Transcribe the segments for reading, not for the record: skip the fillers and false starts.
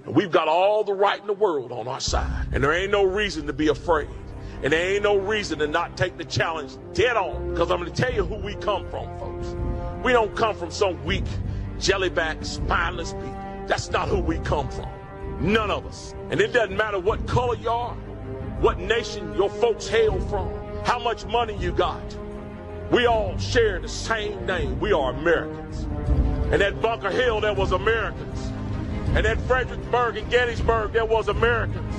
And we've got all the right in the world on our side. And there ain't no reason to be afraid. And there ain't no reason to not take the challenge dead on. Because I'm going to tell you who we come from, folks. We don't come from some weak, jellyback, spineless people. That's not who we come from. None of us. And it doesn't matter what color you are, what nation your folks hail from, how much money you got. We all share the same name. We are Americans. And at Bunker Hill, there was Americans. And at Fredericksburg and Gettysburg, there was Americans.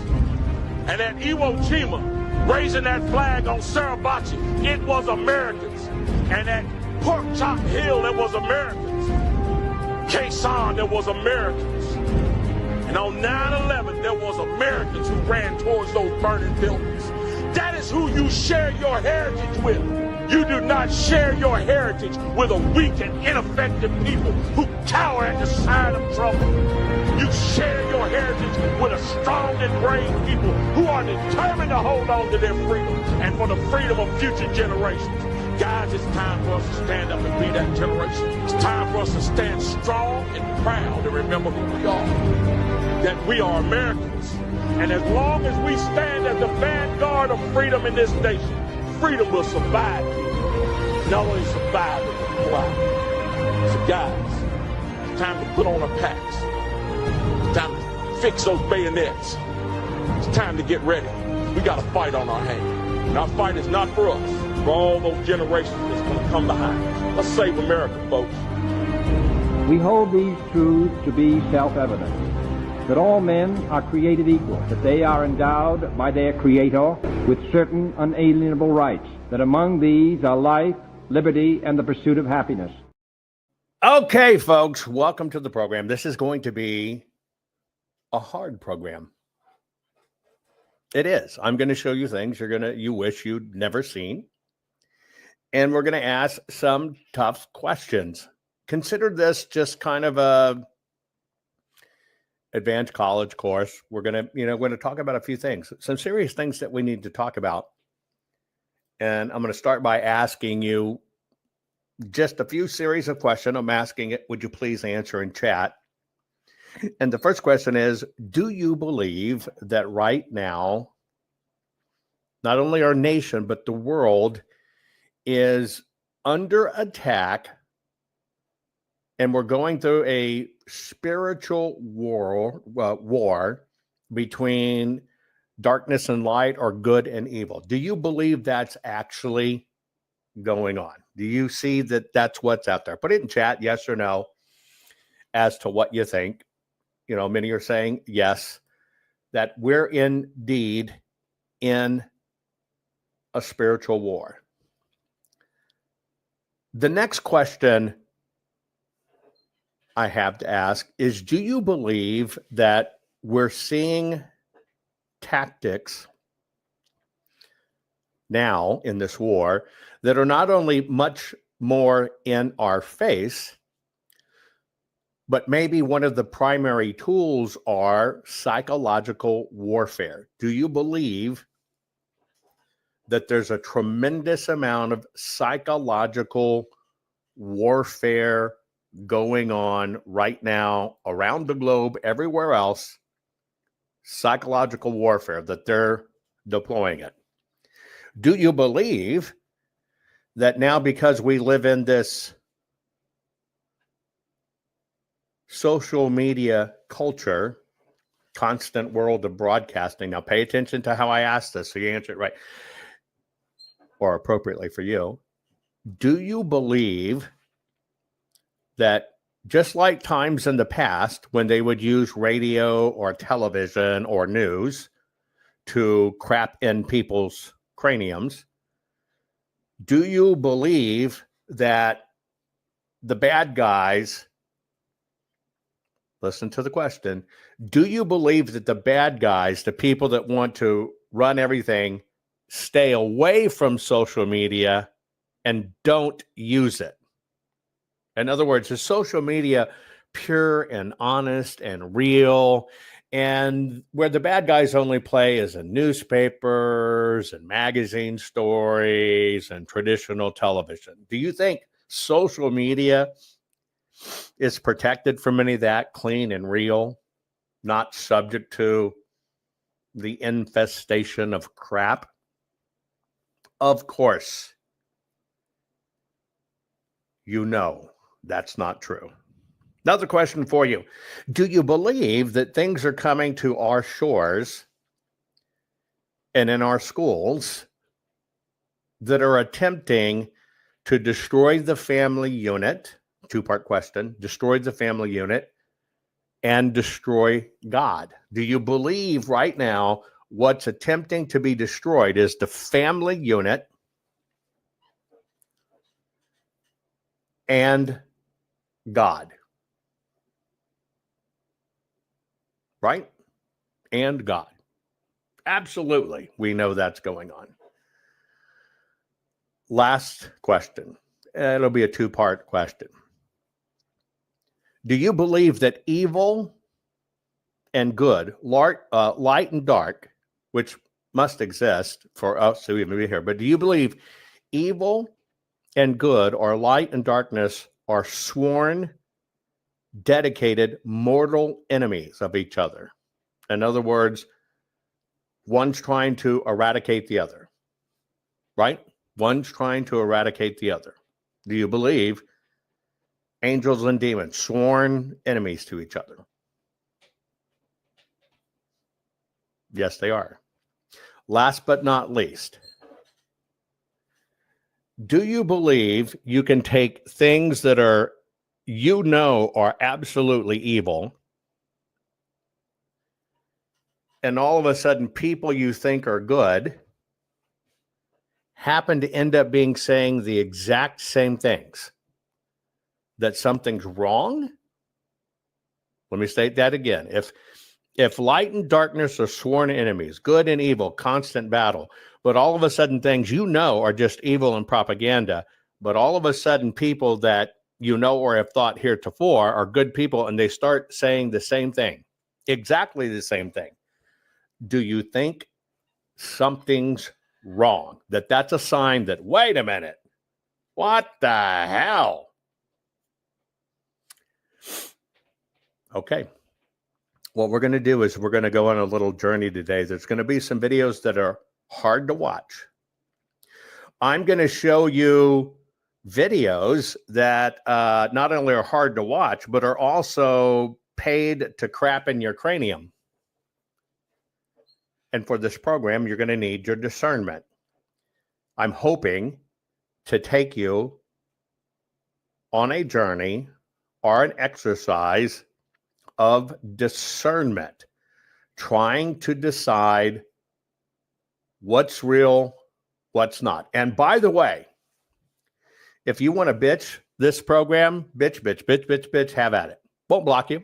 And at Iwo Jima, raising that flag on Suribachi, it was Americans. And at Pork Chop Hill, there was Americans. Khe Sanh, there was Americans. And on 9/11, there was Americans who ran towards those burning buildings. That is who you share your heritage with. You do not share your heritage with a weak and ineffective people who cower at the sight of trouble. You share your heritage with a strong and brave people who are determined to hold on to their freedom and for the freedom of future generations. Guys, it's time for us to stand up and be that generation. It's time for us to stand strong and proud and remember who we are. That we are Americans. And as long as we stand as the vanguard of freedom in this nation, freedom will survive you. Not only survive, it will thrive. So guys, it's time to put on our packs. It's time to fix those bayonets. It's time to get ready. We got a fight on our hands. And our fight is not for us, for all those generations that's going to come behind us. Let's save America, folks. We hold these truths to be self-evident. That all men are created equal, that they are endowed by their Creator with certain unalienable rights, that among these are life, liberty, and the pursuit of happiness. Okay, folks, welcome to the program. This is going to be a hard program. It is. I'm going to show you things you wish you'd never seen. And we're going to ask some tough questions. Consider this just kind of a advanced college course. We're going to talk about a few things, some serious things that we need to talk about. And I'm going to start by asking you just a few series of questions. I'm asking it, would you please answer in chat? And the first question is, do you believe that right now, not only our nation, but the world is under attack, and we're going through a spiritual war between darkness and light, or good and evil? Do you believe that's actually going on? Do you see that that's what's out there? Put it in chat, yes or no, as to what you think. You know, many are saying yes, that we're indeed in a spiritual war. The next question I have to ask is, do you believe that we're seeing tactics now in this war that are not only much more in our face, but maybe one of the primary tools are psychological warfare? Do you believe that there's a tremendous amount of psychological warfare going on right now around the globe, everywhere else? Psychological warfare, that they're deploying it. Do you believe that now, because we live in this social media culture, constant world of broadcasting? Now pay attention to how I ask this so you answer it right or appropriately for you. Do you believe that, just like times in the past when they would use radio or television or news to crap in people's craniums, do you believe that the bad guys, listen to the question, do you believe that the bad guys, the people that want to run everything, stay away from social media and don't use it? In other words, is social media pure and honest and real, and where the bad guys only play is in newspapers and magazine stories and traditional television? Do you think social media is protected from any of that, clean and real? not subject to the infestation of crap? Of course, you know that's not true. Another question for you. Do you believe that things are coming to our shores and in our schools that are attempting to destroy the family unit? Two-part question. Destroy the family unit and destroy God. Do you believe right now what's attempting to be destroyed is the family unit and God? Right? And God. Absolutely. We know that's going on. Last question. It'll be a two-part question. Do you believe that evil and good, light and dark, which must exist for us to even be here, but do you believe evil and good, or light and darkness, are sworn, dedicated, mortal enemies of each other? In other words, one's trying to eradicate the other, right? One's trying to eradicate the other. Do you believe angels and demons, sworn enemies to each other? Yes, they are. Last but not least, do you believe you can take things that are, you know, are absolutely evil, and all of a sudden people you think are good happen to end up being saying the exact same things? That something's wrong? Let me state that again. If light and darkness are sworn enemies, good and evil, constant battle, but all of a sudden things you know are just evil and propaganda, but all of a sudden people that you know or have thought heretofore are good people, and they start saying the same thing, exactly the same thing, do you think something's wrong? That's a sign that, wait a minute, what the hell? Okay. What we're going to do is we're going to go on a little journey today. There's going to be some videos that are hard to watch. I'm going to show you videos that not only are hard to watch, but are also paid to crap in your cranium. And for this program, you're going to need your discernment. I'm hoping to take you on a journey or an exercise of discernment, trying to decide what's real, what's not. And by the way, if you want to bitch this program, bitch, have at it. Won't block you.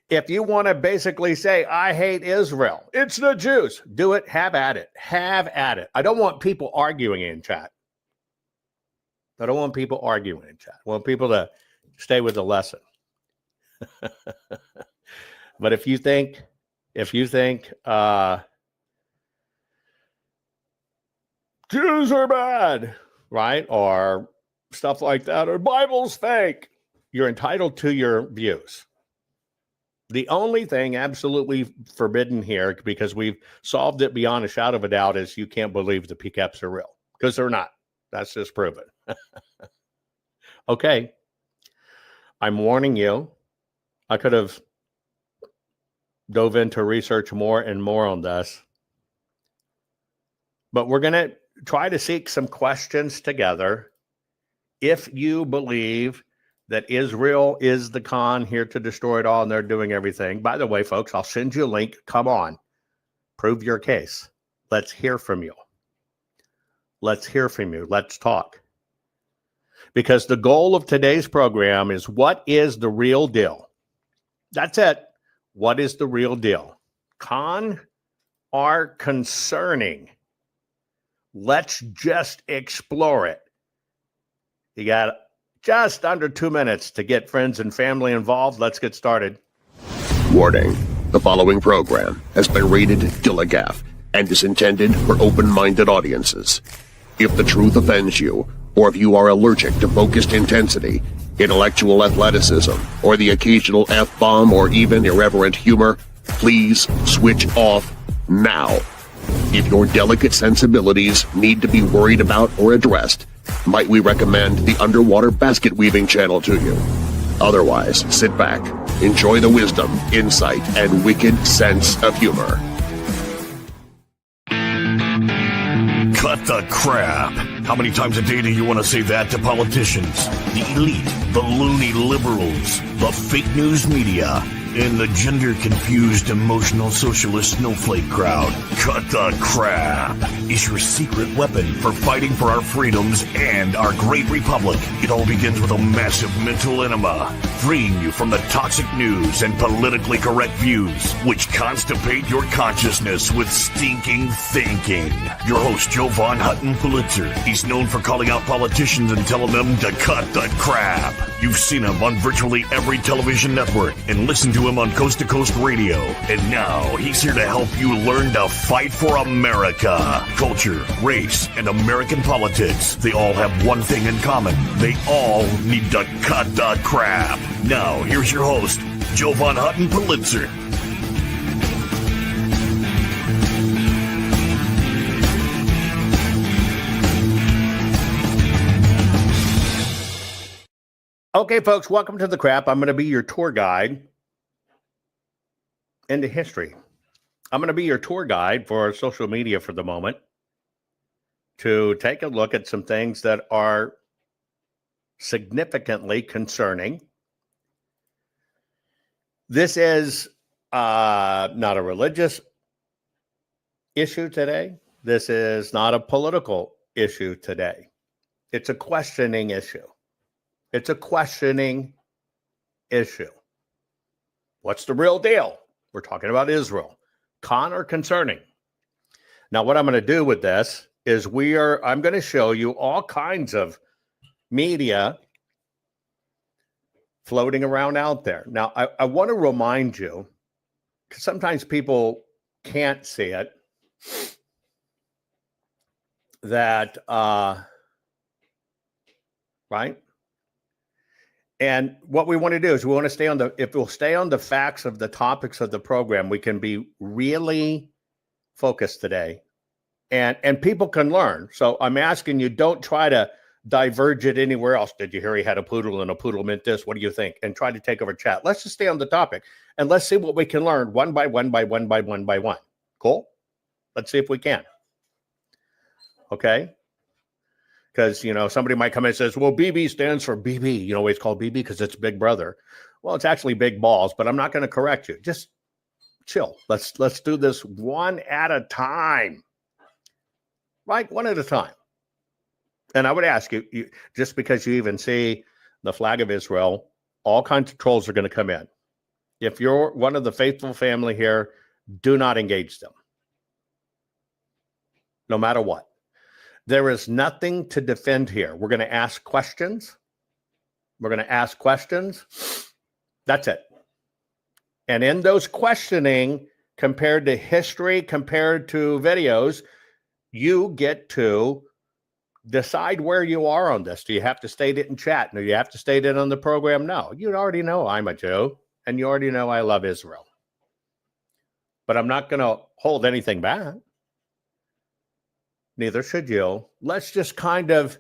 If you want to basically say, I hate Israel, it's the Jews, do it, have at it. Have at it. I don't want people arguing in chat. I don't want people arguing in chat. I want people to stay with the lesson. But if you think Jews are bad, right? Or stuff like that, or Bible's fake, you're entitled to your views. The only thing absolutely forbidden here, because we've solved it beyond a shadow of a doubt, is you can't believe the PCAPs are real, because they're not. That's just proven. Okay. I'm warning you. I could have dove into research more and more on this, but we're going to try to seek some questions together. If you believe that Israel is the con here to destroy it all and they're doing everything, by the way, folks, I'll send you a link. Come on, prove your case. Let's hear from you. Let's hear from you. Let's talk. Because the goal of today's program is, what is the real deal? That's it. What is the real deal? Con or concerning? Let's just explore it. You got just under 2 minutes to get friends and family involved. Let's get started. Warning. The following program has been rated Gilligaff and is intended for open-minded audiences. If the truth offends you, or if you are allergic to focused intensity, intellectual athleticism, or the occasional F-bomb or even irreverent humor, please switch off now. If your delicate sensibilities need to be worried about or addressed, might we recommend the Underwater Basket Weaving channel to you? Otherwise, sit back, enjoy the wisdom, insight, and wicked sense of humor. Cut the crap. How many times a day do you want to say that to politicians, the elite, the loony liberals, the fake news media, and the gender-confused, emotional socialist snowflake crowd? Cut the crap is your secret weapon for fighting for our freedoms and our great republic. It all begins with a massive mental enema, freeing you from the toxic news and politically correct views, which constipate your consciousness with stinking thinking. Your host, Joe Von Hutton Pulitzer. He's known for calling out politicians and telling them to cut the crap. You've seen him on virtually every television network and listened to him on Coast to Coast Radio. And now he's here to help you learn to fight for America. Culture, race, and American politics. They all have one thing in common. They all need to cut the crap. Now, here's your host, Joe Von Hutton Pulitzer. Okay, folks, welcome to The Crap. I'm going to be your tour guide into history. I'm going to be your tour guide for social media for the moment to take a look at some things that are significantly concerning. This is not a religious issue today. This is not a political issue today. It's a questioning issue. It's a questioning issue. What's the real deal? We're talking about Israel. Con or concerning? Now, what I'm going to do with this is I'm going to show you all kinds of media floating around out there. Now, I want to remind you, because sometimes people can't see it, that, right? And what we want to do is we want to stay on if we'll stay on the facts of the topics of the program, we can be really focused today. And people can learn. So I'm asking you, don't try to diverge it anywhere else. Did you hear he had a poodle and a poodle meant this? What do you think? And try to take over chat. Let's just stay on the topic and let's see what we can learn one by one by one by one by one. Cool? Let's see if we can. Okay? Because, somebody might come in and says, well, BB stands for BB. You know why it's called BB? Because it's Big Brother. Well, it's actually Big Balls, but I'm not going to correct you. Just chill. Let's do this one at a time. Right? One at a time. And I would ask you, just because you even see the flag of Israel, all kinds of trolls are going to come in. If you're one of the faithful family here, do not engage them. No matter what. There is nothing to defend here. We're going to ask questions. That's it. And in those questioning, compared to history, compared to videos, you get to decide where you are on this. Do you have to state it in chat? No, you have to state it on the program? No. You already know I'm a Joe, and you already know I love Israel. But I'm not going to hold anything back. Neither should you. Let's just kind of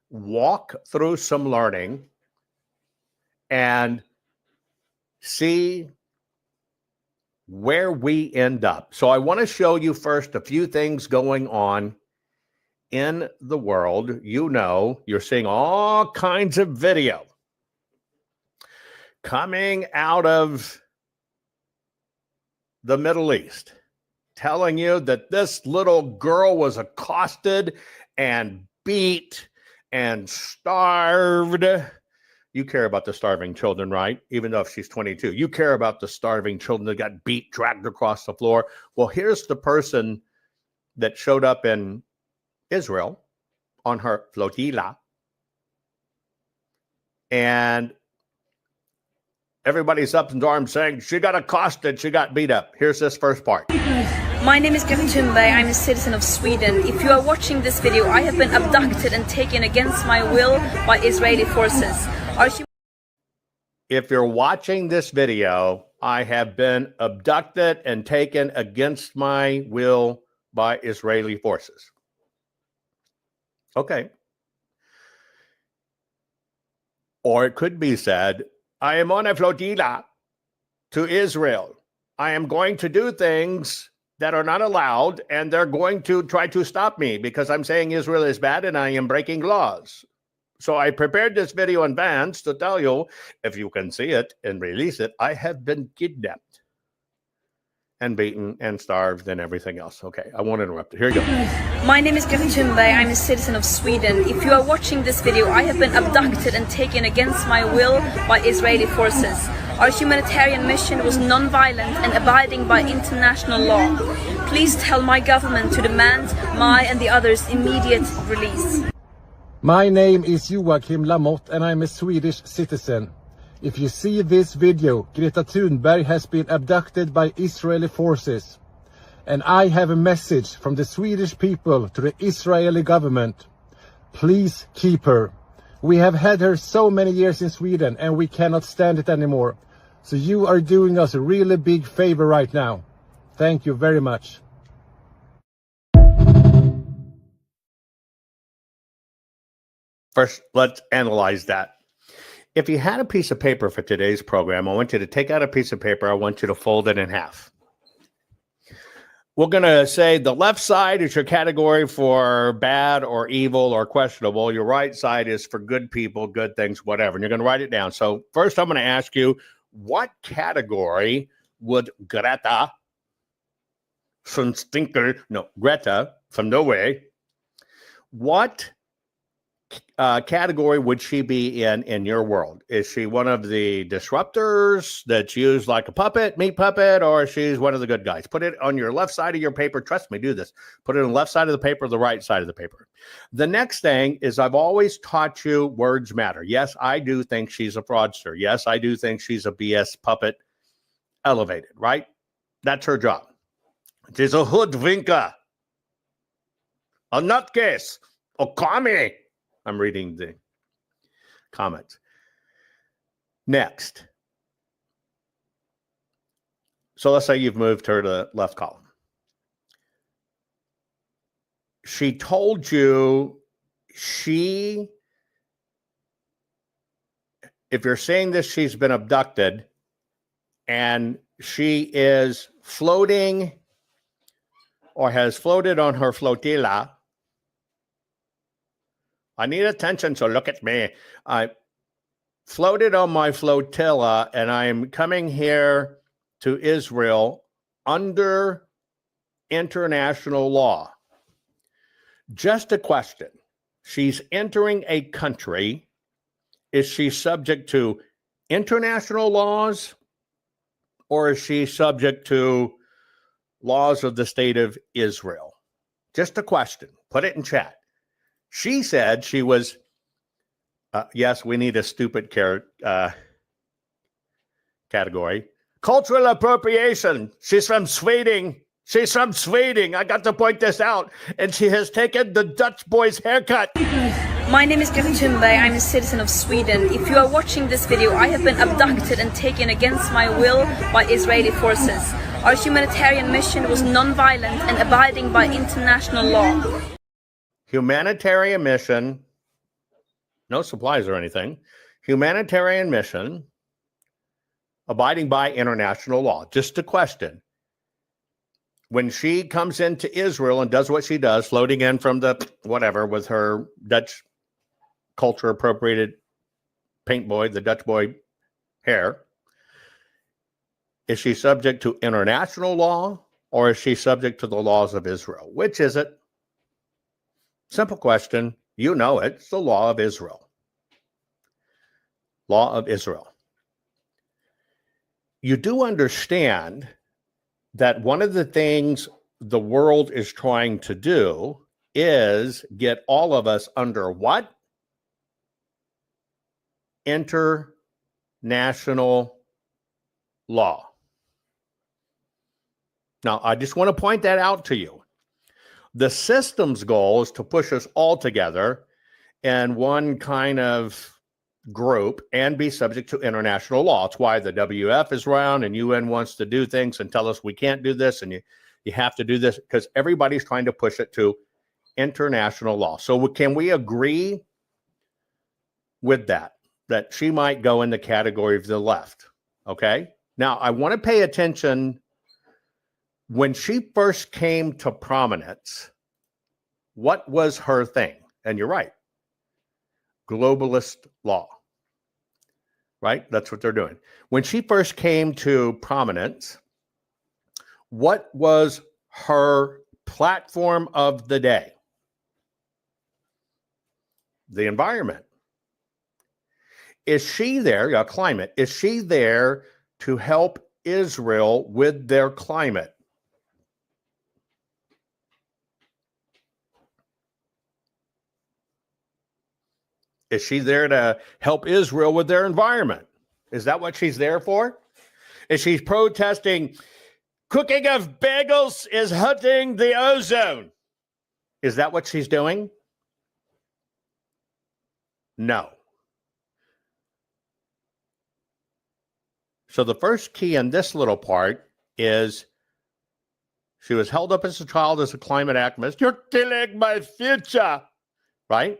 walk through some learning and see where we end up. So I want to show you first a few things going on in the world. You're seeing all kinds of video coming out of the Middle East, telling you that this little girl was accosted and beat and starved. You care about the starving children, right? Even though if she's 22, you care about the starving children that got beat, dragged across the floor. Well, here's the person that showed up in Israel on her flotilla. And everybody's up in arms saying she got accosted, she got beat up. Here's this first part. My name is Greta Thunberg. I'm a citizen of Sweden. If you are watching this video, I have been abducted and taken against my will by Israeli forces. if you're watching this video, I have been abducted and taken against my will by Israeli forces. Okay. Or it could be said, I am on a flotilla to Israel. I am going to do things that are not allowed, and they're going to try to stop me because I'm saying Israel is bad and I am breaking laws. So I prepared this video in advance to tell you, if you can see it and release it, I have been kidnapped and beaten and starved and everything else. Okay, I won't interrupt it. Here you go. My name is Greta Thunberg. I'm a citizen of Sweden. If you are watching this video, I have been abducted and taken against my will by Israeli forces. Our humanitarian mission was non-violent and abiding by international law. Please tell my government to demand my and the others' immediate release. My name is Joachim Lamotte and I'm a Swedish citizen. If you see this video, Greta Thunberg has been abducted by Israeli forces. And I have a message from the Swedish people to the Israeli government. Please keep her. We have had her so many years in Sweden and we cannot stand it anymore. So you are doing us a really big favor right now. Thank you very much. First, let's analyze that. If you had a piece of paper for today's program, I want you to take out a piece of paper. I want you to fold it in half. We're going to say the left side is your category for bad or evil or questionable. Your right side is for good people, good things, whatever. And you're going to write it down. So first, I'm going to ask you, what category would Greta from Norway, what category would she be in your world? Is she one of the disruptors that's used like a puppet, meat puppet, or she's one of the good guys? Put it on your left side of your paper. Trust me, do this. Put it on the left side of the paper, the right side of the paper. The next thing is I've always taught you words matter. Yes, I do think she's a fraudster. Yes, I do think she's a BS puppet elevated, right? That's her job. She's a hoodwinker, a nutcase, a commie. I'm reading the comments. Next. So let's say you've moved her to the left column. She told you if you're saying this, she's been abducted and she is floating or has floated on her flotilla. I need attention, so look at me. I floated on my flotilla, and I am coming here to Israel under international law. Just a question. She's entering a country. Is she subject to international laws, or is she subject to laws of the state of Israel? Just a question. Put it in chat. She said she was, yes, we need a stupid category. Cultural appropriation. She's from Sweden. She's from Sweden. I got to point this out. And she has taken the Dutch boy's haircut. My name is Greta Thunberg. I'm a citizen of Sweden. If you are watching this video, I have been abducted and taken against my will by Israeli forces. Our humanitarian mission was non-violent and abiding by international law. Humanitarian mission, no supplies or anything. Humanitarian mission, abiding by international law. Just a question. When she comes into Israel and does what she does, floating in from the whatever with her Dutch culture appropriated paint boy, the Dutch boy hair, is she subject to international law or is she subject to the laws of Israel? Which is it? Simple question. You know it. It's the law of Israel. Law of Israel. You do understand that one of the things the world is trying to do is get all of us under what? International law. Now, I just want to point that out to you. The system's goal is to push us all together in one kind of group and be subject to international law. It's why the WF is around and UN wants to do things and tell us we can't do this and you have to do this, because everybody's trying to push it to international law. So can we agree with that she might go in the category of the left? Okay. Now, I want to pay attention. When she first came to prominence, what was her thing? And you're right. Globalist law. Right? That's what they're doing. When she first came to prominence, what was her platform of the day? The environment. Is she there, climate, is she there to help Israel with their climate? Is she there to help Israel with their environment? Is that what she's there for? Is she protesting cooking of bagels is hurting the ozone? Is that what she's doing? No. So the first key in this little part is she was held up as a child as a climate activist. You're killing my future, right?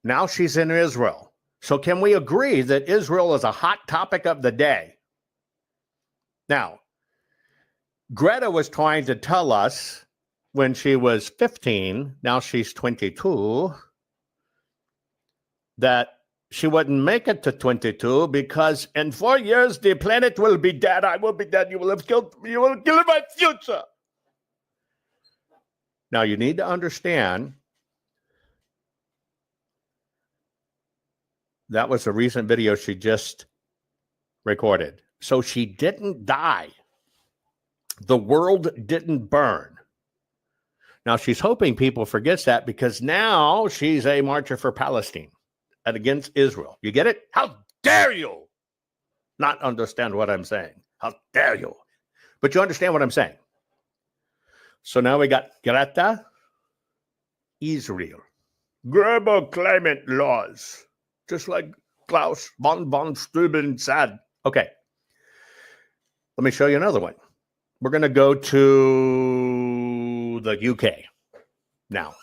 Now she's in Israel. So can we agree that Israel is a hot topic of the day? Now, Greta was trying to tell us when she was 15, now she's 22, that she wouldn't make it to 22 because in 4 years the planet will be dead. I will be dead. You will kill my future. Now you need to understand that was a recent video she just recorded. So she didn't die. The world didn't burn. Now she's hoping people forgets that because now she's a marcher for Palestine and against Israel. You get it? How dare you not understand what I'm saying? How dare you? But you understand what I'm saying. So now we got Greta, Israel. Global climate laws. Just like Klaus von Steuben said. Okay. Let me show you another one. We're going to go to the UK. Now,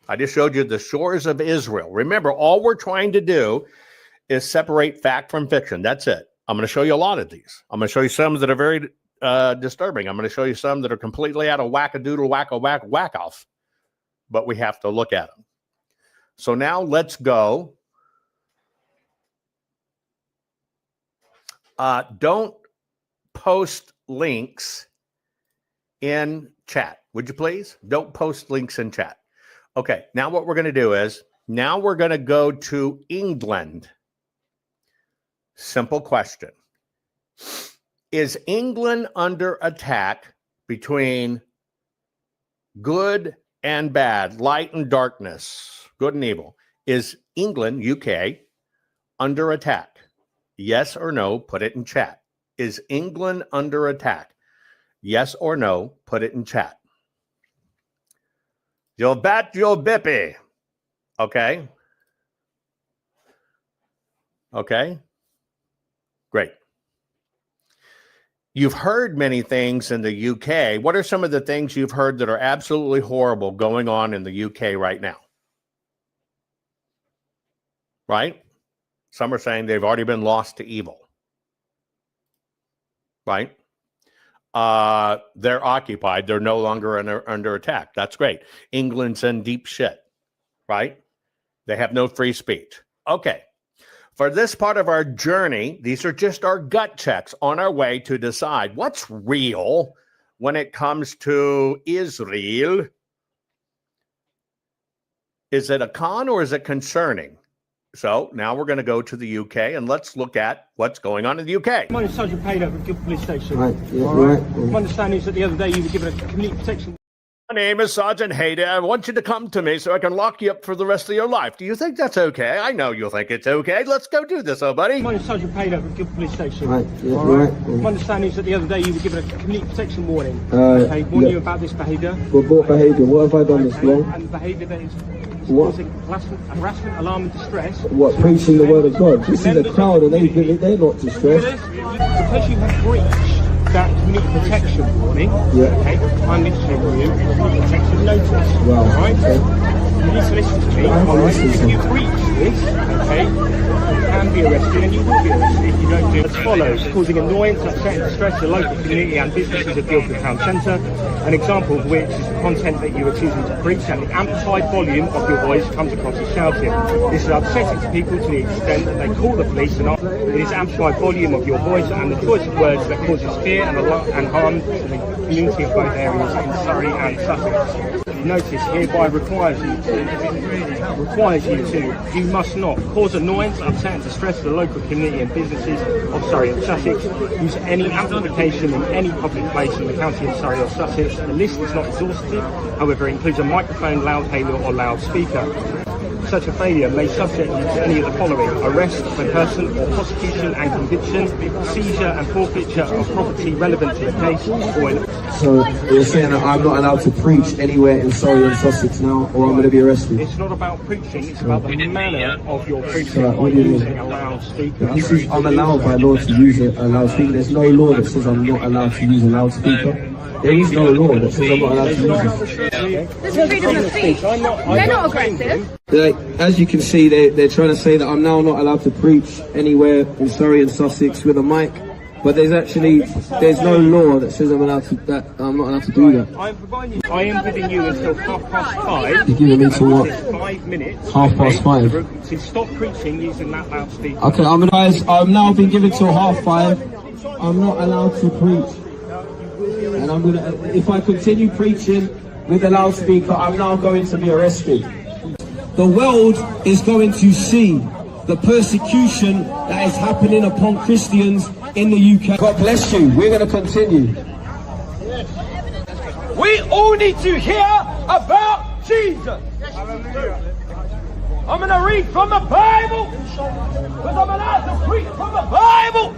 I just showed you the shores of Israel. Remember, all we're trying to do is separate fact from fiction. That's it. I'm going to show you a lot of these. I'm going to show you some that are very disturbing. I'm going to show you some that are completely out of whack-a-doodle, whack-off. But we have to look at them. So now let's go. Don't post links in chat. Would you please? Don't post links in chat. Okay, now what we're going to do is, now we're going to go to England. Simple question. Is England under attack between good and bad, light and darkness, good and evil? Is England, UK, under attack? Yes or no, put it in chat. Is England under attack? Yes or no, put it in chat. You'll bet you'll bippy. Okay. Okay. Great. You've heard many things in the UK. What are some of the things you've heard that are absolutely horrible going on in the UK right now? Right? Some are saying they've already been lost to evil. Right? They're occupied. They're no longer under attack. That's great. England's in deep shit. Right? They have no free speech. Okay. For this part of our journey, these are just our gut checks on our way to decide what's real when it comes to Israel. Is it a con or is it concerning? So now we're going to go to the UK and let's look at what's going on in the UK. My name is Sergeant Payne over at Guildford Police Station. Right, yeah, all right. right. My understanding is that the other day you were given a community protection. My name is Sergeant Hayden. I want you to come to me so I can lock you up for the rest of your life. Do you think that's okay? I know you'll think it's okay. Let's go do this, oh buddy. My name is Sergeant Payne over at Guildford Police Station. Right, yeah, all right. right. My understanding is that the other day you were given a community protection warning. Okay, warning you about this behaviour. What behaviour? What have I done that's wrong? And behaviour that is causing harassment, alarm, and distress. What, preaching the word of God? This is a crowd and they're not distressed. Because you have breached that community protection warning, okay, I'm issuing you a community protection notice. Wow. Alright? Okay. You need to listen to me. Alright? If you breach this, okay, you can be arrested and you will be arrested if you don't do as follows: causing annoyance, upset, and distress to the local community and businesses of Guildford Town Centre. An example of which is the content that you are choosing to preach and the amplified volume of your voice comes across as shouting. This is upsetting to people to the extent that they call the police and ask. It is amplified volume of your voice and the choice of words that causes fear and harm to the community of both areas in Surrey and Sussex. Notice hereby requires you to, you must not cause annoyance, upset and distress to the local community and businesses of Surrey and Sussex, use any amplification in any public place in the county of Surrey or Sussex. The list is not exhaustive, however it includes a microphone, loud hailer or loudspeaker. Such a failure may subject you to any of the following: arrest of a person or prosecution and conviction, seizure and forfeiture of property relevant to the case, or So you're saying that I'm not allowed to preach anywhere in Surrey and Sussex now, or I'm going to be arrested? It's not about preaching, it's about the manner of your preaching So, by what do you mean? using a loudspeaker. This is, I'm allowed by law to use a loudspeaker. There's no law that says I'm not allowed to use a loudspeaker. There is no law that says I'm not allowed to use it. This is freedom of speech. They're not aggressive. Like, as you can see, they're trying to say that I'm now not allowed to preach anywhere in Surrey and Sussex with a mic. But there's no law that says I'm not allowed to do that. I am giving you until 5:30. You're giving me till what? 5 minutes. 5:30. To stop preaching using that loudspeaker. Okay, I've now been given till 5:30. I'm not allowed to preach. And if I continue preaching with the loudspeaker, I'm now going to be arrested. The world is going to see the persecution that is happening upon Christians in the UK. God bless you. We're going to continue. We all need to hear about Jesus. I'm going to read from the Bible because I'm allowed to preach from the Bible.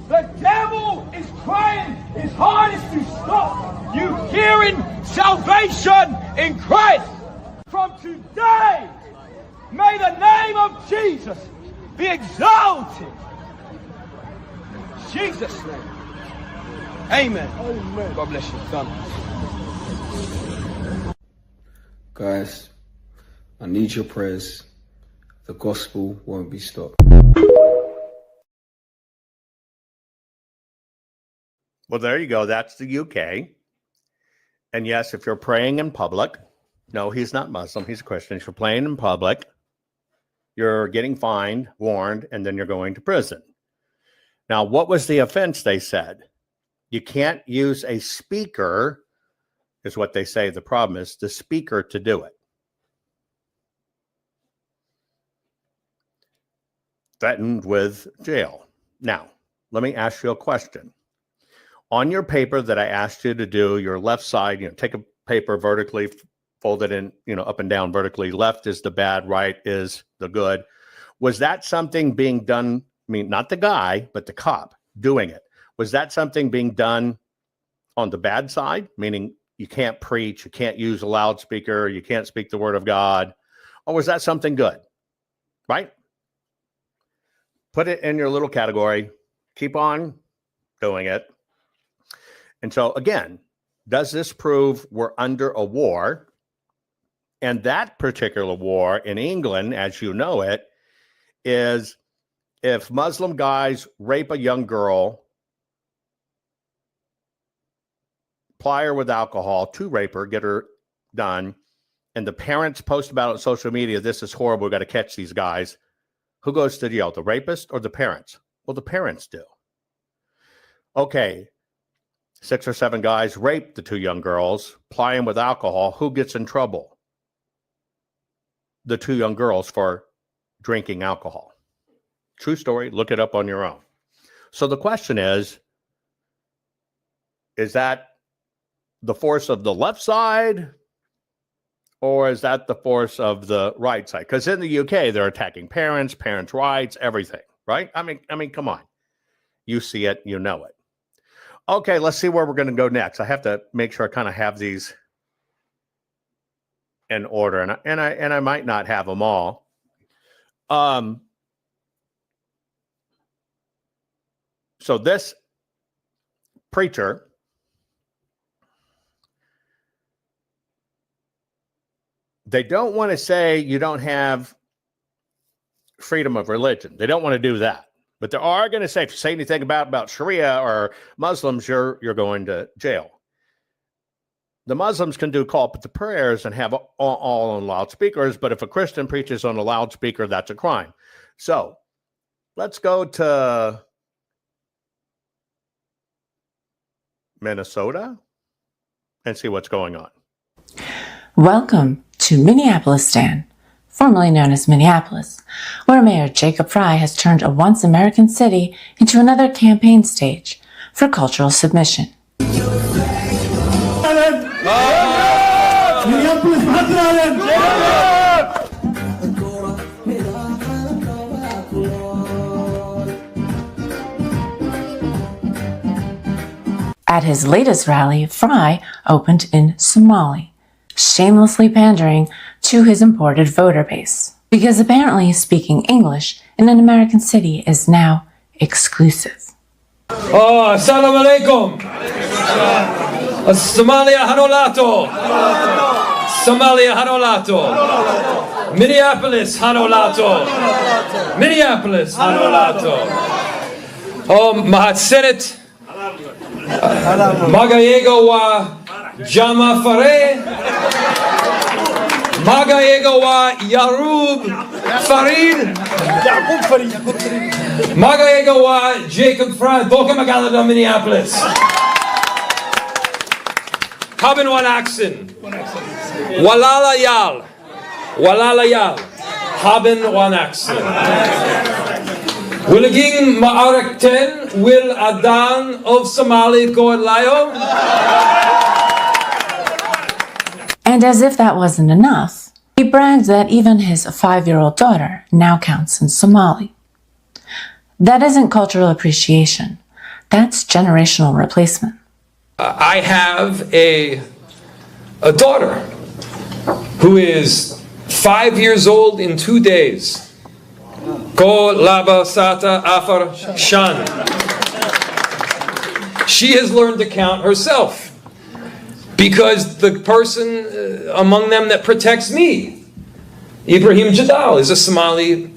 The devil is trying his hardest to stop you hearing salvation in Christ. From today, may the name of Jesus be exalted. In Jesus' name. Amen. Amen. God bless you. Done. Guys, I need your prayers. The gospel won't be stopped. Well, there you go. That's the UK. And yes, if you're praying in public, no, he's not Muslim. He's a Christian. If you're praying in public, you're getting fined, warned, and then you're going to prison. Now, what was the offense they said? You can't use a speaker, is what they say. The problem is the speaker to do it. Threatened with jail. Now, let me ask you a question. On your paper that I asked you to do, your left side, take a paper vertically, fold it in, up and down vertically. Left is the bad, right is the good. Was that something being done? I mean, not the guy, but the cop doing it. Was that something being done on the bad side? Meaning you can't preach, you can't use a loudspeaker, you can't speak the word of God. Or was that something good? Right? Put it in your little category. Keep on doing it. And so again, does this prove we're under a war? And that particular war in England, as you know it, is if Muslim guys rape a young girl, ply her with alcohol to rape her, get her done, and the parents post about it on social media, this is horrible, we've got to catch these guys. Who goes to jail, the rapist or the parents? Well, the parents do. Okay, 6 or 7 guys rape the 2 young girls, ply them with alcohol. Who gets in trouble? The 2 young girls for drinking alcohol. True story. Look it up on your own. So the question is that the force of the left side or is that the force of the right side? Because in the UK, they're attacking parents' rights, everything, right? I mean, come on. You see it, you know it. Okay, let's see where we're going to go next. I have to make sure I kind of have these in order, and I might not have them all. So this preacher they don't want to say you don't have freedom of religion. They don't want to do that. But they are going to say, if you say anything about Sharia or Muslims, you're going to jail. The Muslims can do call up to prayers and have all on loudspeakers, but if a Christian preaches on a loudspeaker, that's a crime. So let's go to Minnesota and see what's going on. Welcome to Minneapolis, Stan, formerly known as Minneapolis, where Mayor Jacob Frey has turned a once American city into another campaign stage for cultural submission. At his latest rally, Frey opened in Somali, shamelessly pandering to his imported voter base, because apparently speaking English in an American city is now exclusive. Oh, assalamu alaikum. Somalia Hanolato. Somalia Hanolato. Minneapolis Hanolato. Minneapolis Hanolato. Oh, Mahat Senate. Magayego wa Jama Fare. Magayego wa Yarub Farid. Magayego wa Jacob Frey. Boca Magalada, Minneapolis. Haben one accent. Walala Yal. Walala Yal. Haben one accent. Williging Ma'arakten Will Adan of Somali Goadlayo. And as if that wasn't enough, he bragged that even his 5-year-old daughter now counts in Somali. That isn't cultural appreciation. That's generational replacement. I have a daughter who is 5 years old in 2 days. Ko laba sata afar shan. She has learned to count herself because the person among them that protects me, Ibrahim Jadal, is a Somali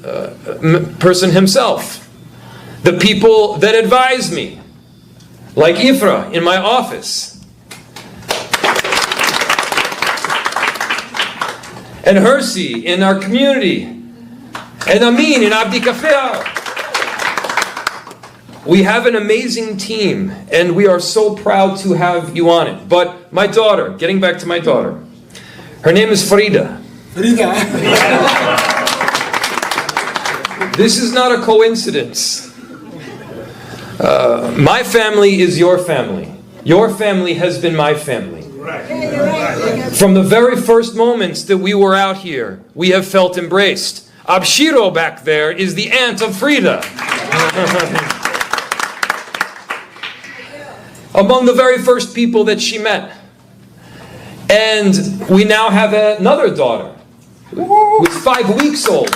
person himself. The people that advise me, like Ifra in my office, and Hersey in our community, and Amin in Abdi Kafir. We have an amazing team, and we are so proud to have you on it. But my daughter, getting back to my daughter, her name is Farida. This is not a coincidence. My family is your family. Your family has been my family. From the very first moments that we were out here, we have felt embraced. Abshiro back there is the aunt of Frida. Among the very first people that she met. And we now have another daughter who's 5 weeks old.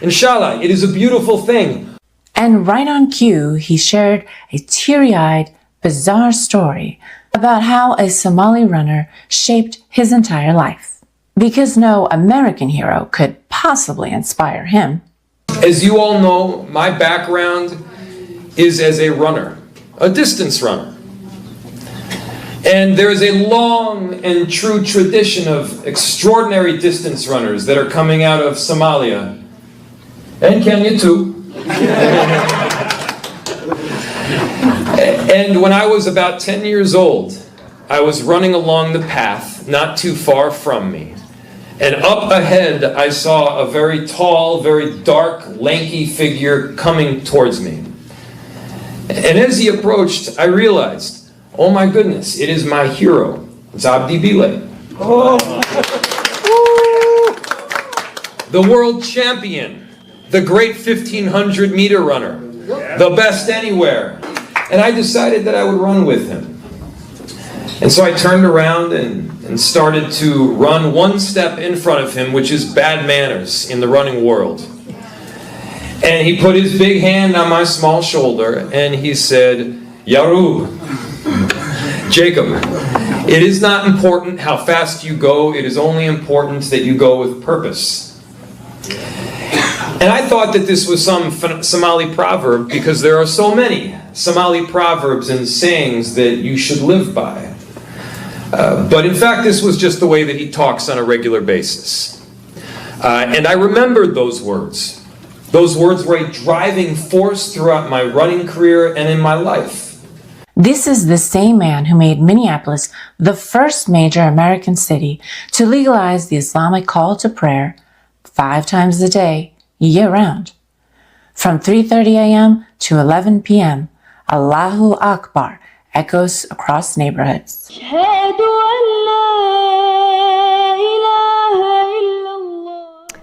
Inshallah, it is a beautiful thing. And right on cue, he shared a teary-eyed, bizarre story about how a Somali runner shaped his entire life. Because no American hero could possibly inspire him. As you all know, my background is as a runner, a distance runner. And there is a long and true tradition of extraordinary distance runners that are coming out of Somalia, and Kenya too. And when I was about 10 years old, I was running along the path not too far from me. And up ahead, I saw a very tall, very dark, lanky figure coming towards me. And as he approached, I realized, oh my goodness, it is my hero. It's Abdi Bile. The world champion, the great 1,500-meter runner, the best anywhere. And I decided that I would run with him. And so I turned around and started to run one step in front of him, which is bad manners in the running world. And he put his big hand on my small shoulder and he said, Yarub, Jacob, it is not important how fast you go, it is only important that you go with purpose. And I thought that this was some Somali proverb because there are so many Somali proverbs and sayings that you should live by. But in fact, this was just the way that he talks on a regular basis. And I remembered those words. Those words were a driving force throughout my running career and in my life. This is the same man who made Minneapolis the first major American city to legalize the Islamic call to prayer 5 times a day, year-round. From 3:30 a.m. to 11 p.m., Allahu Akbar echoes across neighborhoods.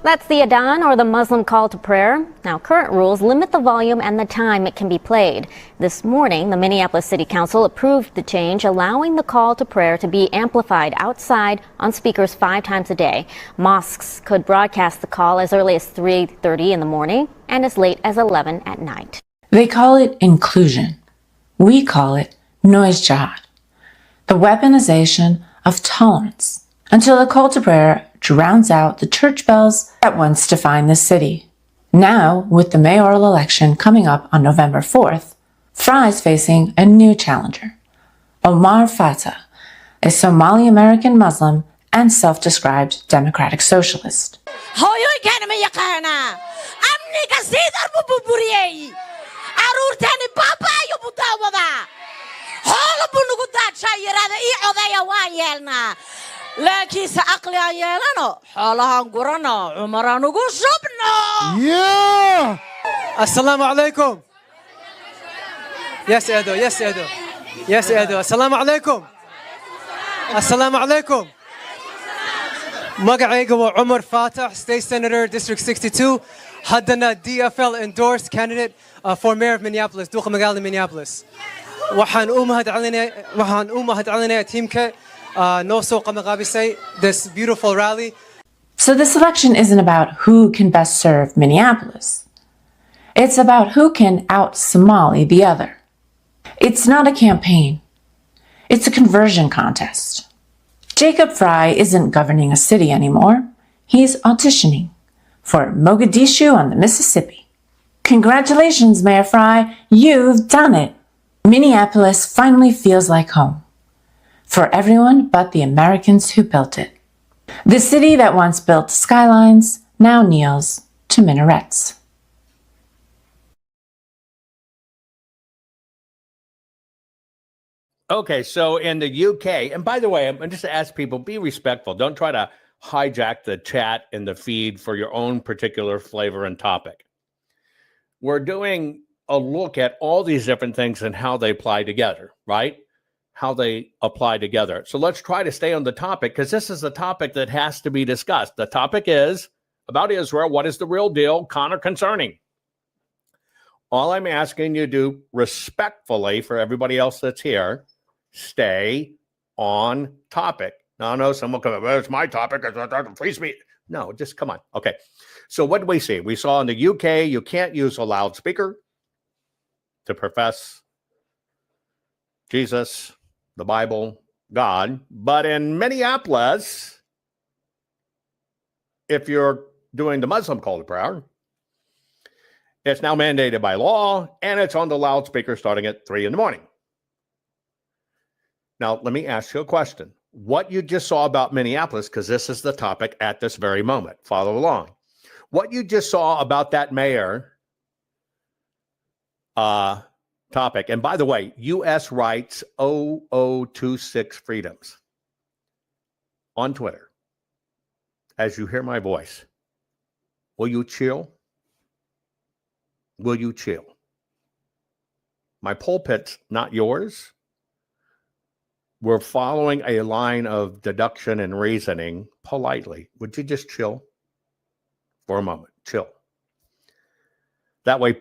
That's the Adhan, or the Muslim call to prayer. Now, current rules limit the volume and the time it can be played. This morning, the Minneapolis City Council approved the change, allowing the call to prayer to be amplified outside on speakers 5 times a day. Mosques could broadcast the call as early as 3:30 in the morning and as late as 11 at night. They call it inclusion. We call it noise jihad, the weaponization of tolerance, until the call to prayer drowns out the church bells that once defined the city. Now, with the mayoral election coming up on November 4th, Fry's facing a new challenger, Omar Fatah, a Somali-American Muslim and self-described democratic socialist. laakiinse aqli aan yeelano xoolahaan gurano cumaraan ugu shubno Assalamu alaikum. Yes Edo, yes Edo, yes Edo. Assalamu alaikum. Assalamu alaikum. magacayga waa Umar Fatah, State Senator, District 62. haddana DFL endorsed candidate for mayor of Minneapolis, duqa magaalada Minneapolis. waxaan u mahadcelinayaa teamka this beautiful rally. So this election isn't about who can best serve Minneapolis. It's about who can out-Somali the other. It's not a campaign. It's a conversion contest. Jacob Fry isn't governing a city anymore. He's auditioning for Mogadishu on the Mississippi. Congratulations, Mayor Fry. You've done it. Minneapolis finally feels like home. For everyone but the Americans who built it. The city that once built skylines now kneels to minarets. Okay, so in the UK, and by the way, I'm just to ask people, be respectful. Don't try to hijack the chat and the feed for your own particular flavor and topic. We're doing a look at all these different things and how they apply together, right? How they apply together. So let's try to stay on the topic because this is a topic that has to be discussed. The topic is about Israel. What is the real deal? Con or concerning? All I'm asking you to do respectfully for everybody else that's here, stay on topic. No, someone come up, well, it's my topic. It's free speech. No, just come on. Okay. So what did we see? We saw in the UK, you can't use a loudspeaker to profess Jesus, the Bible, God. But in Minneapolis, if you're doing the Muslim call to prayer, it's now mandated by law, and it's on the loudspeaker starting at 3 in the morning. Now, let me ask you a question. What you just saw about Minneapolis, because this is the topic at this very moment, follow along. What you just saw about that mayor topic, and by the way, U.S. writes 0026 freedoms on Twitter. As you hear my voice, will you chill? Will you chill? My pulpit's not yours. We're following a line of deduction and reasoning politely. Would you just chill for a moment? Chill. That way,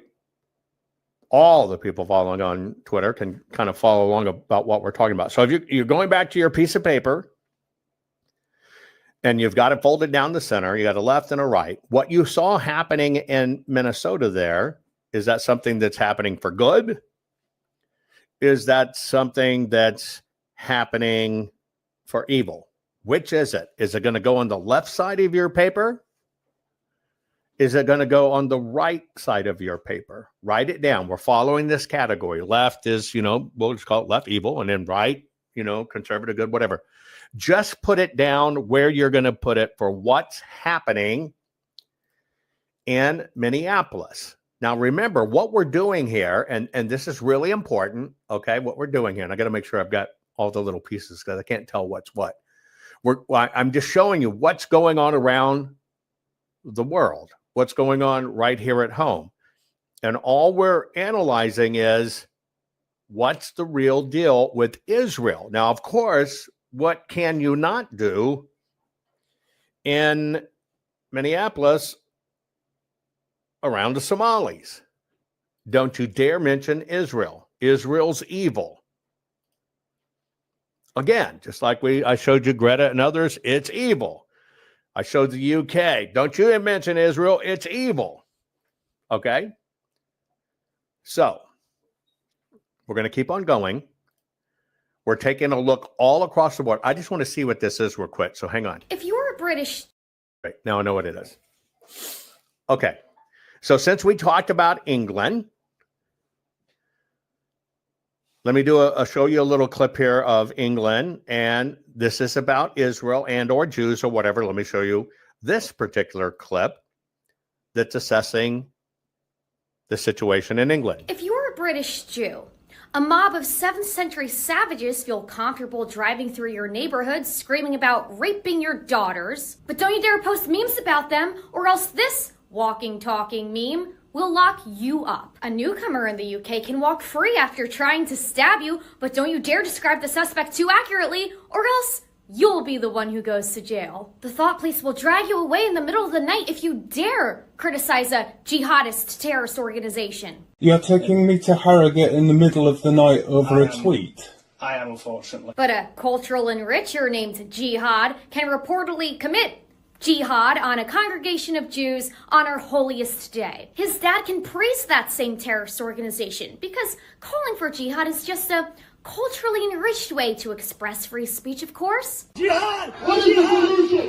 all the people following on Twitter can kind of follow along about what we're talking about. So if you're going back to your piece of paper and you've got it folded down the center, you got a left and a right. What you saw happening in Minnesota there, is that something that's happening for good? Is that something that's happening for evil? Which is it? Is it going to go on the left side of your paper? Is it going to go on the right side of your paper? Write it down. We're following this category. Left is, we'll just call it left evil, and then right, conservative good, whatever. Just put it down where you're going to put it for what's happening in Minneapolis. Now, remember what we're doing here, and this is really important, okay, what we're doing here. And I got to make sure I've got all the little pieces because I can't tell what's what. I'm just showing you what's going on around the world, what's going on right here at home. And all we're analyzing is what's the real deal with Israel. Now, of course, what can you not do in Minneapolis around the Somalis? Don't you dare mention Israel. Israel's evil. Again, just like I showed you Greta and others, it's evil. I showed the UK. Don't you mention Israel, it's evil. Okay? So, we're going to keep on going. We're taking a look all across the board. I just want to see what this is real quick, so hang on. If you're a British... Right, now I know what it is. Okay. So since we talked about England, let me show you a little clip here of England, and this is about Israel and or Jews or whatever. Let me show you this particular clip that's assessing the situation in England. If you're a British Jew, a mob of 7th century savages feel comfortable driving through your neighborhood screaming about raping your daughters, but don't you dare post memes about them, or else this walking, talking meme will lock you up. A newcomer in the UK can walk free after trying to stab you, but don't you dare describe the suspect too accurately, or else you'll be the one who goes to jail. The thought police will drag you away in the middle of the night if you dare criticize a jihadist terrorist organization. You're taking me to Harrogate in the middle of the night over a tweet? I am, unfortunately. But a cultural enricher named Jihad can reportedly commit jihad on a congregation of Jews on our holiest day. His dad can praise that same terrorist organization because calling for jihad is just a culturally enriched way to express free speech, of course. Jihad!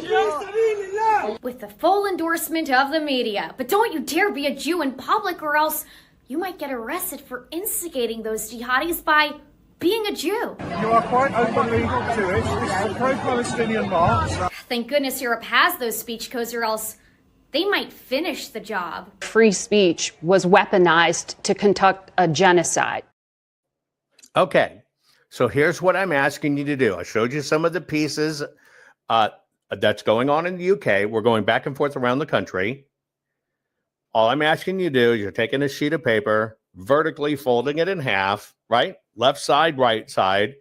Jihad! With the full endorsement of the media. But don't you dare be a Jew in public, or else you might get arrested for instigating those jihadis by being a Jew. You are quite openly Jewish. This is a pro-Palestinian march. Thank goodness Europe has those speech codes, or else they might finish the job. Free speech was weaponized to conduct a genocide. Okay, so here's what I'm asking you to do. I showed you some of the pieces that's going on in the UK. We're going back and forth around the country. All I'm asking you to do is you're taking a sheet of paper, vertically folding it in half, right? Left side, right side.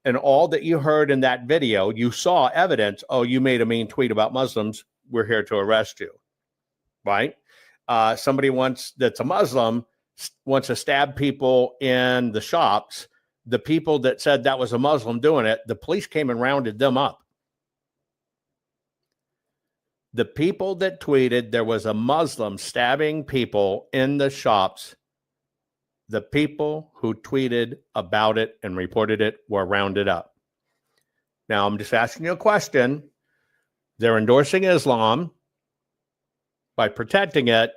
And all that you heard in that video, you saw evidence. Oh, you made a mean tweet about Muslims. We're here to arrest you, right? Somebody that's a Muslim wants to stab people in the shops. The people that said that was a Muslim doing it, the police came and rounded them up. The people that tweeted there was a Muslim stabbing people in the shops, the people who tweeted about it and reported it were rounded up. Now, I'm just asking you a question. They're endorsing Islam by protecting it.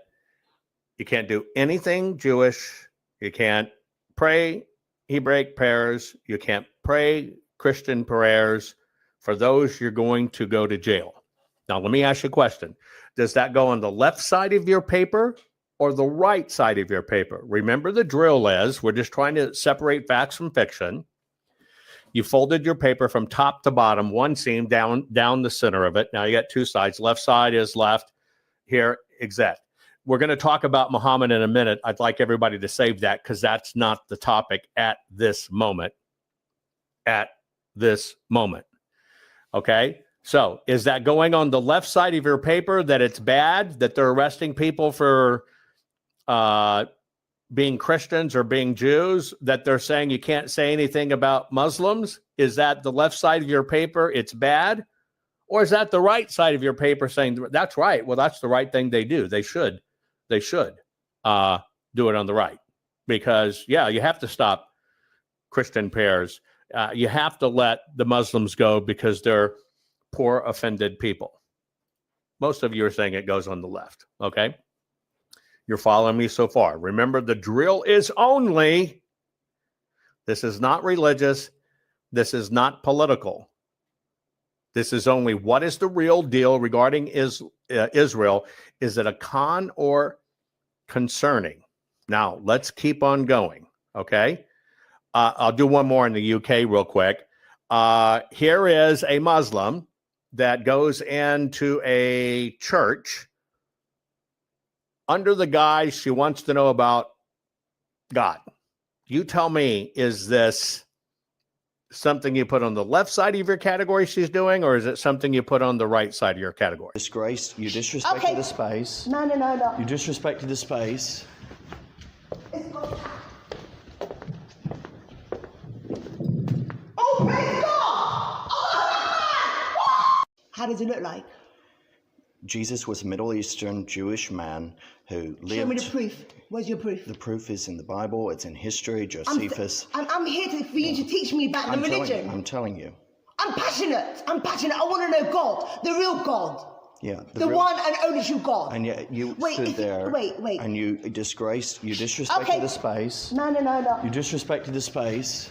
You can't do anything Jewish. You can't pray Hebraic prayers. You can't pray Christian prayers. For those, you're going to go to jail. Now, let me ask you a question. Does that go on the left side of your paper or the right side of your paper? Remember, the drill is we're just trying to separate facts from fiction. You folded your paper from top to bottom, one seam down the center of it. Now you got two sides. Left side is left here, exact. We're going to talk about Muhammad in a minute. I'd like everybody to save that because that's not the topic at this moment. At this moment. Okay? So is that going on the left side of your paper that it's bad, that they're arresting people for being Christians or being Jews that they're saying you can't say anything about Muslims? Is that the left side of your paper? It's bad. Or is that the right side of your paper saying that's right? Well, that's the right thing they do. They should do it on the right, because you have to stop Christian pairs. You have to let the Muslims go because they're poor, offended people. Most of you are saying it goes on the left. Okay. You're following me so far. Remember, the drill is only, this is not religious. This is not political. This is only what is the real deal regarding Israel. Is it a con or concerning? Now, let's keep on going, okay? I'll do one more in the UK real quick. Here is a Muslim that goes into a church under the guise she wants to know about God. You tell me, is this something you put on the left side of your category she's doing, or is it something you put on the right side of your category? Disgrace. You disrespected the space. No. You disrespected the space. Oh, praise God! Oh, how does it look like? Jesus was a Middle Eastern Jewish man who lived. Show me the proof. Where's your proof? The proof is in the Bible. It's in history. Josephus. I'm here for you to teach me about the religion. I'm telling you. I'm passionate. I want to know God, the real God. Yeah. The one and only true God. And yet you stood there. Wait. And you disrespected the space. No. You disrespected the space.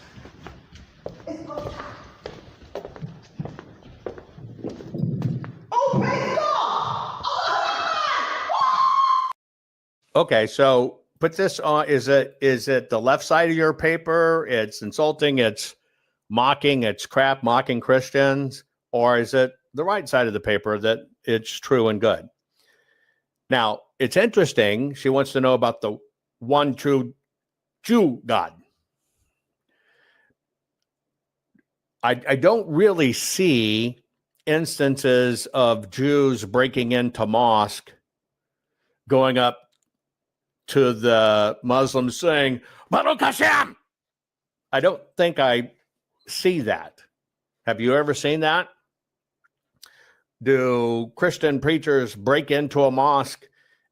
Oh, praise God! Okay, so put this on. Is it the left side of your paper? It's insulting, it's mocking, it's crap, mocking Christians, or is it the right side of the paper that it's true and good? Now, it's interesting. She wants to know about the one true Jew God. I don't really see instances of Jews breaking into mosque, going up to the Muslims saying, Baruch Hashem. I don't think I see that. Have you ever seen that? Do Christian preachers break into a mosque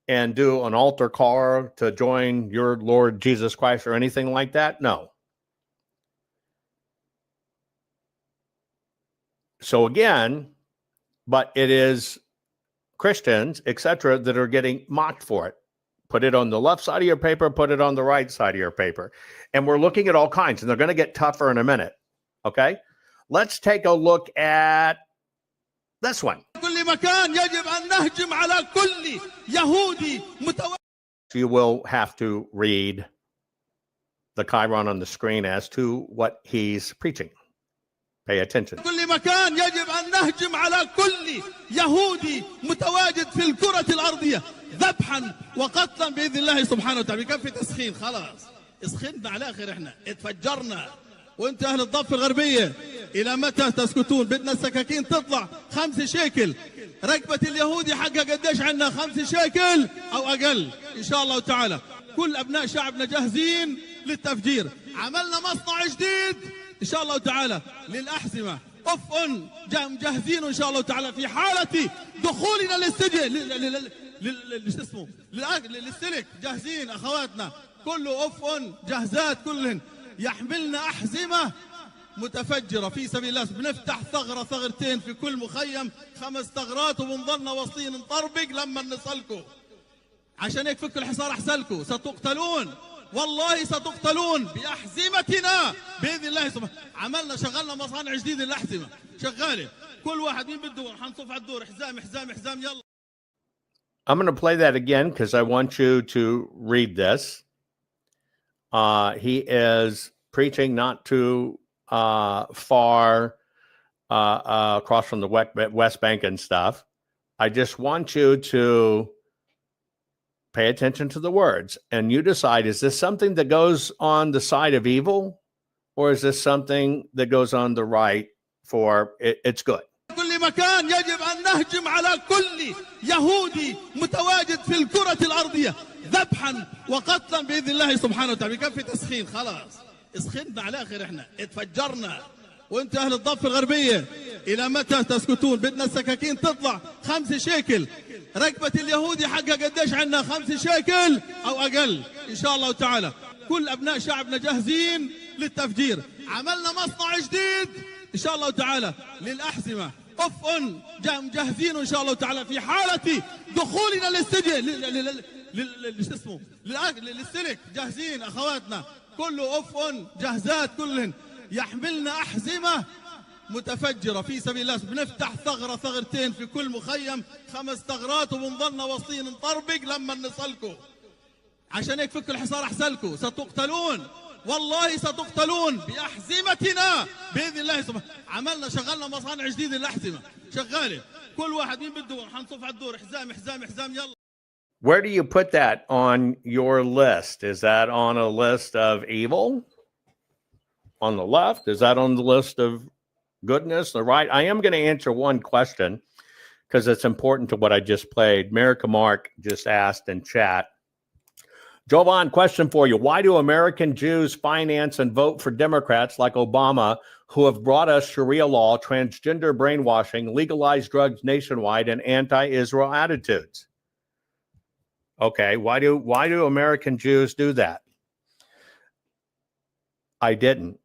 and do an altar call to join your Lord Jesus Christ or anything like that? No. So again, but it is Christians, etc., that are getting mocked for it. Put it on the left side of your paper, put it on the right side of your paper. And we're looking at all kinds, and they're going to get tougher in a minute. Okay? Let's take a look at this one. You will have to read the chyron on the screen as to what he's preaching. Pay attention. كل مكان يجب أن نهجم على كل يهودي متواجد في الكرة الأرضية ذبحا وقتلا بإذن الله سبحانه وتعالى. بكفي تسخين خلاص. اسخنا على آخر احنا اتفجرنا. وانت أهل الضفة الغربية إلى متى تسكتون؟ بدنا السكاكين تطلع 5 شيكل. ركبة اليهودي حقها قديش عندنا؟ 5 شيكل أو أقل إن شاء الله تعالى. كل أبناء شعبنا جاهزين للتفجير. عملنا مصنع جديد إن شاء الله تعالى للأحزمة. مجهزين إن شاء الله تعالى في حالة دخولنا للسجن للسلك جاهزين أخواتنا كله جاهزات كلهن يحملنا أحزمة متفجرة في سبيل الله. بنفتح ثغرة ثغرتين في كل مخيم 5 ثغرات وبنضلنا واصلين نطربق لما نصلكم عشان هيك فكوا الحصار أحسنكم. ستقتلون والله ستقتلون بأحزمتنا بإذن الله سبحانه. شغلنا مصانع جديدة للأحزمة شغالة كل واحد مين بده حنصف على الدور حزام يلا. I'm going to play that again because I want you to read this. He is preaching not too far across from the West Bank and stuff. I just want you to pay attention to the words, and you decide, is this something that goes on the side of evil, or is this something that goes on the right for it's good? كل مكان يجب أن ونهجم على كل يهودي متواجد في الكرة الأرضية ذبحا وقتلا بإذن الله سبحانه وتعالى. كان في تسخين، خلاص اسخننا على الآخر، احنا اتفجرنا. وانت أهل الضفة الغربية إلى متى تسكتون؟ بدنا السكاكين تطلع 5 شيكل. رقبة اليهودي حقها قديش عنا؟ 5 شيكل أو أقل إن شاء الله تعالى. كل أبناء شعبنا جاهزين للتفجير. عملنا مصنع جديد إن شاء الله تعالى للأحزمة، مجهزين إن شاء الله تعالى في حالة دخولنا للسجن للسلك، جاهزين أخواتنا، كله جاهزات، كلهن يحملنا أحزمة متفجرة في سبيل الله. بنفتح ثغرة ثغرتين في كل مخيم، 5 ثغرات، وبنضلنا واصلين نطربق لما نصلكم. عشان هيك فكوا الحصار أحسنكم، ستقتلون والله ستقتلون بأحزمتنا بإذن الله سبحانه. عملنا شغلنا مصانع جديدة للأحزمة شغالة، كل واحد مين بده حنصف على الدور، حزام حزام حزام يلا. Where do you put that on your list? Is that on a list of evil? On the left? Is that on the list of goodness? The right? I am going to answer one question because it's important to what I just played. Merica Mark just asked in chat. Jovan, question for you. Why do American Jews finance and vote for Democrats like Obama, who have brought us Sharia law, transgender brainwashing, legalized drugs nationwide, and anti-Israel attitudes? Okay, why do American Jews do that? I didn't.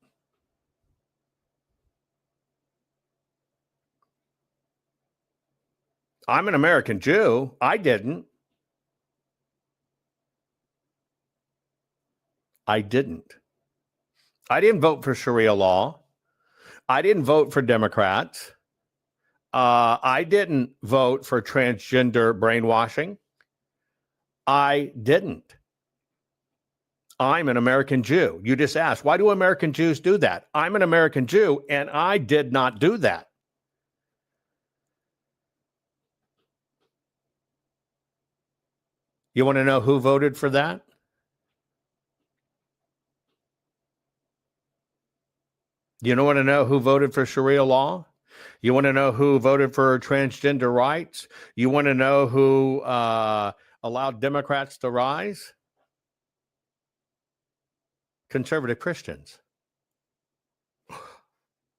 I'm an American Jew. I didn't. I didn't vote for Sharia law. I didn't vote for Democrats. I didn't vote for transgender brainwashing. I didn't. I'm an American Jew. You just asked, why do American Jews do that? I'm an American Jew, and I did not do that. You want to know who voted for that? You want to know who voted for Sharia law? You want to know who voted for transgender rights? You want to know who allowed Democrats to rise? Conservative Christians.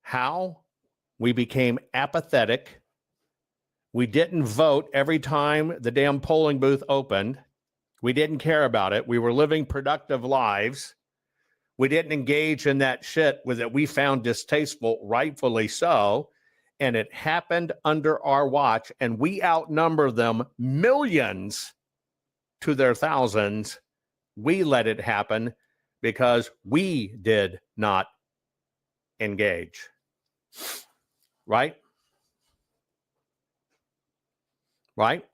How? We became apathetic. We didn't vote every time the damn polling booth opened. We didn't care about it. We were living productive lives. We didn't engage in that shit that we found distasteful, rightfully so. And it happened under our watch, and we outnumber them millions to their thousands. We let it happen because we did not engage. Right? Right?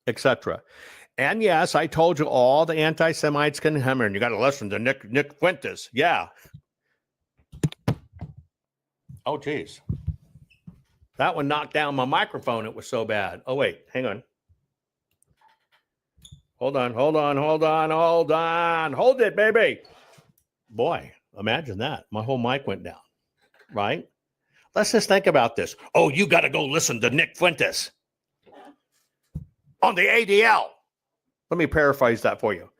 Etc. And yes, I told you all the anti-Semites can hammer, and you got to listen to Nick Fuentes. Yeah. Oh, geez. That one knocked down my microphone. It was so bad. Oh, wait. Hang on. Hold on. Hold it, baby. Boy, imagine that. My whole mic went down. Right? Let's just think about this. Oh, you got to go listen to Nick Fuentes on the ADL. Let me paraphrase that for you.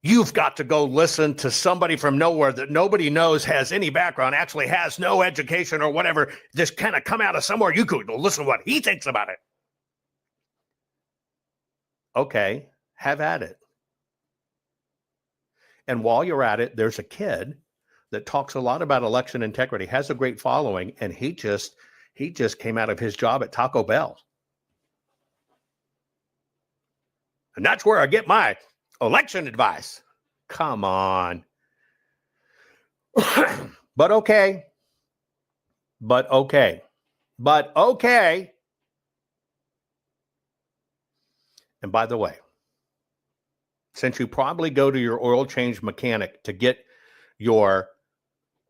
You've got to go listen to somebody from nowhere that nobody knows, has any background, actually has no education or whatever, just kind of come out of somewhere. You could listen to what he thinks about it. Okay, have at it. And while you're at it, there's a kid that talks a lot about election integrity, has a great following, and he just came out of his job at Taco Bell. And that's where I get my election advice. Come on. But okay. And by the way, since you probably go to your oil change mechanic to get your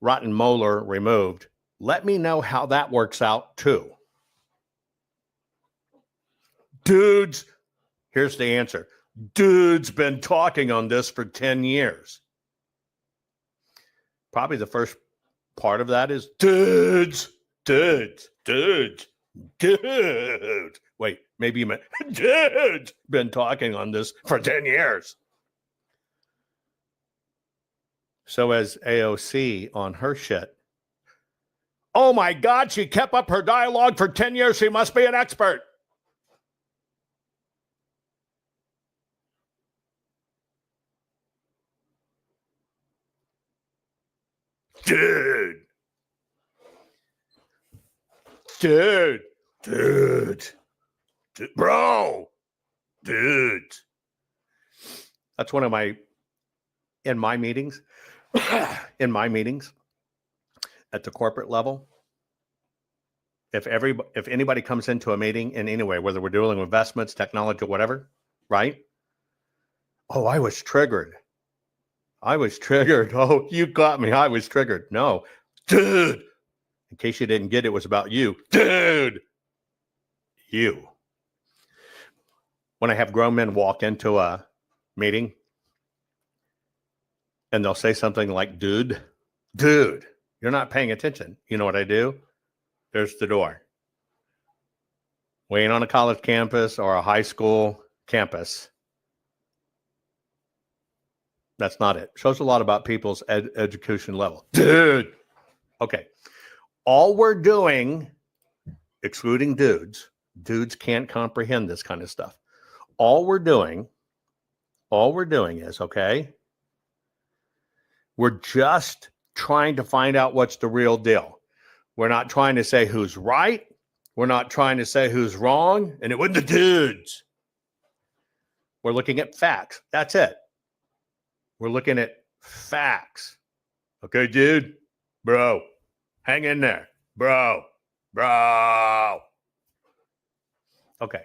rotten molar removed, let me know how that works out too. Dudes, here's the answer. Dude's been talking on this for 10 years. Probably the first part of that is dudes. Dude. Wait, maybe you meant, dude, been talking on this for 10 years. So as AOC on her shit, oh my God, she kept up her dialogue for 10 years. She must be an expert. Dude. Dude. Dude. Dude. Bro. Dude. That's one of my, in my meetings, at the corporate level, if anybody comes into a meeting in any way, whether we're dealing with investments, technology, whatever, right? Oh, I was triggered. Oh, you got me. I was triggered. No, dude. In case you didn't get it, was about you. Dude. You. When I have grown men walk into a meeting and they'll say something like, dude, you're not paying attention. You know what I do? There's the door. We ain't on a college campus or a high school campus. That's not it. Shows a lot about people's education level. Dude. Okay. All we're doing, excluding dudes can't comprehend this kind of stuff. All we're doing is, okay, we're just trying to find out what's the real deal. We're not trying to say who's right. We're not trying to say who's wrong. And it wasn't the dudes. We're looking at facts. That's it. We're looking at facts. Okay, dude? Bro. Hang in there. Bro. Okay.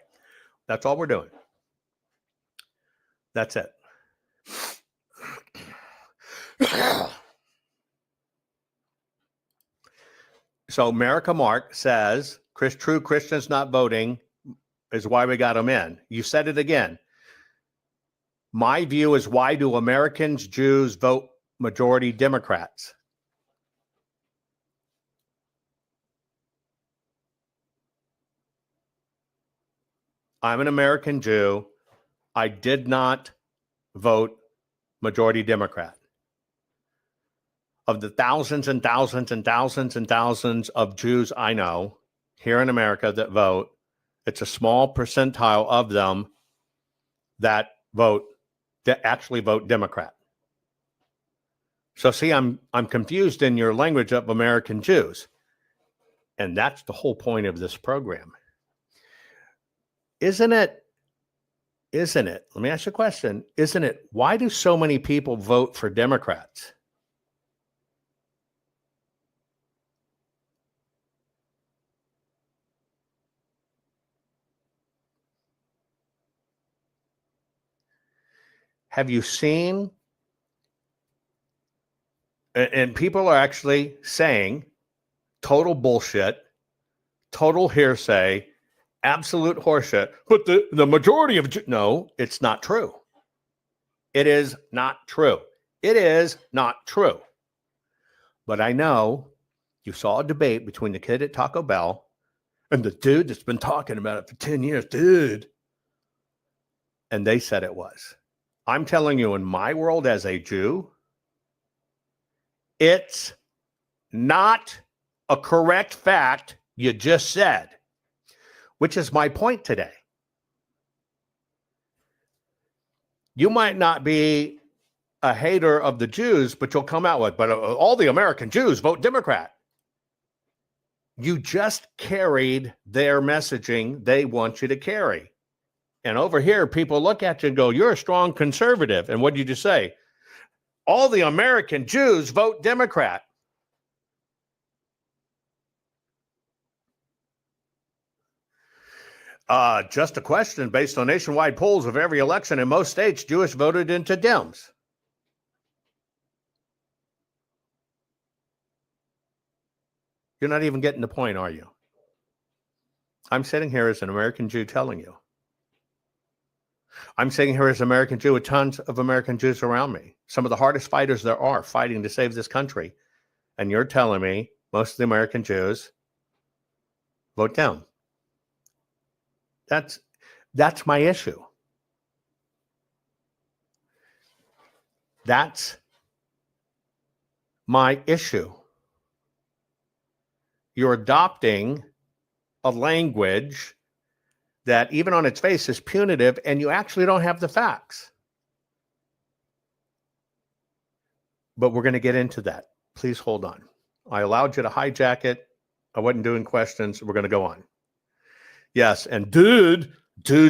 That's all we're doing. That's it. So America Mark says, true Christians not voting is why we got them in. You said it again. My view is, why do Americans, Jews vote majority Democrats? I'm an American Jew. I did not vote majority Democrat. Of the thousands and thousands and thousands and thousands of Jews I know here in America that vote, it's a small percentile of them that actually vote Democrat. So see, I'm confused in your language of American Jews. And that's the whole point of this program. Isn't it? Let me ask you a question. Isn't it? Why do so many people vote for Democrats? Have you seen, and people are actually saying total bullshit, total hearsay, absolute horseshit, but the majority of, no, it's not true. It is not true. It is not true. But I know you saw a debate between the kid at Taco Bell and the dude that's been talking about it for 10 years, dude. And they said it was. I'm telling you, in my world as a Jew, it's not a correct fact you just said, which is my point today. You might not be a hater of the Jews, but you'll come out with, but all the American Jews vote Democrat. You just carried their messaging they want you to carry. And over here, people look at you and go, you're a strong conservative. And what did you just say? All the American Jews vote Democrat. Just a question. Based on nationwide polls of every election in most states, Jewish voted into Dems. You're not even getting the point, are you? I'm sitting here as an American Jew telling you. I'm sitting here as an American Jew with tons of American Jews around me. Some of the hardest fighters there are fighting to save this country. And you're telling me most of the American Jews vote down. That's my issue. That's my issue. You're adopting a language that even on its face is punitive, and you actually don't have the facts. But we're going to get into that. Please hold on. I allowed you to hijack it. I wasn't doing questions. We're going to go on. Yes, and dude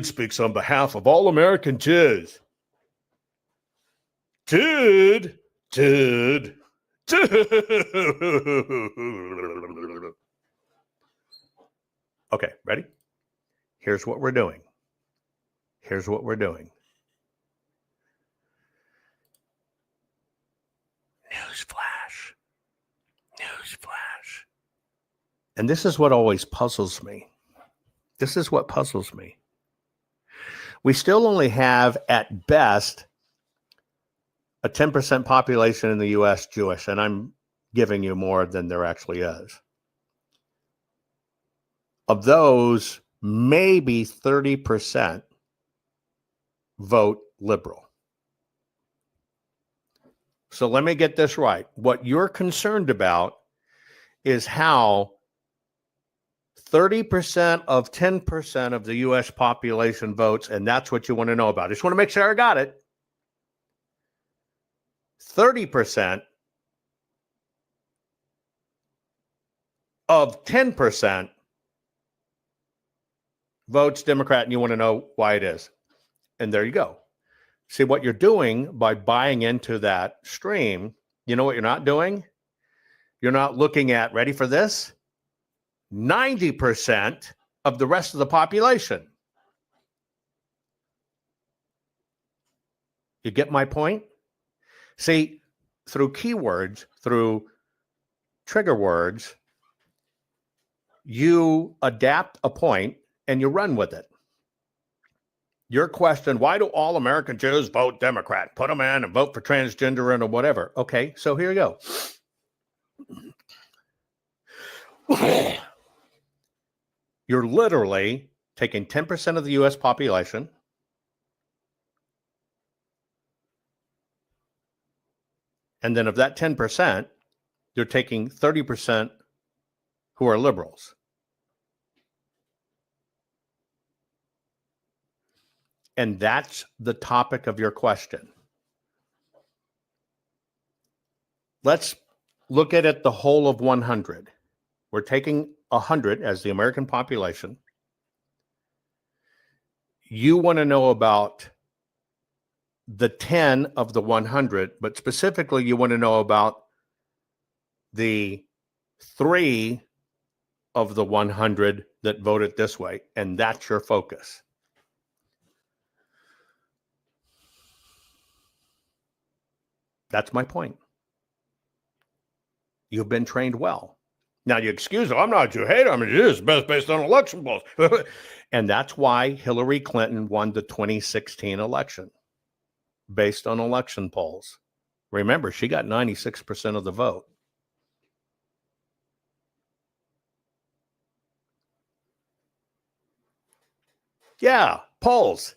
speaks on behalf of all American Jews. Dude. Okay, ready? Here's what we're doing. Newsflash. And this is what always puzzles me. This is what puzzles me. We still only have, at best, a 10% population in the U.S. Jewish, and I'm giving you more than there actually is. Of those, maybe 30% vote liberal. So let me get this right. What you're concerned about is how 30% of 10% of the U.S. population votes, and that's what you want to know about. I just want to make sure I got it. 30% of 10% votes Democrat, and you want to know why it is. And there you go. See, what you're doing by buying into that stream, you know what you're not doing? You're not looking at, ready for this? 90% of the rest of the population. You get my point? See, through keywords, through trigger words, you adapt a point and you run with it. Your question, why do all American Jews vote Democrat? Put them in and vote for transgender and or whatever. Okay, so here you go. You're literally taking 10% of the U.S. population, and then of that 10%, you're taking 30% who are liberals. And that's the topic of your question. Let's look at it the whole of 100. We're taking 100 as the American population. You want to know about the 10 of the 100, but specifically you want to know about the 3 of the 100 that voted this way, and that's your focus. That's my point. You've been trained well. Now you excuse it. I'm not a Jew hater. I'm a Jew. It's best based on election polls. And that's why Hillary Clinton won the 2016 election based on election polls. Remember, she got 96% of the vote. Yeah, polls.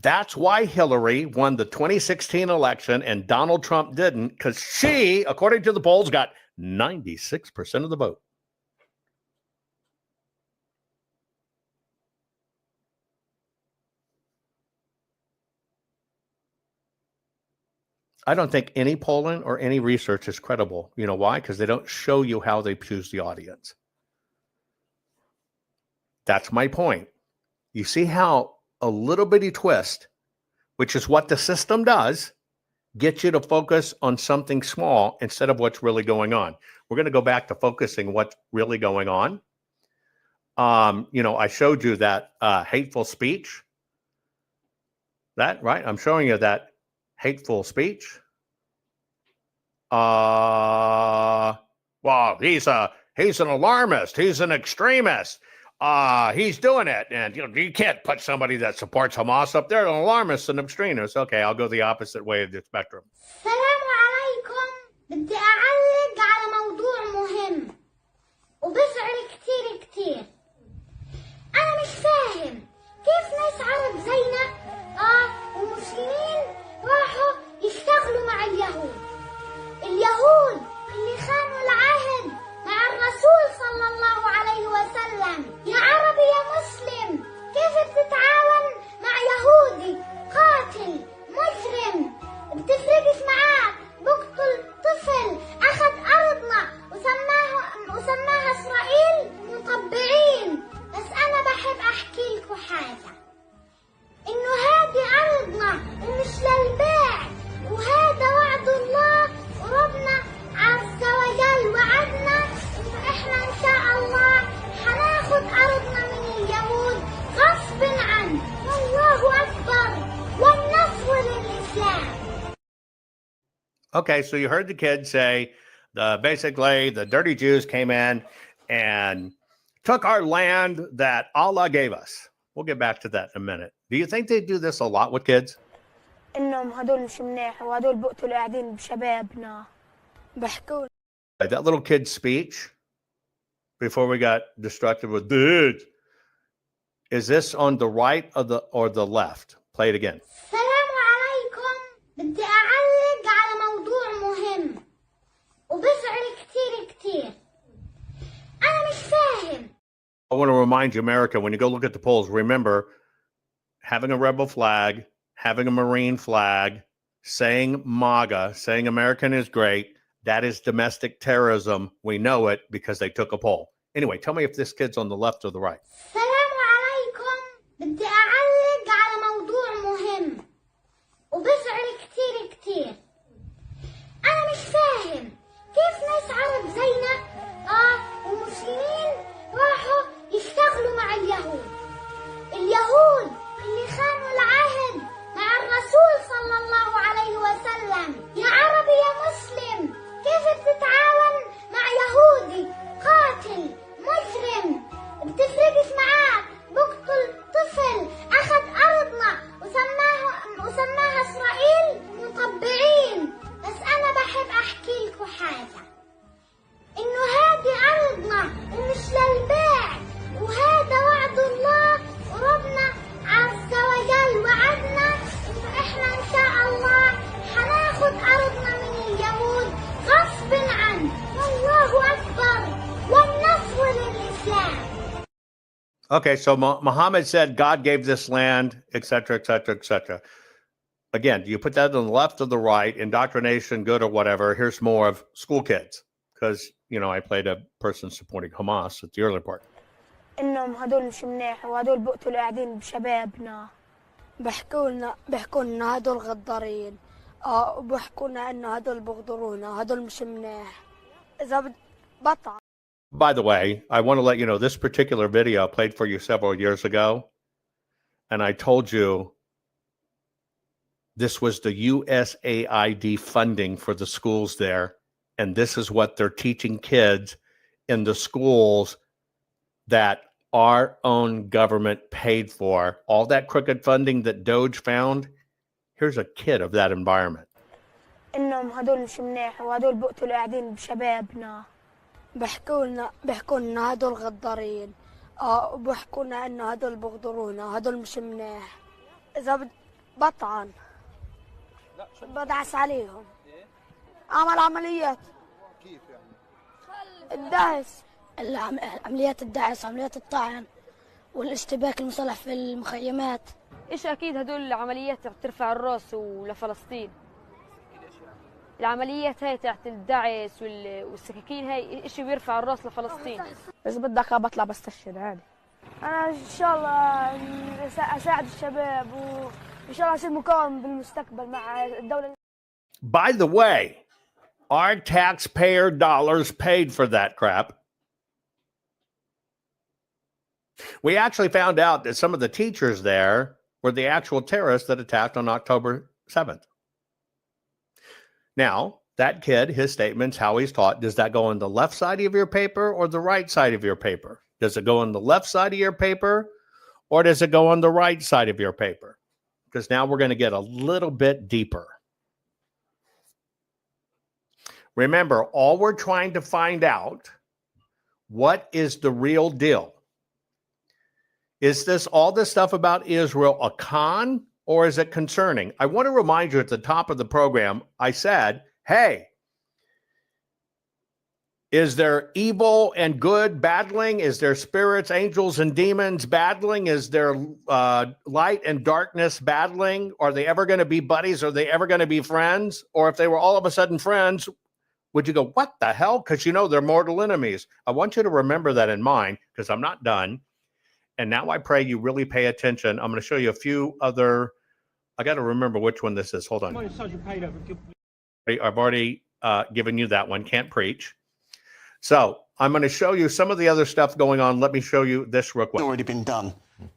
That's why Hillary won the 2016 election and Donald Trump didn't, because she, according to the polls, got 96% of the vote. I don't think any polling or any research is credible. You know why? Because they don't show you how they choose the audience. That's my point. You see how a little bitty twist, which is what the system does, gets you to focus on something small instead of what's really going on. We're going to go back to focusing what's really going on. I showed you that hateful speech. That, right? I'm showing you that hateful speech. Well, he's an alarmist. He's an extremist. He's doing it. And you can't put somebody that supports Hamas up there, an alarmist and extremist. Okay, I'll go the opposite way of the spectrum. السلام عليكم. بدي أعلق على موضوع مهم وبزعل كتير. أنا مش فاهم كيف ناس عرب زينا ومسلمين راحوا يشتغلوا مع اليهود. اليهود اللي خانوا العهد مع الرسول صلى الله عليه وسلم. يا عربي يا مسلم، كيف بتتعاون مع يهودي قاتل مجرم بتفرقش معاه بقتل طفل أخذ أرضنا وسماها إسرائيل؟ مطبعين. بس أنا بحب أحكي لكم حاجة، إنه هذه أرضنا ومش للبيع، وهذا وعد الله وربنا عز وجل وعدنا إنه إحنا إن شاء الله حناخد أرضنا من اليهود غصب عنه. والله أكبر والنصر للإسلام. Okay, so you heard the kid say basically the dirty Jews came in and took our land that Allah gave us. We'll get back to that in a minute. Do you think they do this a lot with kids? إنهم هدول مش منيح وهدول بقتلوا قاعدين بشبابنا بحكوا. That little kid's speech before we got distracted with dude. Is this on the right or the left? Play it again. السلام عليكم. بدي أعلق على موضوع مهم وبزعل كتير. أنا مش فاهم. I want to remind you, America, when you go look at the polls, remember having a rebel flag, having a Marine flag, saying MAGA, saying American is great, that is domestic terrorism. We know it because they took a poll. Anyway, tell me if this kid's on the left or the right. السلام عليكم. بدي أعلق على موضوع مهم وبزعل كتير. أنا مش فاهم كيف ناس عرب زينا ومسلمين راحوا يشتغلوا مع اليهود. اليهود اللي خانوا العهد مع الرسول صلى الله عليه وسلم. يا عربي يا مسلم، كيف بتتعاون مع يهودي قاتل مجرم بتفرقش معاه بقتل طفل أخذ أرضنا وسماها إسرائيل؟ مطبعين. بس أنا بحب أحكي لكم حاجة، إنه هذه أرضنا ومش للبيع، وهذا وعد الله وربنا عز وجل وعدنا إنه إحنا إن شاء الله حناخد أرضنا من اليهود غصب عنه. والله أكبر والنصر للإسلام. Okay, so Muhammad said God gave this land, etc., etc., etc. Again, do you put that on the left or the right? Indoctrination, good or whatever. Here's more of school kids, because I played a person supporting Hamas at the earlier part. إنهم هدول مش منيح وهدول بقتلوا قاعدين بشبابنا بحكوا لنا هدول غدارين وبحكوا لنا إنه هدول بغدرونا هدول مش منيح إذا بطع. By the way, I want to let you know this particular video I played for you several years ago, and I told you this was the USAID funding for the schools there, and this is what they're teaching kids in the schools that our own government paid for. All that crooked funding that Doge found, here's a kid of that environment. إنهم هدول مش منيح وهدول بقتلوا قاعدين بشبابنا بحكوا لنا هدول غدارين وبحكوا لنا إنه هدول بغدرونا هدول مش منيح إذا بطعن بدعس عليهم. عمل عمليات. كيف يعني؟ الدعس، عمليات الدعس، عمليات الطعن والاشتباك المسلح في المخيمات. ايش اكيد هدول العمليات ترفع الراس ولفلسطين. العمليات هاي تاعت الدعس والسكاكين هاي اشي بيرفع الراس لفلسطين. بس بدك بطلع بستشهد عادي. انا ان شاء الله اساعد الشباب وان شاء الله اصير مقاوم بالمستقبل مع الدولة. By the way, our taxpayer dollars paid for that crap. We actually found out that some of the teachers there were the actual terrorists that attacked on October 7th. Now, that kid, his statements, how he's taught, does that go on the left side of your paper or the right side of your paper? Does it go on the left side of your paper or does it go on the right side of your paper? Because now we're going to get a little bit deeper. Remember, all we're trying to find out, what is the real deal? Is this all this stuff about Israel a con or is it concerning? I want to remind you at the top of the program, I said, hey, is there evil and good battling? Is there spirits, angels, and demons battling? Is there light and darkness battling? Are they ever going to be buddies? Are they ever going to be friends? Or if they were all of a sudden friends, would you go, what the hell? Because you know they're mortal enemies. I want you to remember that in mind because I'm not done. And now I pray you really pay attention. I'm going to show you a few other. I got to remember which one this is. Hold on. I've already given you that one. Can't preach. So I'm going to show you some of the other stuff going on. Let me show you this real quick. It's already been done.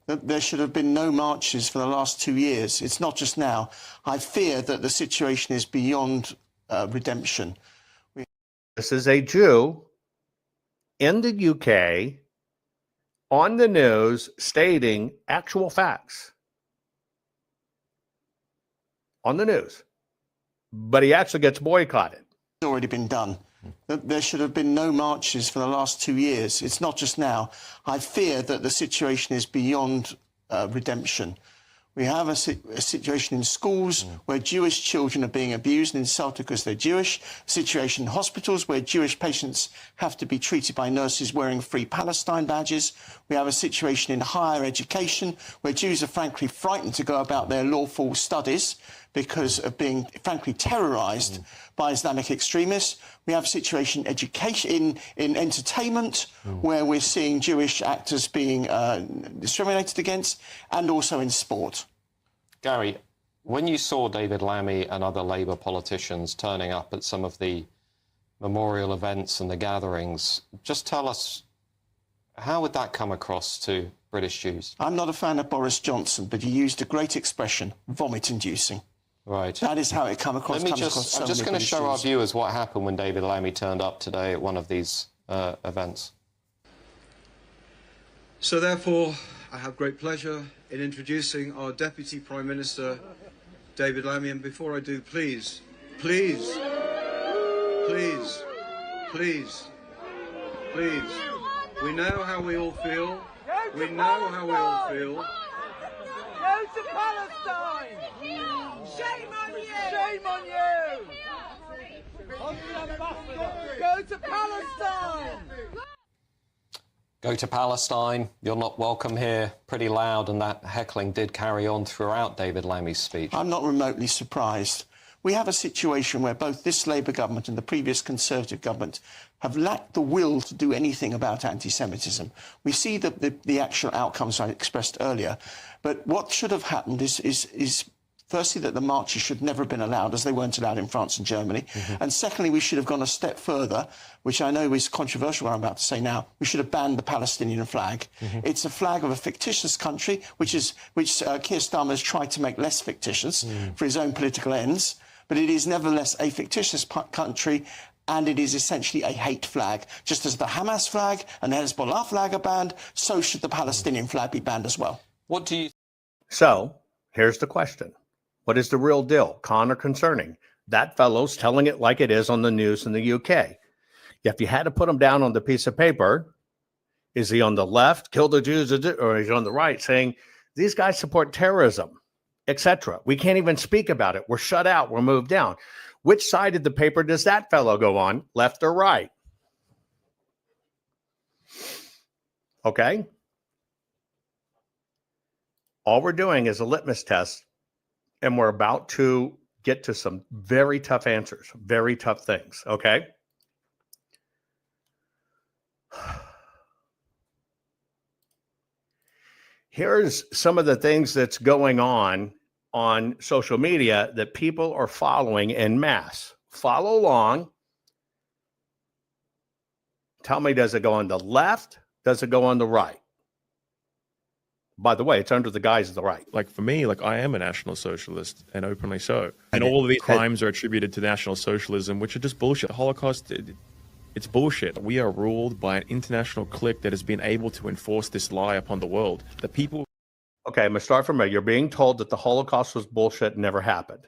There should have been no marches for the last 2 years. It's not just now. I fear that the situation is beyond redemption. This is a Jew in the UK on the news stating actual facts on the news, but he actually gets boycotted. It's already been done. There should have been no marches for the last 2 years. It's not just now. I fear that the situation is beyond redemption. We have a situation in schools where Jewish children are being abused and insulted because they're Jewish, a situation in hospitals where Jewish patients have to be treated by nurses wearing Free Palestine badges. We have a situation in higher education where Jews are frankly frightened to go about their lawful studies because of being frankly terrorized by Islamic extremists. We have a situation in entertainment where we're seeing Jewish actors being discriminated against, and also in sport. Gary, when you saw David Lammy and other Labour politicians turning up at some of the memorial events and the gatherings, just tell us, how would that come across to British Jews? I'm not a fan of Boris Johnson, but he used a great expression, vomit-inducing. Right. That is how it comes across. I'm just going to show our viewers what happened when David Lammy turned up today at one of these events. So therefore, I have great pleasure in introducing our Deputy Prime Minister, David Lammy. And before I do, please, please, please, please, please, we know how we all feel. We know how we all feel. Go to Palestine! Shame on you! Shame on you! Go to Palestine! Go to Palestine, you're not welcome here. Pretty loud, and that heckling did carry on throughout David Lammy's speech. I'm not remotely surprised. We have a situation where both this Labour government and the previous Conservative government have lacked the will to do anything about anti-Semitism. We see the actual outcomes I expressed earlier, but what should have happened is firstly, that the marches should never have been allowed, as they weren't allowed in France and Germany. And secondly, we should have gone a step further, which I know is controversial what I'm about to say now. We should have banned the Palestinian flag. It's a flag of a fictitious country, which Keir Starmer has tried to make less fictitious for his own political ends. But it is nevertheless a fictitious country, and it is essentially a hate flag. Just as the Hamas flag and the Hezbollah flag are banned, so should the Palestinian flag be banned as well. What do you... So, here's the question. What is the real deal, con or concerning? That fellow's telling it like it is on the news in the UK. If you had to put him down on the piece of paper, is he on the left, kill the Jews, or is he on the right saying, these guys support terrorism, etc.? We can't even speak about it. We're shut out. We're moved down. Which side of the paper does that fellow go on, left or right? Okay? All we're doing is a litmus test, and we're about to get to some very tough answers, very tough things, okay? Here's some of the things that's going on social media that people are following en masse. Follow along. Tell me, does it go on the left? Does it go on the right? By the way, it's under the guise of the right. Like for me, like I am a National Socialist, and openly so. And all of these crimes are attributed to National Socialism, which are just bullshit. The Holocaust, it's bullshit. We are ruled by an international clique that has been able to enforce this lie upon the world. The people... Okay, I'm going to start from there. You're being told that the Holocaust was bullshit and never happened.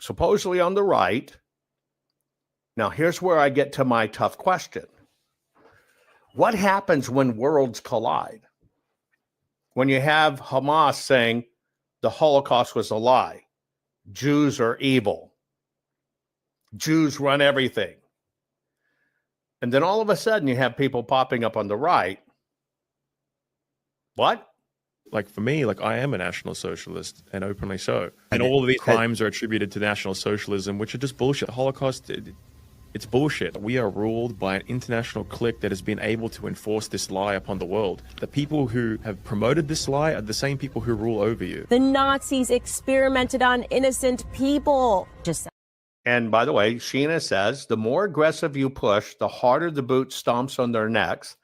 Supposedly on the right. Now, here's where I get to my tough question. What happens when worlds collide? when you have Hamas saying the Holocaust was a lie, Jews are evil, Jews run everything, and then all of a sudden you have people popping up on the right. What? Like for me, like I am a National Socialist, and openly so. And all of these crimes are attributed to National Socialism, which are just bullshit. Holocaust, it's bullshit. We are ruled by an international clique that has been able to enforce this lie upon the world. The people who have promoted this lie are the same people who rule over you. The Nazis experimented on innocent people. And by the way, Sheena says, the more aggressive you push, the harder the boot stomps on their necks,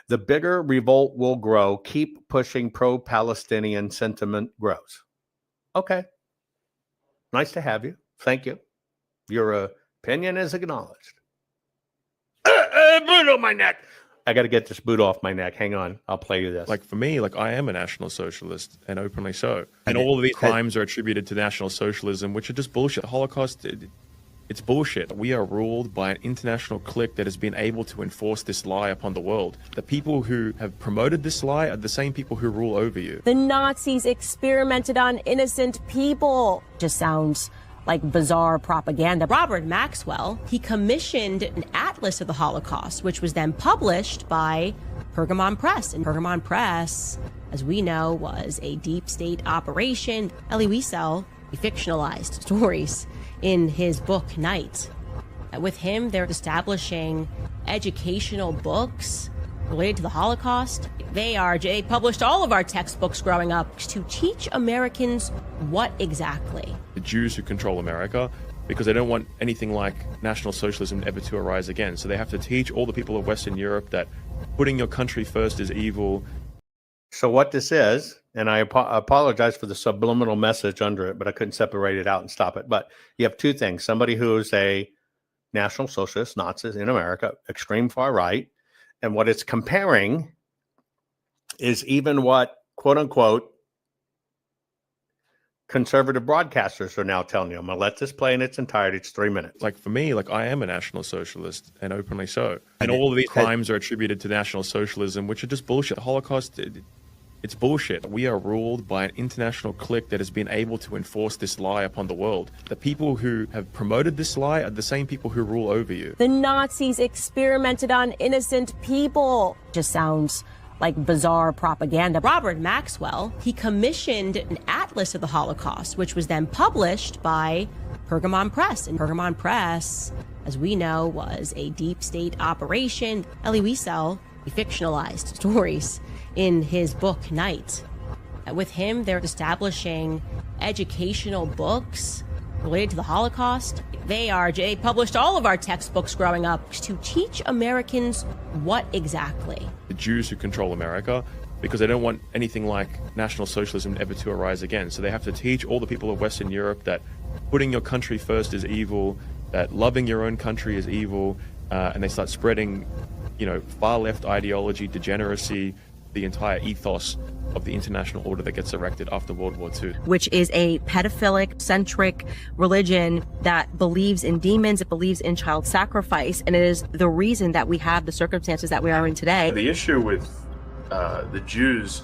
the bigger revolt will grow. Keep pushing. Pro-Palestinian sentiment grows. Okay. Nice to have you. Thank you. Your opinion is acknowledged. Boot on my neck. I got to get this boot off my neck. Hang on. I'll play you this. Like for me, like I am a National Socialist, and openly so. And all of these crimes are attributed to National Socialism, which are just bullshit. Holocaust, it's bullshit. We are ruled by an international clique that has been able to enforce this lie upon the world. The people who have promoted this lie are the same people who rule over you. The Nazis experimented on innocent people. Just sounds like bizarre propaganda. Robert Maxwell, he commissioned an atlas of the Holocaust, which was then published by Pergamon Press. And Pergamon Press, as we know, was a deep state operation. Elie Wiesel, he fictionalized stories in his book Night. With him, they're establishing educational books related to the Holocaust. They published all of our textbooks growing up to teach Americans what exactly? The Jews who control America, because they don't want anything like National Socialism ever to arise again. So they have to teach all the people of Western Europe that putting your country first is evil. So what this is, and I apologize for the subliminal message under it, but I couldn't separate it out and stop it. But you have two things. Somebody who's a National Socialist, Nazis in America, extreme far right. And what it's comparing is even what, quote unquote, conservative broadcasters are now telling you. I'm going to let this play in its entirety. It's 3 minutes. Like for me, like I am a National Socialist, and openly so. And all of these crimes are attributed to National Socialism, which are just bullshit. Holocaust, it's bullshit. We are ruled by an international clique that has been able to enforce this lie upon the world. The people who have promoted this lie are the same people who rule over you. The Nazis experimented on innocent people. Just sounds like bizarre propaganda. Robert Maxwell, he commissioned an atlas of the Holocaust, which was then published by Pergamon Press. And Pergamon Press, as we know, was a deep state operation. Elie Wiesel, he fictionalized stories in his book Night. With him, they're establishing educational books related to the Holocaust. They published all of our textbooks growing up to teach Americans what exactly? The Jews who control America, because they don't want anything like National Socialism ever to arise again. So they have to teach all the people of Western Europe that putting your country first is evil, that loving your own country is evil, and they start spreading, far left ideology, degeneracy, the entire ethos of the international order that gets erected after World War II. Which is a pedophilic-centric religion that believes in demons, it believes in child sacrifice, and it is the reason that we have the circumstances that we are in today. The issue with the Jews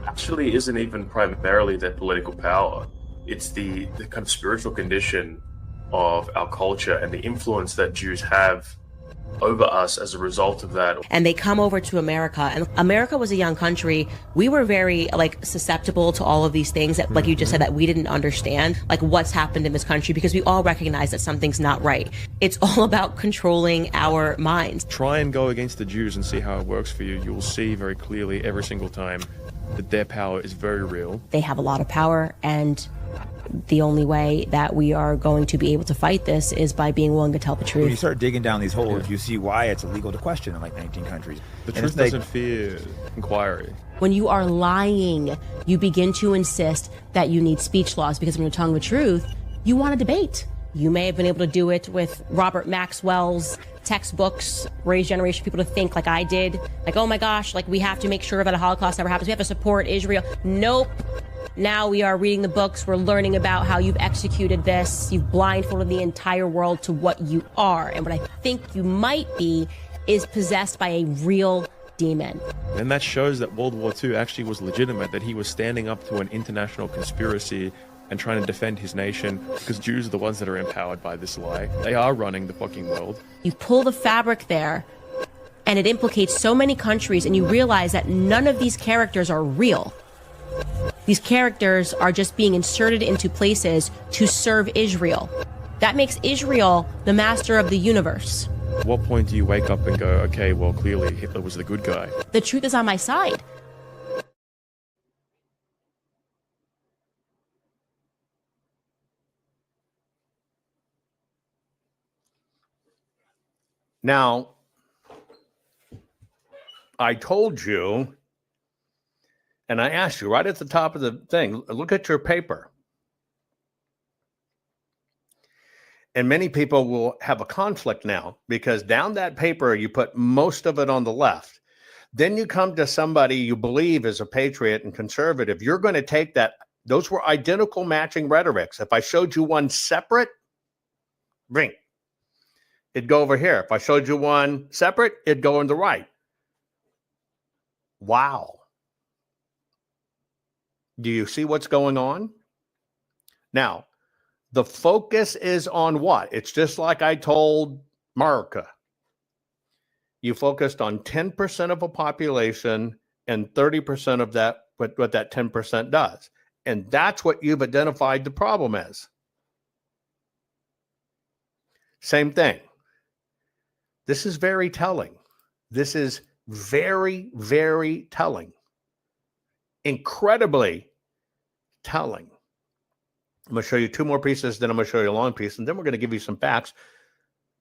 actually isn't even primarily their political power. It's the kind of spiritual condition of our culture and the influence that Jews have over us as a result of that. And they come over to America, and America was a young country. We were very susceptible to all of these things that, like you just said, that we didn't understand, like what's happened in this country, because we all recognize that something's not right. It's all about controlling our minds. Try and go against the Jews and see how it works for you. You will see very clearly every single time that their power is very real. They have a lot of power, and the only way that we are going to be able to fight this is by being willing to tell the truth. When you start digging down these holes, you see why it's illegal to question in 19 countries. The truth doesn't fear inquiry. When you are lying, you begin to insist that you need speech laws, because when you're telling the truth, you want a debate. You may have been able to do it with Robert Maxwell's textbooks, raise generation people to think like I did, like, oh my gosh, we have to make sure that a Holocaust never happens. We have to support Israel. Nope. Now we are reading the books. We're learning about how you've executed this. You've blindfolded the entire world to what you are. And what I think you might be is possessed by a real demon. And that shows that World War II actually was legitimate, that he was standing up to an international conspiracy and trying to defend his nation, because Jews are the ones that are empowered by this lie. They are running the fucking world. You pull the fabric there, and it implicates so many countries, and you realize that none of these characters are real. These characters are just being inserted into places to serve Israel. That makes Israel the master of the universe. At what point do you wake up and go, okay, well, clearly Hitler was the good guy? The truth is on my side. Now, I told you, and I asked you right at the top of the thing, look at your paper. And many people will have a conflict now because down that paper, you put most of it on the left. Then you come to somebody you believe is a patriot and conservative. You're going to take that. Those were identical matching rhetorics. If I showed you one separate, ring, it'd go over here. If I showed you one separate, it'd go on the right. Wow. Do you see what's going on? Now, the focus is on what? It's just like I told America. You focused on 10% of a population and 30% of that, what that 10% does. And that's what you've identified the problem as. Same thing. This is very telling. This is very, very telling. Incredibly telling. I'm going to show you two more pieces, then I'm going to show you a long piece, and then we're going to give you some facts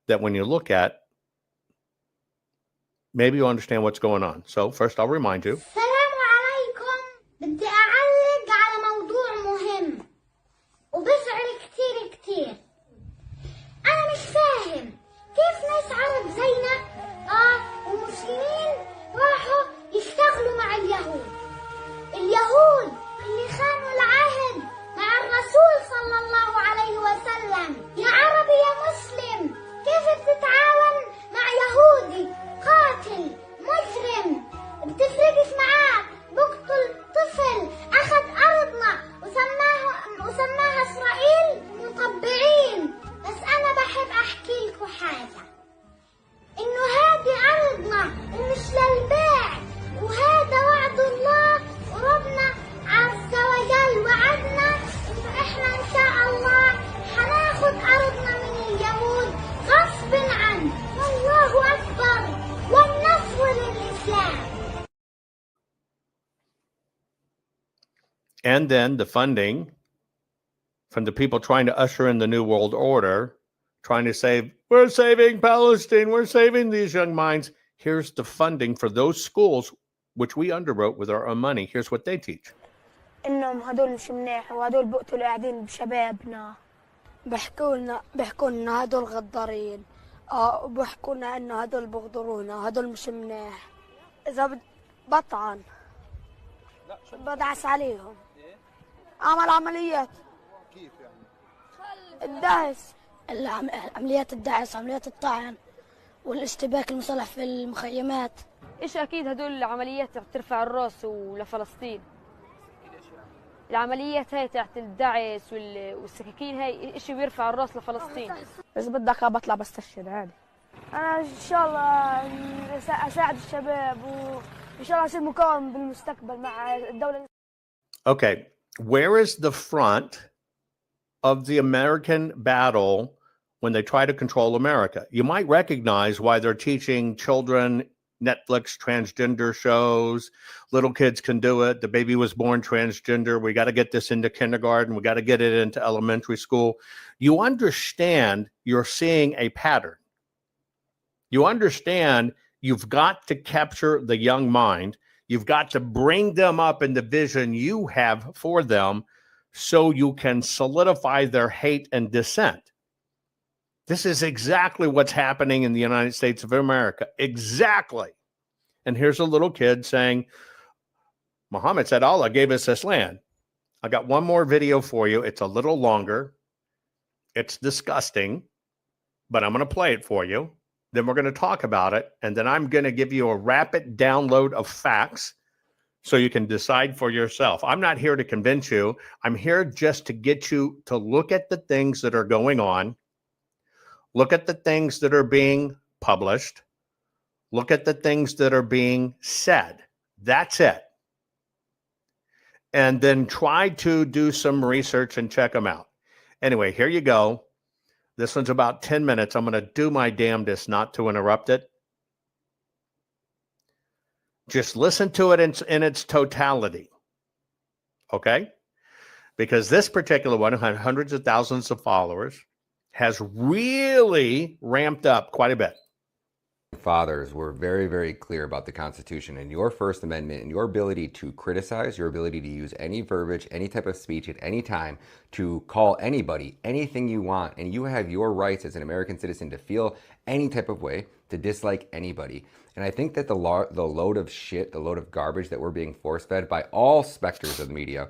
that when you look at, maybe you'll understand what's going on. So first I'll remind you. السلام عليكم. بدي أعلق على موضوع مهم وبزعل كتير. أنا مش فاهم كيف ناس عرب زينا ومسلمين راحوا يشتغلوا مع اليهود. اليهود اللي خانوا العهد مع الرسول صلى الله عليه وسلم. يا عربي يا مسلم، كيف بتتعاون مع يهودي قاتل مجرم بتفرقش معاه، بقتل طفل أخذ أرضنا وسماها إسرائيل مطبعين. بس أنا بحب أحكي لكم حاجة، إنه هذه أرضنا ومش للبيع، وهذا وعد الله وربنا عز وجل وعدنا إنه إحنا إن شاء الله حناخد أرضنا من اليهود غصب عنه. والله أكبر والنصر للإسلام. And then the funding from the people trying to usher in the New World Order, trying to say, we're saving Palestine, we're saving these young minds. Here's the funding for those schools, which we underwrote with our own money. Here's what they teach. إنهم هدول مش منيح وهدول بقتلوا قاعدين بشبابنا. بيحكوا لنا هدول غدارين. وبيحكوا لنا إنه هدول بغدرونا، هدول مش منيح. إذا بطعن بدعس عليهم. عمل عمليات. كيف يعني؟ الدعس. عمليات الدعس، عمليات الطعن والاشتباك المسلح في المخيمات. ايش اكيد هدول العمليات ترفع الراس ولفلسطين. العمليات هاي تحت الدعس والسكاكين هاي اشي بيرفع الراس لفلسطين. بس بدك بطلع بستشهد عادي. انا ان شاء الله اساعد الشباب وان شاء الله اصير مقاوم بالمستقبل مع الدولة. Okay, where is the front of the American battle when they try to control America? You might recognize why they're teaching children Netflix transgender shows. Little kids can do it. The baby was born transgender. We got to get this into kindergarten. We got to get it into elementary school. You understand you're seeing a pattern. You understand you've got to capture the young mind. You've got to bring them up in the vision you have for them so you can solidify their hate and dissent. This is exactly what's happening in the United States of America. Exactly. And here's a little kid saying, Muhammad said, Allah gave us this land. I got one more video for you. It's a little longer. It's disgusting, but I'm going to play it for you. Then we're going to talk about it. And then I'm going to give you a rapid download of facts so you can decide for yourself. I'm not here to convince you. I'm here just to get you to look at the things that are going on, look at the things that are being published, look at the things that are being said. That's it. And then try to do some research and check them out. Anyway, here you go. This one's about 10 minutes. I'm going to do my damnedest not to interrupt it. Just listen to it in its totality. Okay? Because this particular one had hundreds of thousands of followers, has really ramped up quite a bit. Fathers were very, very clear about the Constitution and your First Amendment and your ability to criticize, your ability to use any verbiage, any type of speech at any time to call anybody anything you want. And you have your rights as an American citizen to feel any type of way, to dislike anybody. And I think that the load of shit, the load of garbage that we're being force-fed by all specters of the media,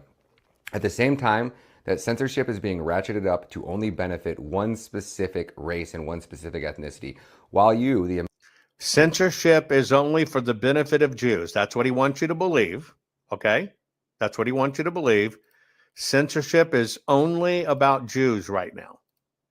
at the same time that censorship is being ratcheted up to only benefit one specific race and one specific ethnicity, while you, the censorship is only for the benefit of Jews. That's what he wants you to believe. Okay? That's what he wants you to believe. Censorship is only about Jews right now.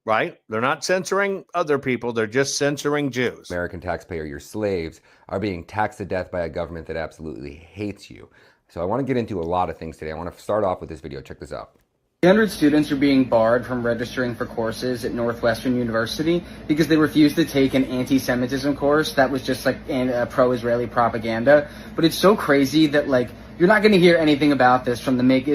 Right? They're not censoring other people. They're just censoring Jews. American taxpayer, your slaves, are being taxed to death by a government that absolutely hates you. So I want to get into a lot of things today. I want to start off with this video. Check this out. 300 students are being barred from registering for courses at Northwestern University because they refused to take an anti-Semitism course that was just like pro-Israeli propaganda. But it's so crazy that like you're not going to hear anything about this from the Make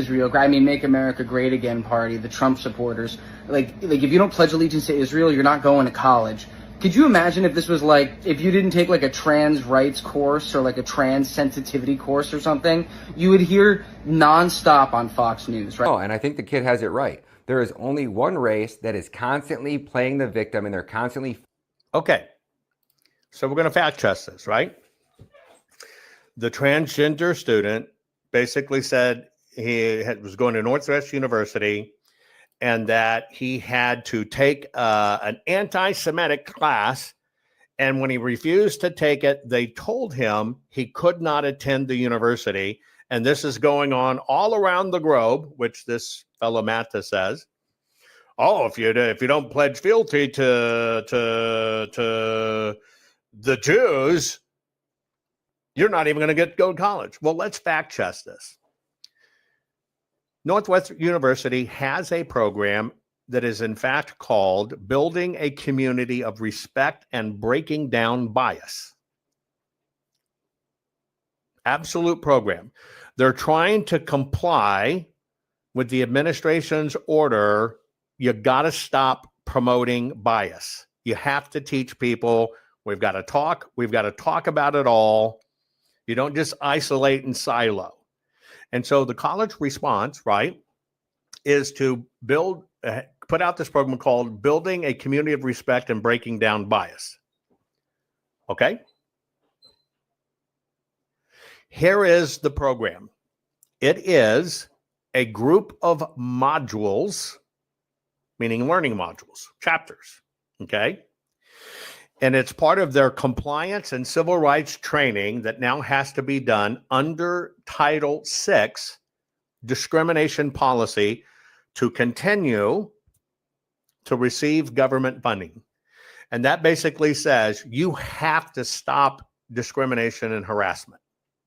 America Great Again party, the Trump supporters. Like if you don't pledge allegiance to Israel, you're not going to college. Could you imagine if this was like, if you didn't take like a trans rights course or like a trans sensitivity course or something, you would hear nonstop on Fox News, right? Oh, and I think the kid has it right. There is only one race that is constantly playing the victim, and they're constantly... Okay, so we're going to fact check this, right? The transgender student basically said he was going to Northwestern University and that he had to take an anti-Semitic class. And when he refused to take it, they told him he could not attend the university. And this is going on all around the globe, which this fellow Matta says. Oh, if you don't pledge fealty to the Jews, you're not even going to go to college. Well, let's fact check this. Northwestern University has a program that is in fact called Building a Community of Respect and Breaking Down Bias. Absolute program. They're trying to comply with the administration's order. You got to stop promoting bias. You have to teach people we've got to talk about it all. You don't just isolate and silo. And so the college response, right, is to put out this program called Building a Community of Respect and Breaking Down Bias. Okay? Here is the program. It is a group of modules, meaning learning modules, chapters, okay? And it's part of their compliance and civil rights training that now has to be done under Title VI discrimination policy to continue to receive government funding. And that basically says you have to stop discrimination and harassment,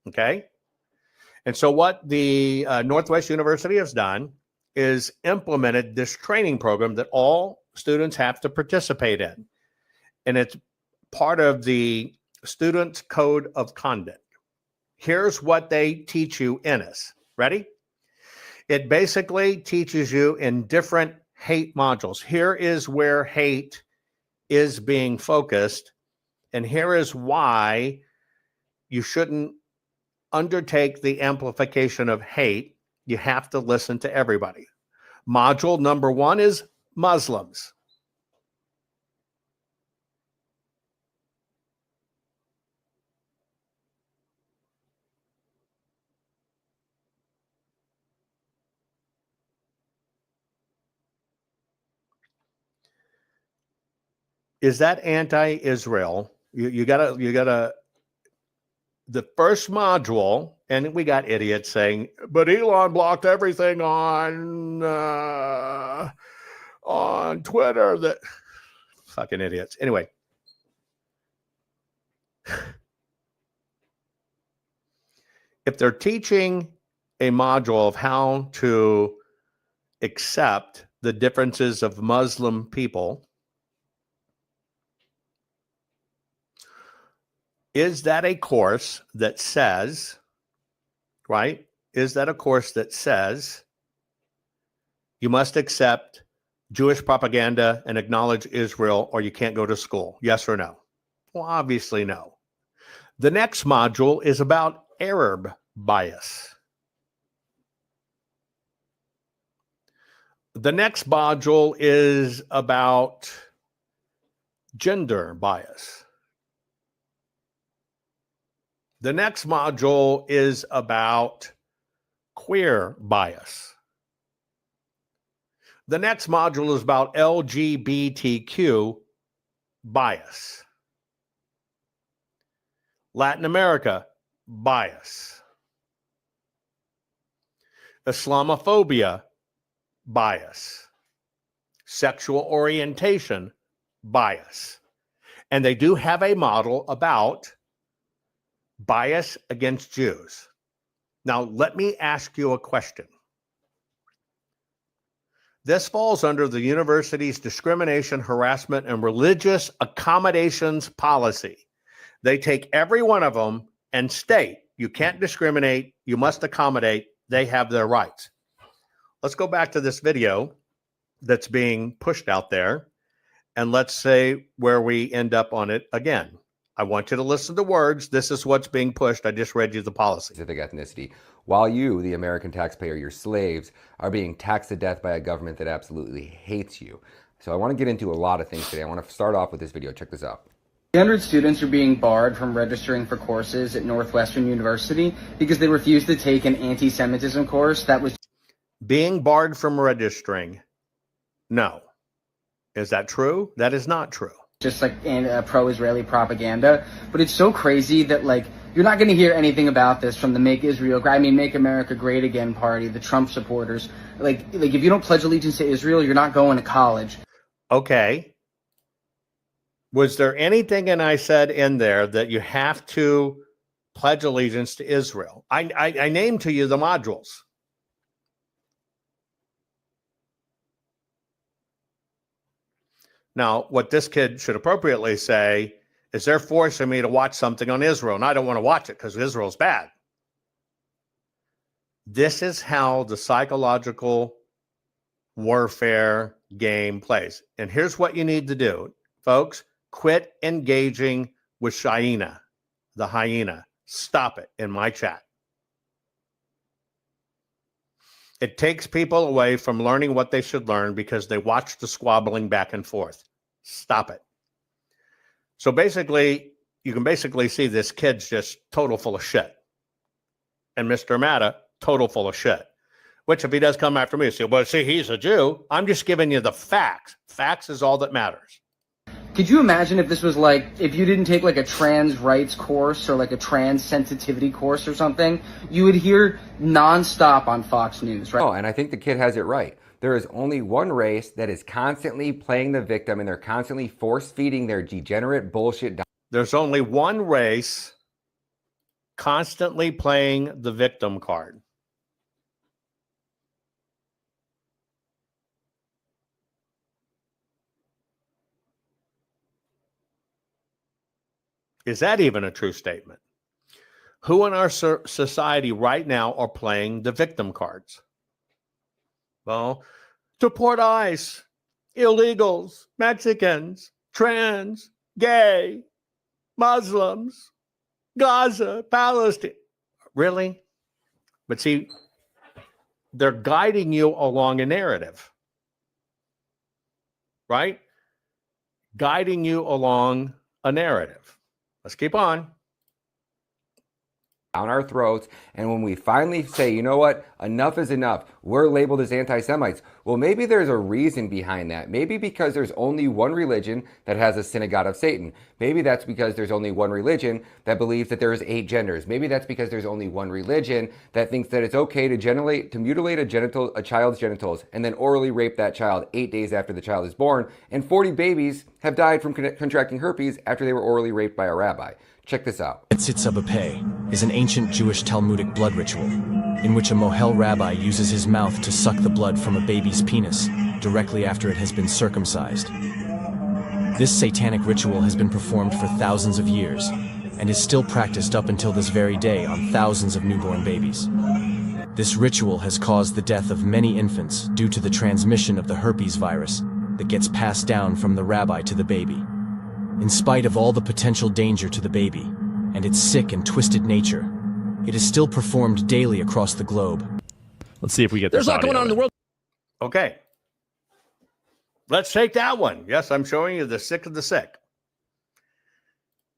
okay? And so what the Northwest University has done is implemented this training program that all students have to participate in. And it's part of the Students' Code of Conduct. Here's what they teach you in this. Ready? It basically teaches you in different hate modules. Here is where hate is being focused. And here is why you shouldn't undertake the amplification of hate. You have to listen to everybody. Module number 1 is Muslims. is that anti-Israel? You gotta. The first module, and we got idiots saying, "But Elon blocked everything on Twitter." That fucking idiots. Anyway, if they're teaching a module of how to accept the differences of Muslim people, is that a course that says, right? Is that a course that says you must accept Jewish propaganda and acknowledge Israel or you can't go to school? Yes or no? Well, obviously no. The next module is about Arab bias. The next module is about gender bias. The next module is about queer bias. The next module is about LGBTQ bias. Latin America bias. Islamophobia bias. Sexual orientation bias. And they do have a model about bias against Jews. Now, let me ask you a question. This falls under the university's discrimination, harassment, and religious accommodations policy. They take every one of them and state, you can't discriminate, you must accommodate, they have their rights. Let's go back to this video that's being pushed out there, and let's say where we end up on it again. I want you to listen to words. This is what's being pushed. I just read you the policy. Specific ethnicity, while you, the American taxpayer, your slaves, are being taxed to death by a government that absolutely hates you. So I want to get into a lot of things today. I want to start off with this video. Check this out. 300 students are being barred from registering for courses at Northwestern University because they refused to take an anti-Semitism course that was being barred from registering. No. Is that true? That is not true. Just like pro-Israeli propaganda. But it's so crazy that, like, you're not going to hear anything about this from the Make America Great Again party, the Trump supporters. Like if you don't pledge allegiance to Israel, you're not going to college. Okay. Was there anything I said in there that you have to pledge allegiance to Israel? I named to you the modules. Now, what this kid should appropriately say is they're forcing me to watch something on Israel, and I don't want to watch it because Israel's bad. This is how the psychological warfare game plays. And here's what you need to do, folks. Quit engaging with Shaina, the hyena. Stop it in my chat. It takes people away from learning what they should learn because they watch the squabbling back and forth. Stop it. So basically, you can basically see this kid's just total full of shit. And Mr. Matta, total full of shit. Which if he does come after me, say, well, see, he's a Jew. I'm just giving you the facts. Facts is all that matters. Could you imagine if this was like, if you didn't take like a trans rights course or like a trans sensitivity course or something, you would hear nonstop on Fox News, right? Oh, and I think the kid has it right. There is only one race that is constantly playing the victim, and they're constantly force-feeding their degenerate bullshit. There's only one race constantly playing the victim card. Is that even a true statement? Who in our society right now are playing the victim cards? Well, deport ICE, illegals, Mexicans, trans, gay, Muslims, Gaza, Palestine. Really? But see, they're guiding you along a narrative, right? Guiding you along a narrative. Let's keep on. Down our throats, and when we finally say, you know what, enough is enough, we're labeled as anti-Semites. Well, maybe there's a reason behind that. Maybe because there's only one religion that has a synagogue of Satan. Maybe that's because there's only one religion that believes that there's 8 genders. Maybe that's because there's only one religion that thinks that it's okay to mutilate a child's genitals and then orally rape that child 8 days after the child is born. And 40 babies have died from contracting herpes after they were orally raped by a rabbi. Check this out. Tzitza B'Peh is an ancient Jewish Talmudic blood ritual in which a Mohel rabbi uses his mouth to suck the blood from a baby's penis directly after it has been circumcised. This satanic ritual has been performed for thousands of years and is still practiced up until this very day on thousands of newborn babies. This ritual has caused the death of many infants due to the transmission of the herpes virus that gets passed down from the rabbi to the baby. In spite of all the potential danger to the baby and its sick and twisted nature, it is still performed daily across the globe. Let's see if we get There's this a lot audio going on in the then. world. Okay. Let's take that one. Yes, I'm showing you the sick of the sick.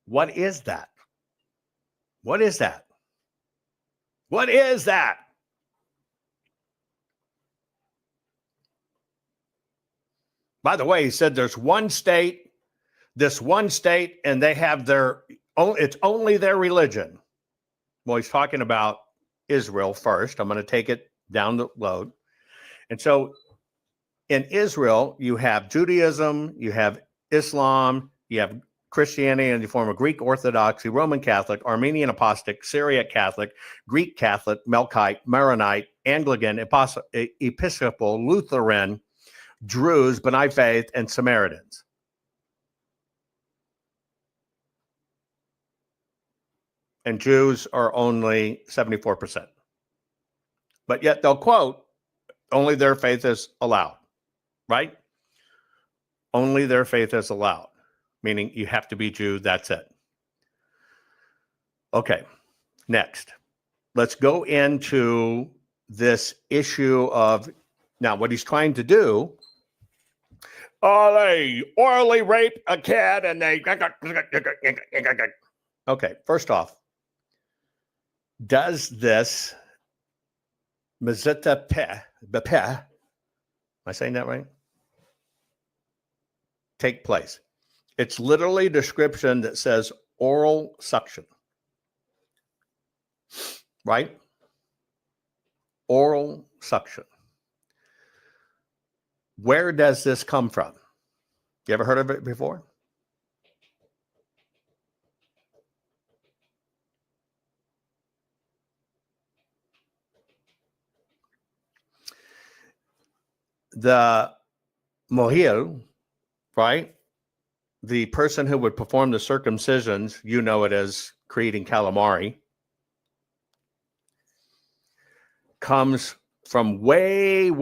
What is that? What is that? What is that? By the way, he said there's this one state, and they have it's only their religion. Well, he's talking about Israel first. I'm going to take it down the road. And so in Israel, you have Judaism, you have Islam, you have Christianity in the form of Greek Orthodoxy, Roman Catholic, Armenian Apostolic, Syriac Catholic, Greek Catholic, Melkite, Maronite, Anglican, Episcopal, Lutheran, Druze, B'nai Faith, and Samaritans. And Jews are only 74%. But yet they'll quote, only their faith is allowed, right? Only their faith is allowed, meaning you have to be Jew, that's it. Okay, next. Let's go into this issue of, now what he's trying to do, they orally rape a kid and they... Okay, first off, does this Tzitza B'Peh, am I saying that right? Take place? It's literally a description that says oral suction, right? Oral suction. Where does this come from? You ever heard of it before? The mohel, right? The person who would perform the circumcisions, you know it as creating calamari, comes from way in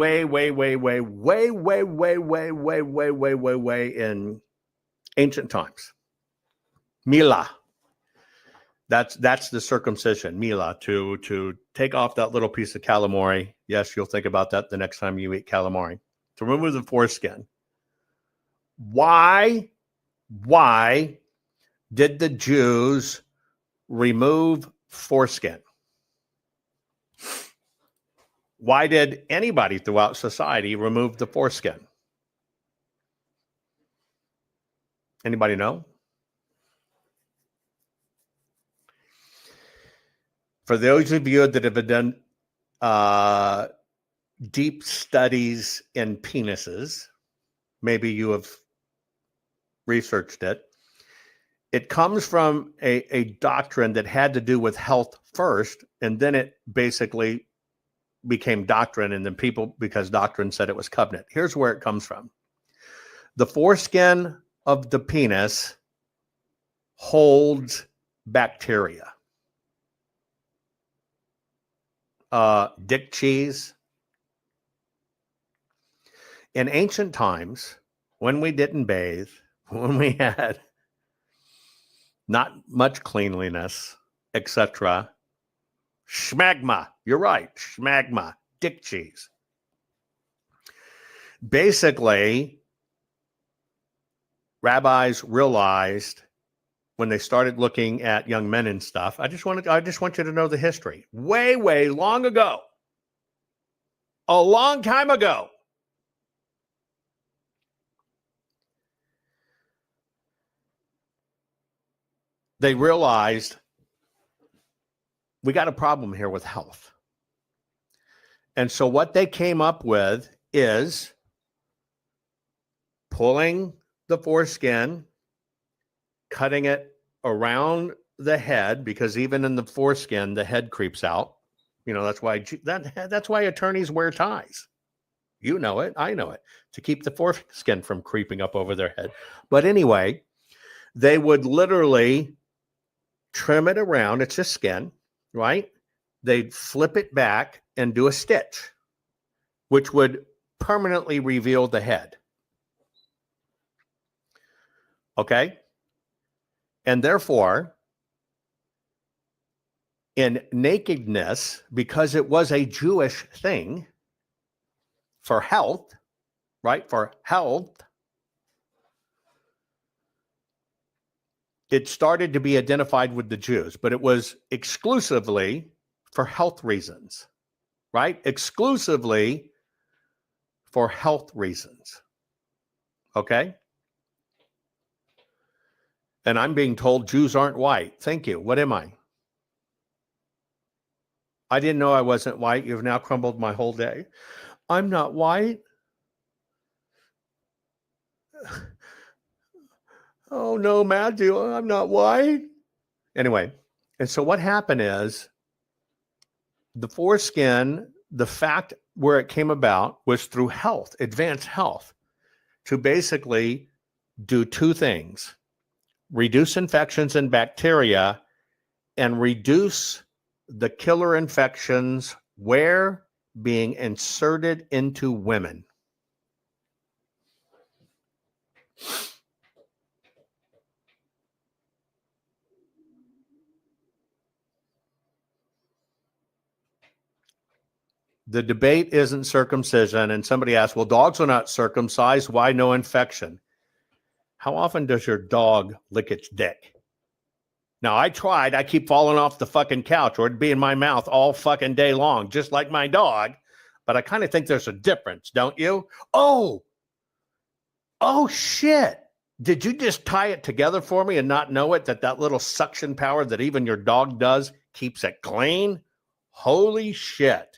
ancient times. Mila. That's the circumcision, Mila, to take off that little piece of calamari. Yes, you'll think about that the next time you eat calamari. To remove the foreskin. Why did the Jews remove foreskin? Why did anybody throughout society remove the foreskin? Anybody know? For those of you that have done deep studies in penises, maybe you have researched it. It comes from a doctrine that had to do with health first, and then it basically became doctrine, and then people, because doctrine said it was covenant. Here's where it comes from. The foreskin of the penis holds bacteria. Dick cheese. In ancient times, when we didn't bathe, when we had not much cleanliness, etc., schmagma, you're right, schmagma, dick cheese. Basically, rabbis realized when they started looking at young men and stuff, I just want you to know the history. Way long ago, a long time ago, they realized we got a problem here with health. And so what they came up with is pulling the foreskin, cutting it around the head, because even in the foreskin, the head creeps out. You know, that's why attorneys wear ties. You know it, I know it, to keep the foreskin from creeping up over their head. But anyway, they would literally trim it around. It's just skin, right? They'd flip it back and do a stitch, which would permanently reveal the head. Okay? And therefore, in nakedness, because it was a Jewish thing for health, right? For health, it started to be identified with the Jews, but it was exclusively for health reasons, right? Exclusively for health reasons. Okay? And I'm being told Jews aren't white. Thank you. What am I? I didn't know I wasn't white. You've now crumbled my whole day. I'm not white. Oh no, Matthew, I'm not white. Anyway, and so what happened is the foreskin, the fact where it came about was through health, advanced health, to basically do two things: reduce infections and bacteria and reduce the killer infections where being inserted into women. The debate isn't circumcision, and somebody asked, well, dogs are not circumcised. Why no infection? How often does your dog lick its dick? Now, I tried. I keep falling off the fucking couch, or it'd be in my mouth all fucking day long, just like my dog. But I kind of think there's a difference, don't you? Oh, shit. Did you just tie it together for me and not know it, that little suction power that even your dog does keeps it clean? Holy shit.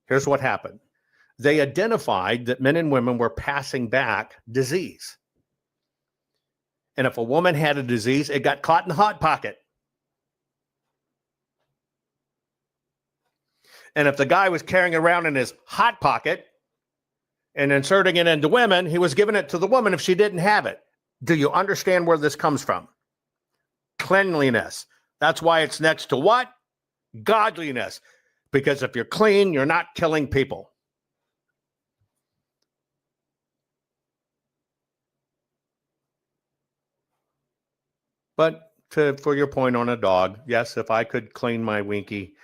Here's what happened. They identified that men and women were passing back disease. And if a woman had a disease, it got caught in the hot pocket. And if the guy was carrying it around in his hot pocket and inserting it into women, he was giving it to the woman if she didn't have it. Do you understand where this comes from? Cleanliness. That's why it's next to what? Godliness. Because if you're clean, you're not killing people. But for your point on a dog, yes, if I could clean my Winky,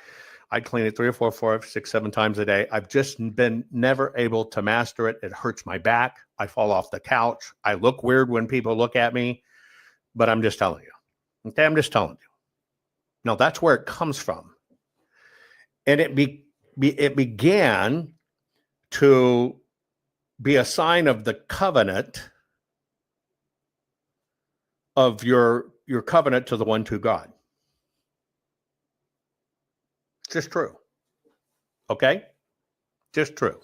I'd clean it 3 or 4, 5, 6, 7 times a day. I've just been never able to master it. It hurts my back. I fall off the couch. I look weird when people look at me, but I'm just telling you. Okay, I'm just telling you. Now, that's where it comes from. And it began to be a sign of the covenant of your covenant to the one true God. It's just true. Okay? Just true.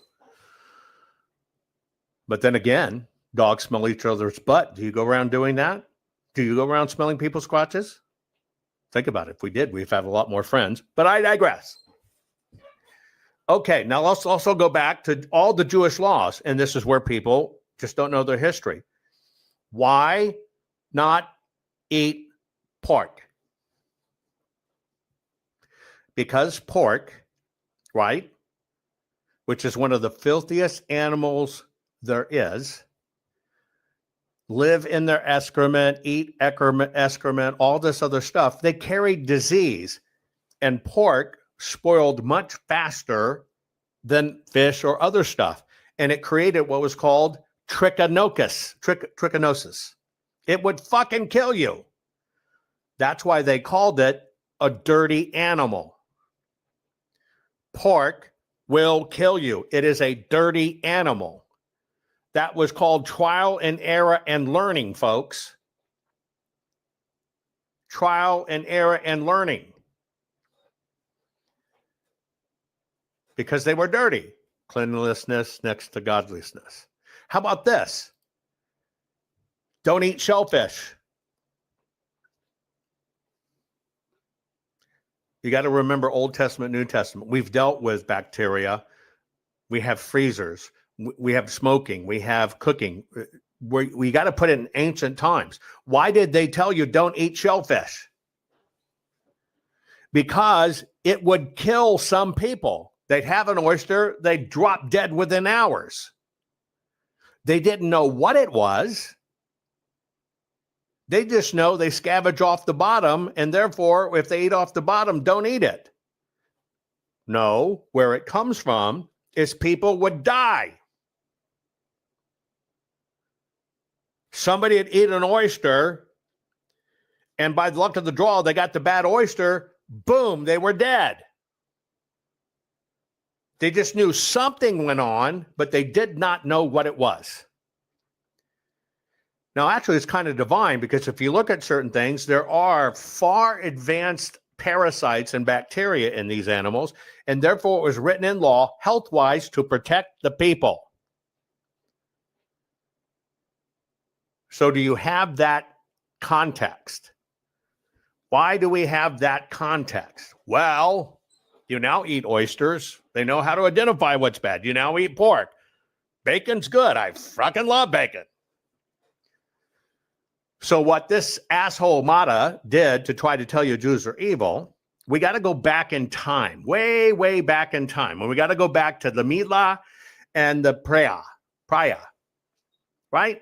But then again, dogs smell each other's butt. Do you go around doing that? Do you go around smelling people's crotches? Think about it. If we did, we'd have a lot more friends. But I digress. Okay, now let's also go back to all the Jewish laws, and this is where people just don't know their history. Why not eat pork? Because pork, right, which is one of the filthiest animals there is, live in their excrement, eat excrement, all this other stuff. They carry disease, and pork spoiled much faster than fish or other stuff. And it created what was called trichinosis. It would fucking kill you. That's why they called it a dirty animal. Pork will kill you. It is a dirty animal. That was called trial and error and learning, folks. trial and error and learning. Because they were dirty. Cleanliness next to godliness. How about this? Don't eat shellfish. You got to remember Old Testament, New Testament. We've dealt with bacteria. We have freezers. We have smoking. We have cooking. We got to put it in ancient times. Why did they tell you don't eat shellfish? Because it would kill some people. They'd have an oyster, they'd drop dead within hours. They didn't know what it was. They just know they scavenge off the bottom, and therefore, if they eat off the bottom, don't eat it. No, where it comes from is people would die. Somebody had eaten an oyster, and by the luck of the draw, they got the bad oyster. Boom, they were dead. They just knew something went on, but they did not know what it was. Now, actually, it's kind of divine because if you look at certain things, there are far advanced parasites and bacteria in these animals, and therefore it was written in law, health-wise, to protect the people. So do you have that context? Why do we have that context? Well, you now eat oysters. They know how to identify what's bad. You now eat pork. Bacon's good. I fucking love bacon. So what this asshole Mata did to try to tell you Jews are evil, we got to go back in time, way, way back in time. And we got to go back to the Mila and the Praya, right?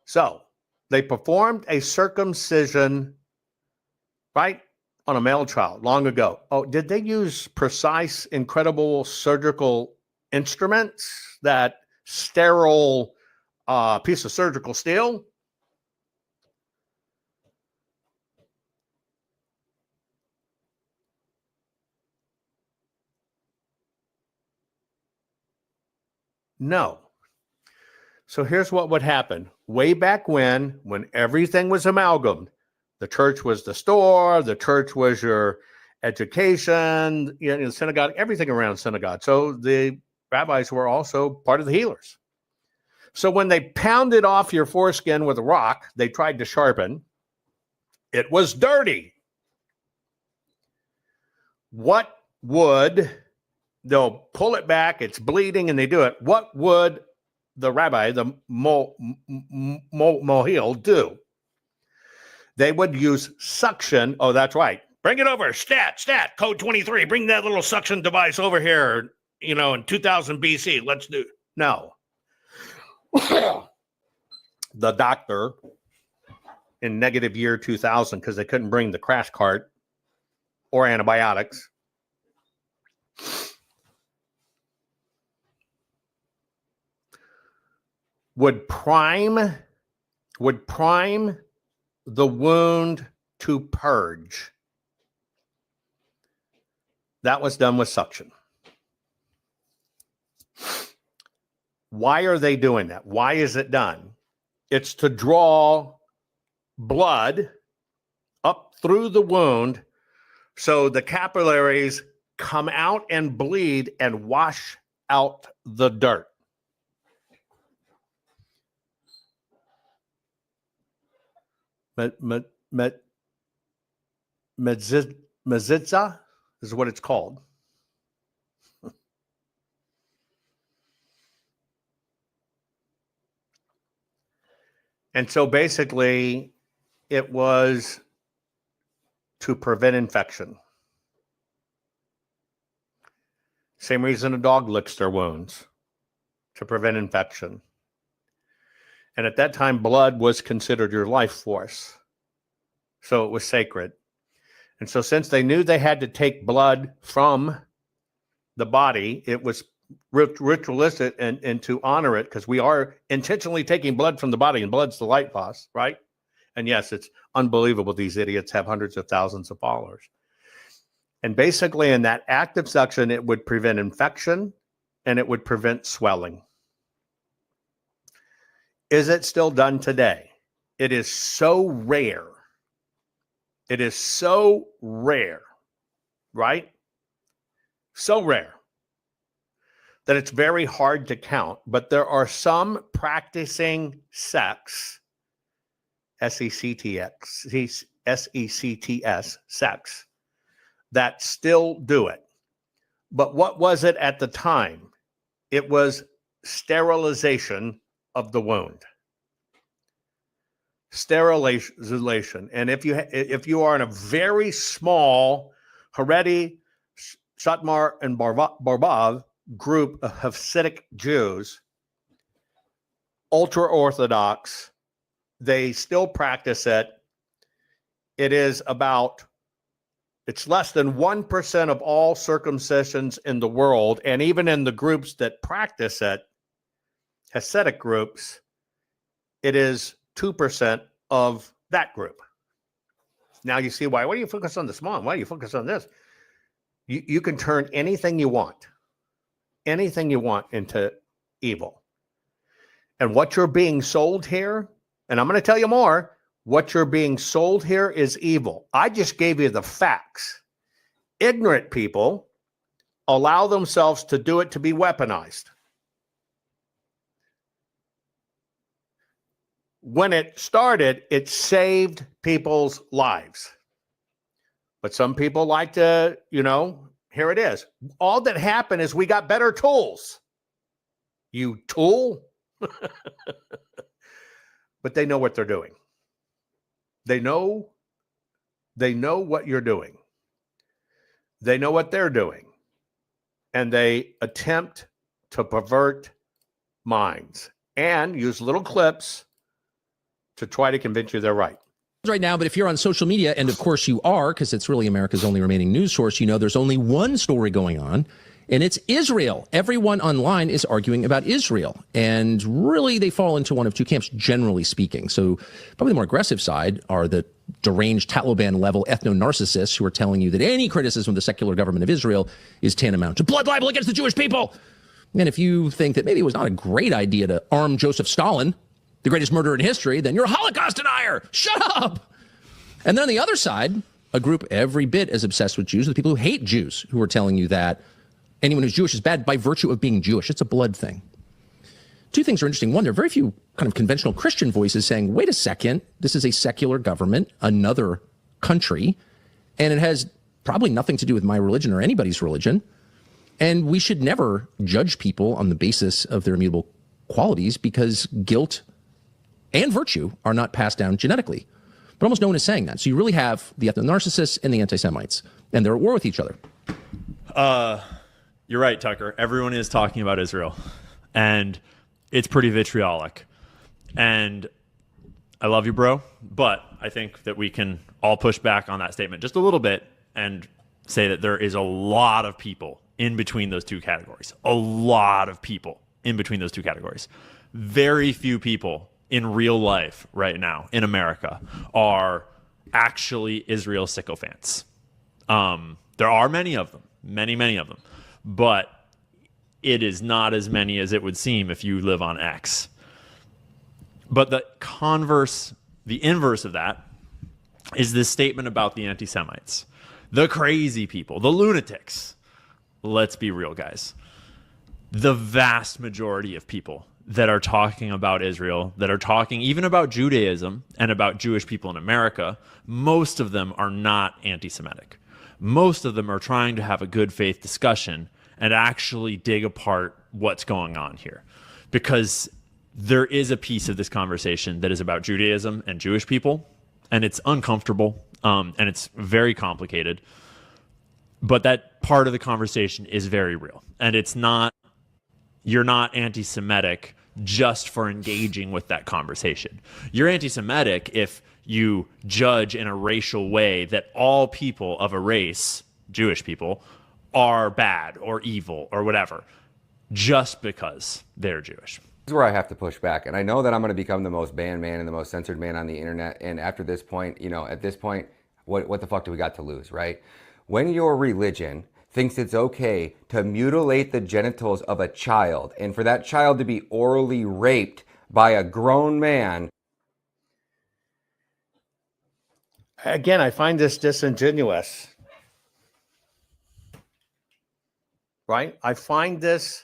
So they performed a circumcision, right, on a male child long ago. Oh, did they use precise, incredible surgical instruments, that sterile piece of surgical steel? No. So here's what would happen. Way back when everything was amalgamated, the church was the store, the church was your education, the synagogue, everything around synagogue. So the rabbis were also part of the healers. So when they pounded off your foreskin with a rock, they tried to sharpen. It was dirty. What would, they'll pull it back, it's bleeding, and they do it. What would the rabbi, the mohel, do? They would use suction. Oh, that's right. Bring it over. Stat, code 23. Bring that little suction device over here, in 2000 BC. Let's do. No. The doctor in negative year 2000, because they couldn't bring the crash cart or antibiotics, would prime the wound to purge. That was done with suction. Why are they doing that? Why is it done? It's to draw blood up through the wound so the capillaries come out and bleed and wash out the dirt. Mezitza is what it's called. And so basically, it was to prevent infection. Same reason a dog licks their wounds, to prevent infection. And at that time, blood was considered your life force. So it was sacred. And so since they knew they had to take blood from the body, it was ritualistic and to honor it, because we are intentionally taking blood from the body, and blood's the light force, right? And yes, it's unbelievable. These idiots have hundreds of thousands of followers. And basically in that active suction, it would prevent infection and it would prevent swelling. Is it still done today? It is so rare It is so rare, right? So rare that it's very hard to count. But there are some practicing sects, S-E-C-T-S, sects, that still do it. But what was it at the time? It was sterilization of the wound. Sterilization. And if you are in a very small Haredi, Satmar, and Barbov group of Hasidic Jews, ultra-Orthodox, they still practice it. It's less than 1% of all circumcisions in the world, and even in the groups that practice it, Hasidic groups, it is 2% of that group. Now you see why. Why do you focus on the small? Why do you focus on this? You can turn anything you want into evil. And what you're being sold here, and I'm going to tell you more, what you're being sold here is evil. I just gave you the facts. Ignorant people allow themselves to do it to be weaponized. When it started, it saved people's lives. But some people like to, here it is. All that happened is we got better tools. You tool? But they know what they're doing. They know what you're doing. They know what they're doing. And they attempt to pervert minds and use little clips to try to convince you they're right. Right now, but if you're on social media, and of course you are, because it's really America's only remaining news source, there's only one story going on, and it's Israel. Everyone online is arguing about Israel, and really they fall into one of two camps, generally speaking. So probably the more aggressive side are the deranged Taliban-level ethno-narcissists who are telling you that any criticism of the secular government of Israel is tantamount to blood libel against the Jewish people. And if you think that maybe it was not a great idea to arm Joseph Stalin, the greatest murderer in history, then you're a Holocaust denier. Shut up. And then on the other side, a group every bit as obsessed with Jews, the people who hate Jews, who are telling you that anyone who's Jewish is bad by virtue of being Jewish. It's a blood thing. Two things are interesting. One, there are very few kind of conventional Christian voices saying, wait a second, this is a secular government, another country, and it has probably nothing to do with my religion or anybody's religion. And we should never judge people on the basis of their immutable qualities, because guilt and virtue are not passed down genetically. But almost no one is saying that. So you really have the ethno-narcissists and the anti-Semites, and they're at war with each other. You're right, Tucker. Everyone is talking about Israel, and it's pretty vitriolic. And I love you, bro, but I think that we can all push back on that statement just a little bit and say that there is a lot of people in between those two categories. A lot of people in between those two categories. Very few people in real life right now in America are actually Israel sycophants. There are many of them, many of them, but it is not as many as it would seem if you live on X. But the inverse of that is this statement about the anti-Semites, the crazy people, the lunatics. Let's be real, guys. The vast majority of people that are talking about Israel, that are talking even about Judaism and about Jewish people in America, most of them are not anti-Semitic. Most of them are trying to have a good faith discussion and actually dig apart what's going on here. Because there is a piece of this conversation that is about Judaism and Jewish people, and it's uncomfortable, and it's very complicated. But that part of the conversation is very real. And it's not, you're not anti-Semitic just for engaging with that conversation. You're anti-Semitic if you judge in a racial way that all people of a race, Jewish people, are bad or evil or whatever, just because they're Jewish. This is where I have to push back. And I know that I'm going to become the most banned man and the most censored man on the internet. And after this point, at this point, what the fuck do we got to lose, right? When your religion thinks it's okay to mutilate the genitals of a child and for that child to be orally raped by a grown man. Again, I find this disingenuous. Right? I find this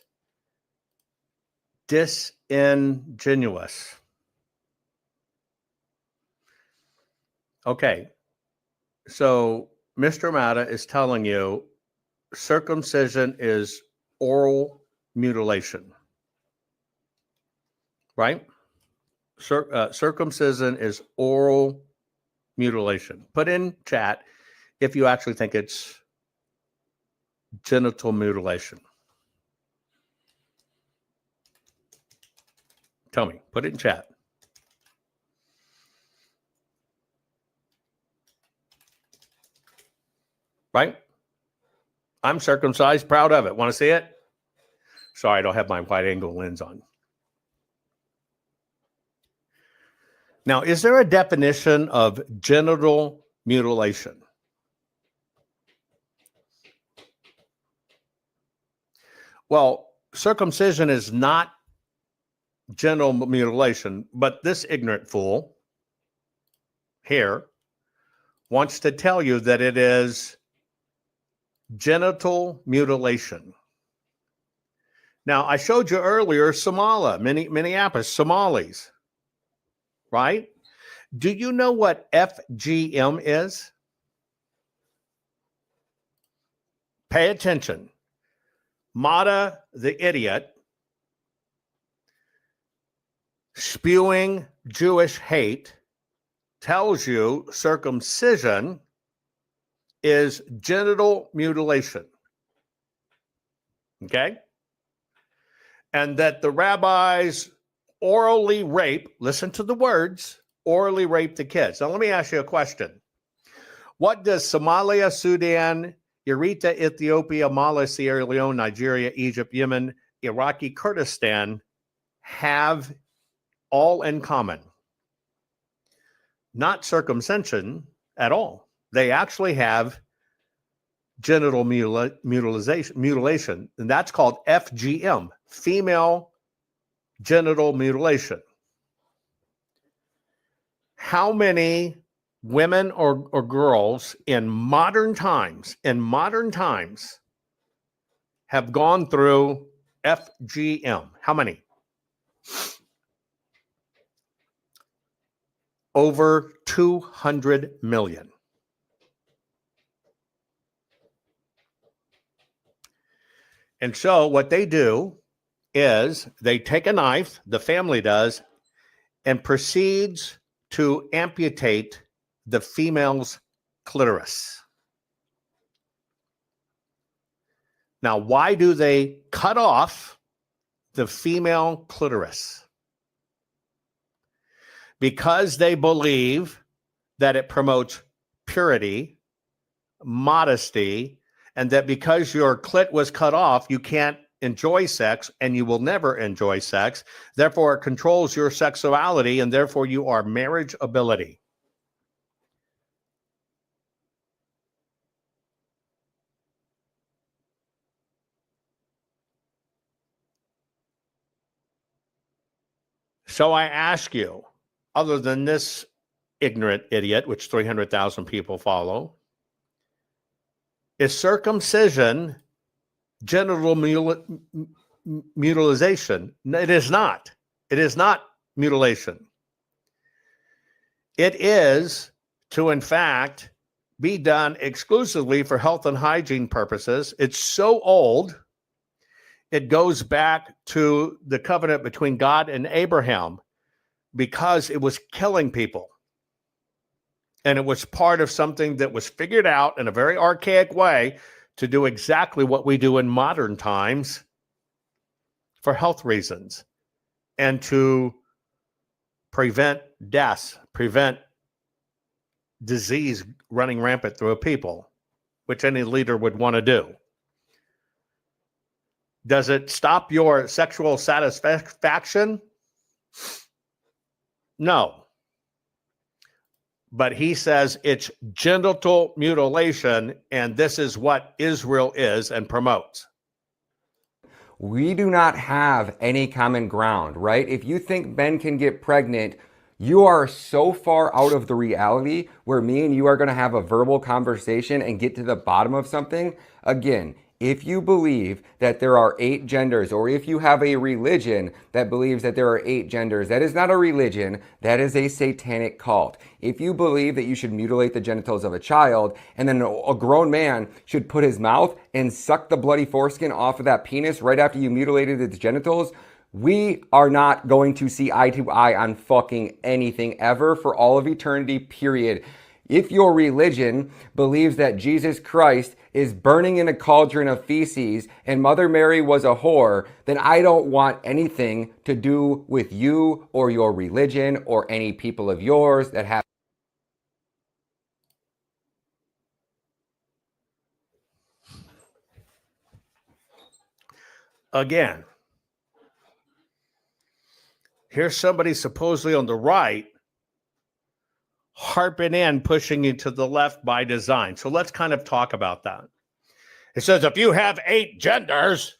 disingenuous. Okay. So Mr. Mata is telling you circumcision is oral mutilation. Right? Circumcision is oral mutilation. Put in chat if you actually think it's genital mutilation. Tell me, put it in chat. Right? I'm circumcised, proud of it. Want to see it? Sorry, I don't have my wide angle lens on. Now, is there a definition of genital mutilation? Well, circumcision is not genital mutilation, but this ignorant fool here wants to tell you that it is genital mutilation. Now, I showed you earlier Somalia, Minneapolis, Somalis, right? Do you know what FGM is? Pay attention. Mata, the idiot, spewing Jewish hate, tells you circumcision is genital mutilation. Okay? And that the rabbis orally rape, listen to the words, orally rape the kids. Now, let me ask you a question. What does Somalia, Sudan, Eritrea, Ethiopia, Mali, Sierra Leone, Nigeria, Egypt, Yemen, Iraqi Kurdistan have all in common? Not circumcision at all. They actually have genital mutilation, and that's called FGM, female genital mutilation. How many women or girls in modern times have gone through FGM? How many? Over 200 million. And so what they do is they take a knife, the family does, and proceeds to amputate the female's clitoris. Now, why do they cut off the female clitoris? Because they believe that it promotes purity, modesty, and that because your clit was cut off, you can't enjoy sex and you will never enjoy sex. Therefore, it controls your sexuality and therefore you are marriageability. So I ask you, other than this ignorant idiot, which 300,000 people follow, is circumcision genital mutilation? It is not. It is not mutilation. It is to, in fact, be done exclusively for health and hygiene purposes. It's so old, it goes back to the covenant between God and Abraham because it was killing people. And it was part of something that was figured out in a very archaic way to do exactly what we do in modern times for health reasons and to prevent deaths, prevent disease running rampant through a people, which any leader would want to do. Does it stop your sexual satisfaction? No. But he says it's genital mutilation, and this is what Israel is and promotes. We do not have any common ground, right? If you think men can get pregnant You are so far out of the reality where me and you are going to have a verbal conversation and get to the bottom of something. Again, if you believe that there are 8 genders, or if you have a religion that believes that there are 8 genders, that is not a religion, that is a satanic cult. If you believe that you should mutilate the genitals of a child, and then a grown man should put his mouth and suck the bloody foreskin off of that penis right after you mutilated its genitals, we are not going to see eye to eye on fucking anything ever for all of eternity, period. If your religion believes that Jesus Christ is burning in a cauldron of feces and Mother Mary was a whore, then I don't want anything to do with you or your religion or any people of yours that have. Again, here's somebody supposedly on the right harping in, pushing you to the left by design. So let's kind of talk about that. It says if you have 8 genders,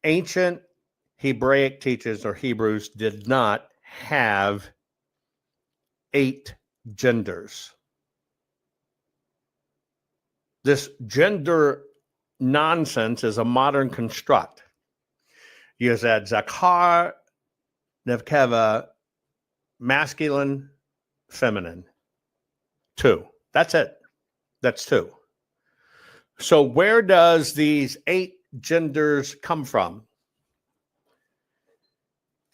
ancient Hebraic teachers or Hebrews did not have 8 genders. This gender nonsense is a modern construct. You said Zakar, Nevkeva, masculine, feminine. 2. That's it. That's 2. So where does these 8 genders come from?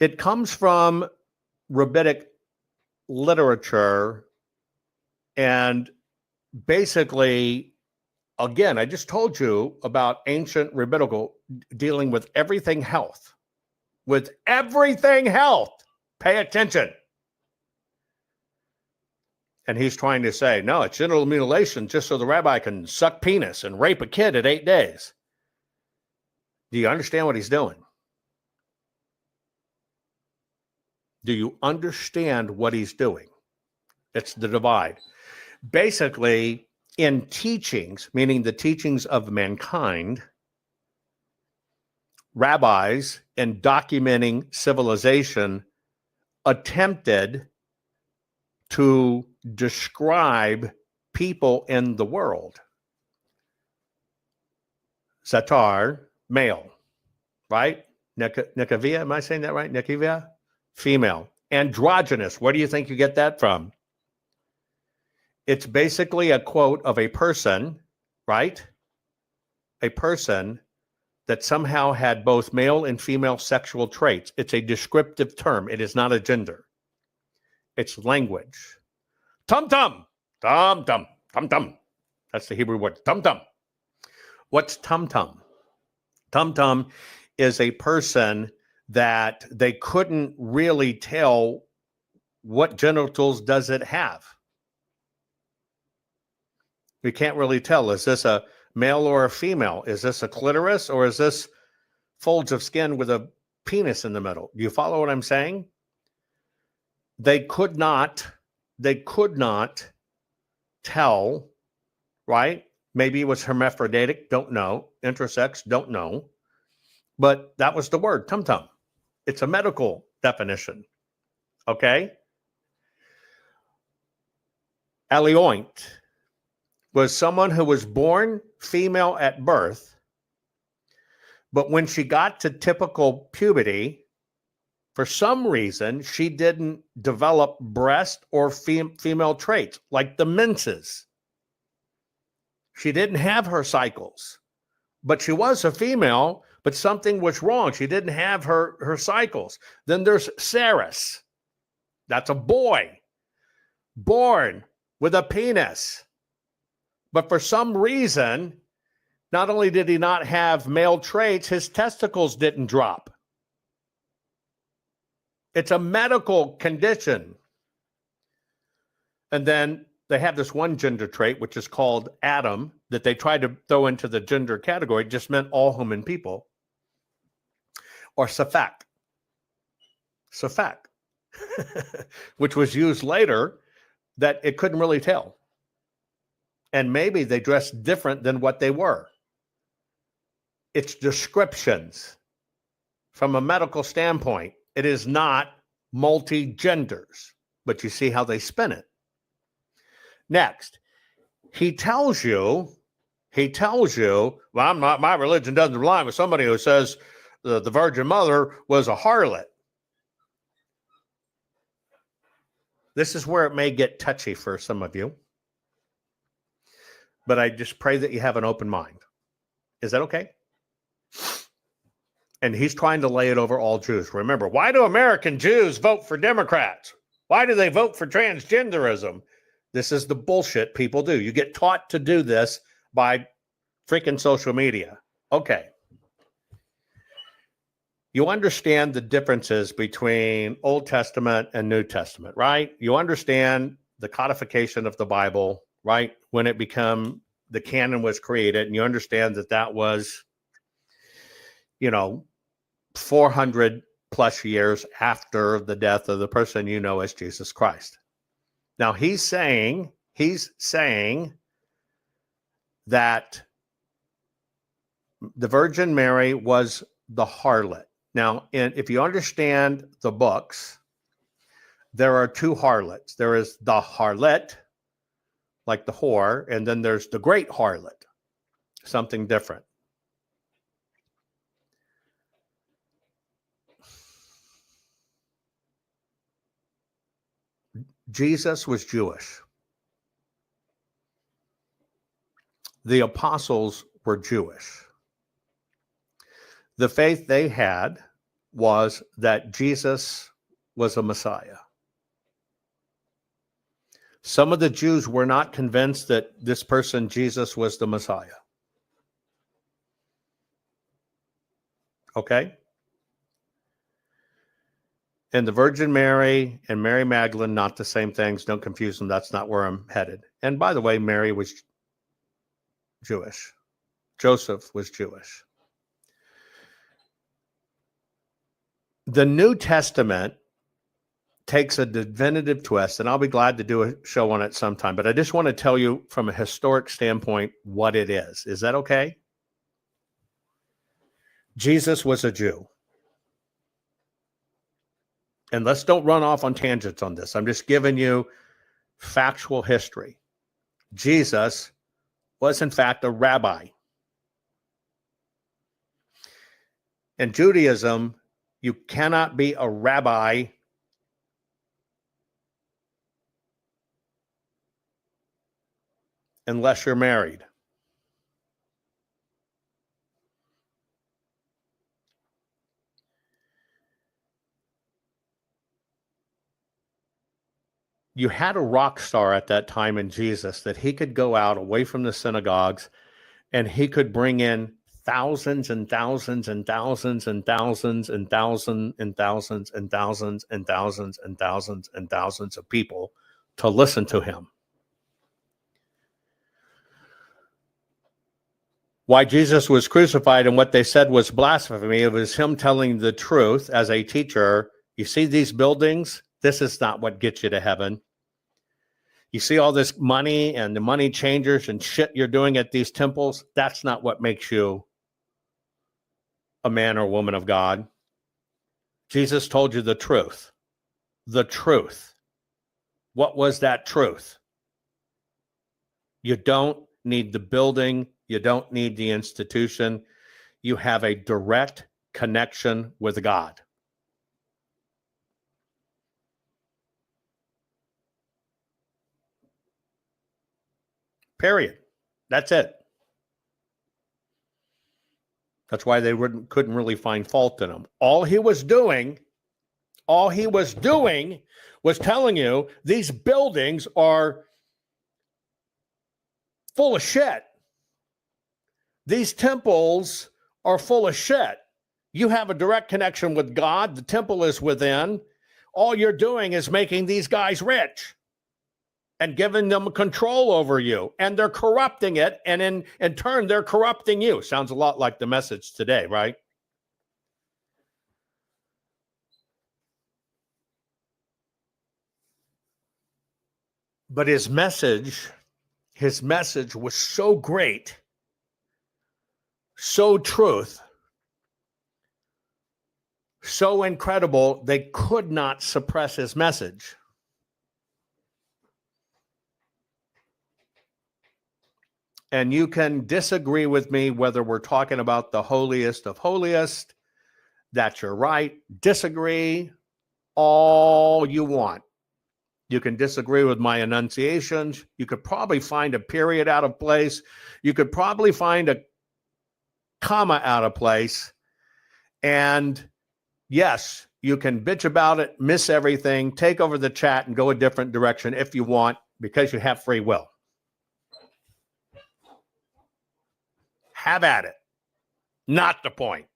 It comes from rabbinic literature, and basically, again, I just told you about ancient rabbinical dealing with everything health. With everything health. Pay attention. And he's trying to say, no, it's genital mutilation just so the rabbi can suck penis and rape a kid at 8 days. Do you understand what he's doing? Do you understand what he's doing? It's the divide. Basically, in teachings, meaning the teachings of mankind, rabbis, in documenting civilization, attempted to describe people in the world. Satar, male, right? Nekavia, am I saying that right? Nekavia, female. Androgynous, where do you think you get that from? It's basically a quote of a person, right? A person that somehow had both male and female sexual traits. It's a descriptive term. It is not a gender. It's language. Tum-tum, tum-tum, tum-tum. That's the Hebrew word, tum-tum. What's tum-tum? Tum-tum is a person that they couldn't really tell what genitals does it have. We can't really tell. Is this a male or a female? Is this a clitoris or is this folds of skin with a penis in the middle? Do you follow what I'm saying? They could not tell, right? Maybe it was hermaphroditic, don't know. Intersex, don't know. But that was the word, tum-tum. It's a medical definition, okay? Alioint was someone who was born female at birth, but when she got to typical puberty, for some reason, she didn't develop breast or female traits, like the menses. She didn't have her cycles, but she was a female, but something was wrong. She didn't have her cycles. Then there's Ceres. That's a boy born with a penis. But for some reason, not only did he not have male traits, his testicles didn't drop. It's a medical condition. And then they have this one gender trait, which is called Adam, that they tried to throw into the gender category. It just meant all human people. Or Safak, which was used later that it couldn't really tell. And maybe they dressed different than what they were. It's descriptions from a medical standpoint. It is not multi-genders, but you see how they spin it. Next, he tells you, well, I'm not, my religion doesn't align with somebody who says the Virgin Mother was a harlot. This is where it may get touchy for some of you, but I just pray that you have an open mind. Is that okay? And he's trying to lay it over all Jews. Remember, why do American Jews vote for Democrats? Why do they vote for transgenderism? This is the bullshit people do. You get taught to do this by freaking social media. Okay. You understand the differences between Old Testament and New Testament, right? You understand the codification of the Bible, right? When it became, the canon was created, and you understand that that was, 400 plus years after the death of the person you know as Jesus Christ. Now he's saying that the Virgin Mary was the harlot. Now, if you understand the books, there are two harlots. There is the harlot, like the whore, and then there's the great harlot, something different. Jesus was Jewish. The apostles were Jewish. The faith they had was that Jesus was a Messiah. Some of the Jews were not convinced that this person, Jesus, was the Messiah. Okay? And the Virgin Mary and Mary Magdalene, not the same things. Don't confuse them. That's not where I'm headed. And by the way, Mary was Jewish. Joseph was Jewish. The New Testament takes a definitive twist, and I'll be glad to do a show on it sometime, but I just want to tell you from a historic standpoint what it is. Is that okay? Jesus was a Jew. And let's don't run off on tangents on this. I'm just giving you factual history. Jesus was, in fact, a rabbi. In Judaism, you cannot be a rabbi unless you're married. You had a rock star at that time in Jesus that he could go out away from the synagogues and he could bring in thousands and thousands and thousands and thousands and thousands and thousands and thousands and thousands and thousands and thousands of people to listen to him. Why Jesus was crucified and what they said was blasphemy. It was him telling the truth as a teacher. You see these buildings? This is not what gets you to heaven. You see all this money and the money changers and shit you're doing at these temples? That's not what makes you a man or woman of God. Jesus told you the truth. The truth. What was that truth? You don't need the building. You don't need the institution. You have a direct connection with God. Period. That's it. That's why they couldn't really find fault in him. All he was doing was telling you these buildings are full of shit. These temples are full of shit. You have a direct connection with God. The temple is within. All you're doing is making these guys rich and giving them control over you, and they're corrupting it, and in turn, they're corrupting you. Sounds a lot like the message today, right? But his message was so great, so so incredible they could not suppress his message. And you can disagree with me whether we're talking about the holiest of holiest. That's your right. Disagree all you want. You can disagree with my enunciations. You could probably find a period out of place. You could probably find a comma out of place. And yes, you can bitch about it, miss everything, take over the chat and go a different direction if you want, because you have free will. Have at it. Not the point.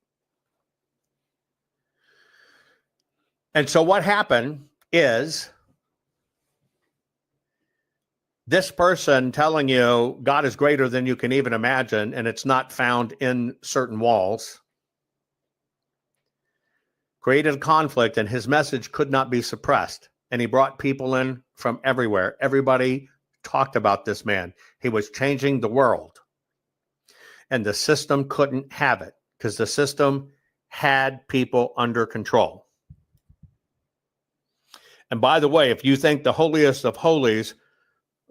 And so what happened is this person telling you God is greater than you can even imagine, and it's not found in certain walls, created a conflict, and his message could not be suppressed. And he brought people in from everywhere. Everybody talked about this man. He was changing the world. And the system couldn't have it because the system had people under control. And by the way, if you think the holiest of holies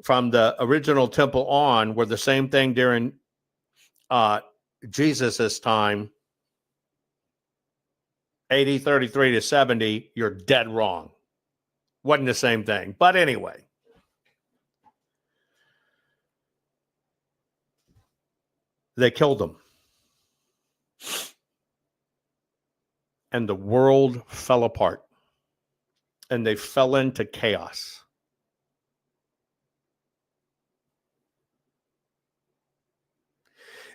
from the original temple on were the same thing during Jesus's time, 80, 33 to 70, you're dead wrong. Wasn't the same thing. But anyway. They killed him. And the world fell apart. And they fell into chaos.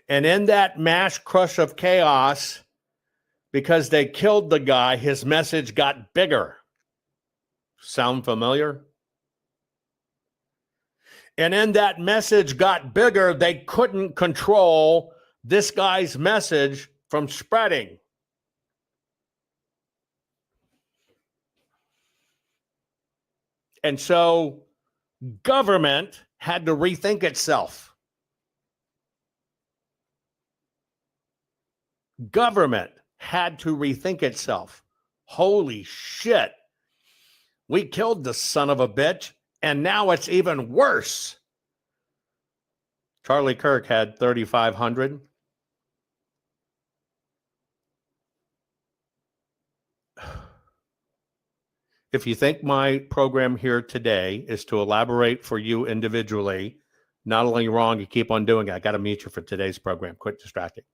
And in that mass crush of chaos, because they killed the guy, his message got bigger. Sound familiar? And in that message got bigger, they couldn't control this guy's message from spreading. And so government had to rethink itself. Government had to rethink itself. Holy shit. We killed the son of a bitch, and now it's even worse. Charlie Kirk had 3,500. If you think my program here today is to elaborate for you individually, not only wrong, you keep on doing it. I got to mute you for today's program. Quit distracting.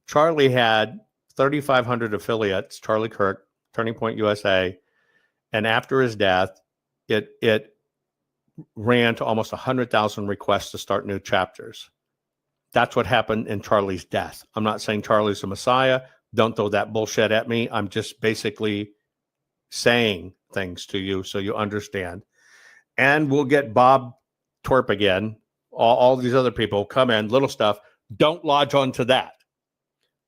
Charlie had 3,500 affiliates, Charlie Kirk, Turning Point USA, and after his death, it ran to almost 100,000 requests to start new chapters. That's what happened in Charlie's death. I'm not saying Charlie's the Messiah. Don't throw that bullshit at me. I'm just basically saying things to you so you understand. And we'll get Bob Twerp again. All these other people come in, little stuff. Don't lodge on to that.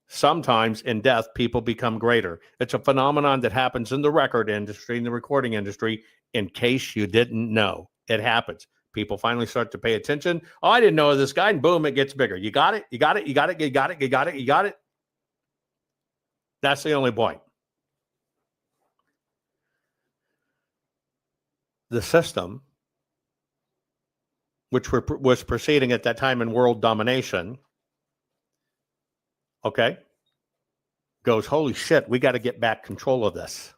Sometimes in death, people become greater. It's a phenomenon that happens in the record industry, in the recording industry, in case you didn't know. It happens. People finally start to pay attention. Oh, I didn't know this guy, and boom, it gets bigger. You got it? You got it? You got it? You got it? You got it? You got it? That's the only point. The system, which was proceeding at that time in world domination, okay, goes, holy shit, we got to get back control of this.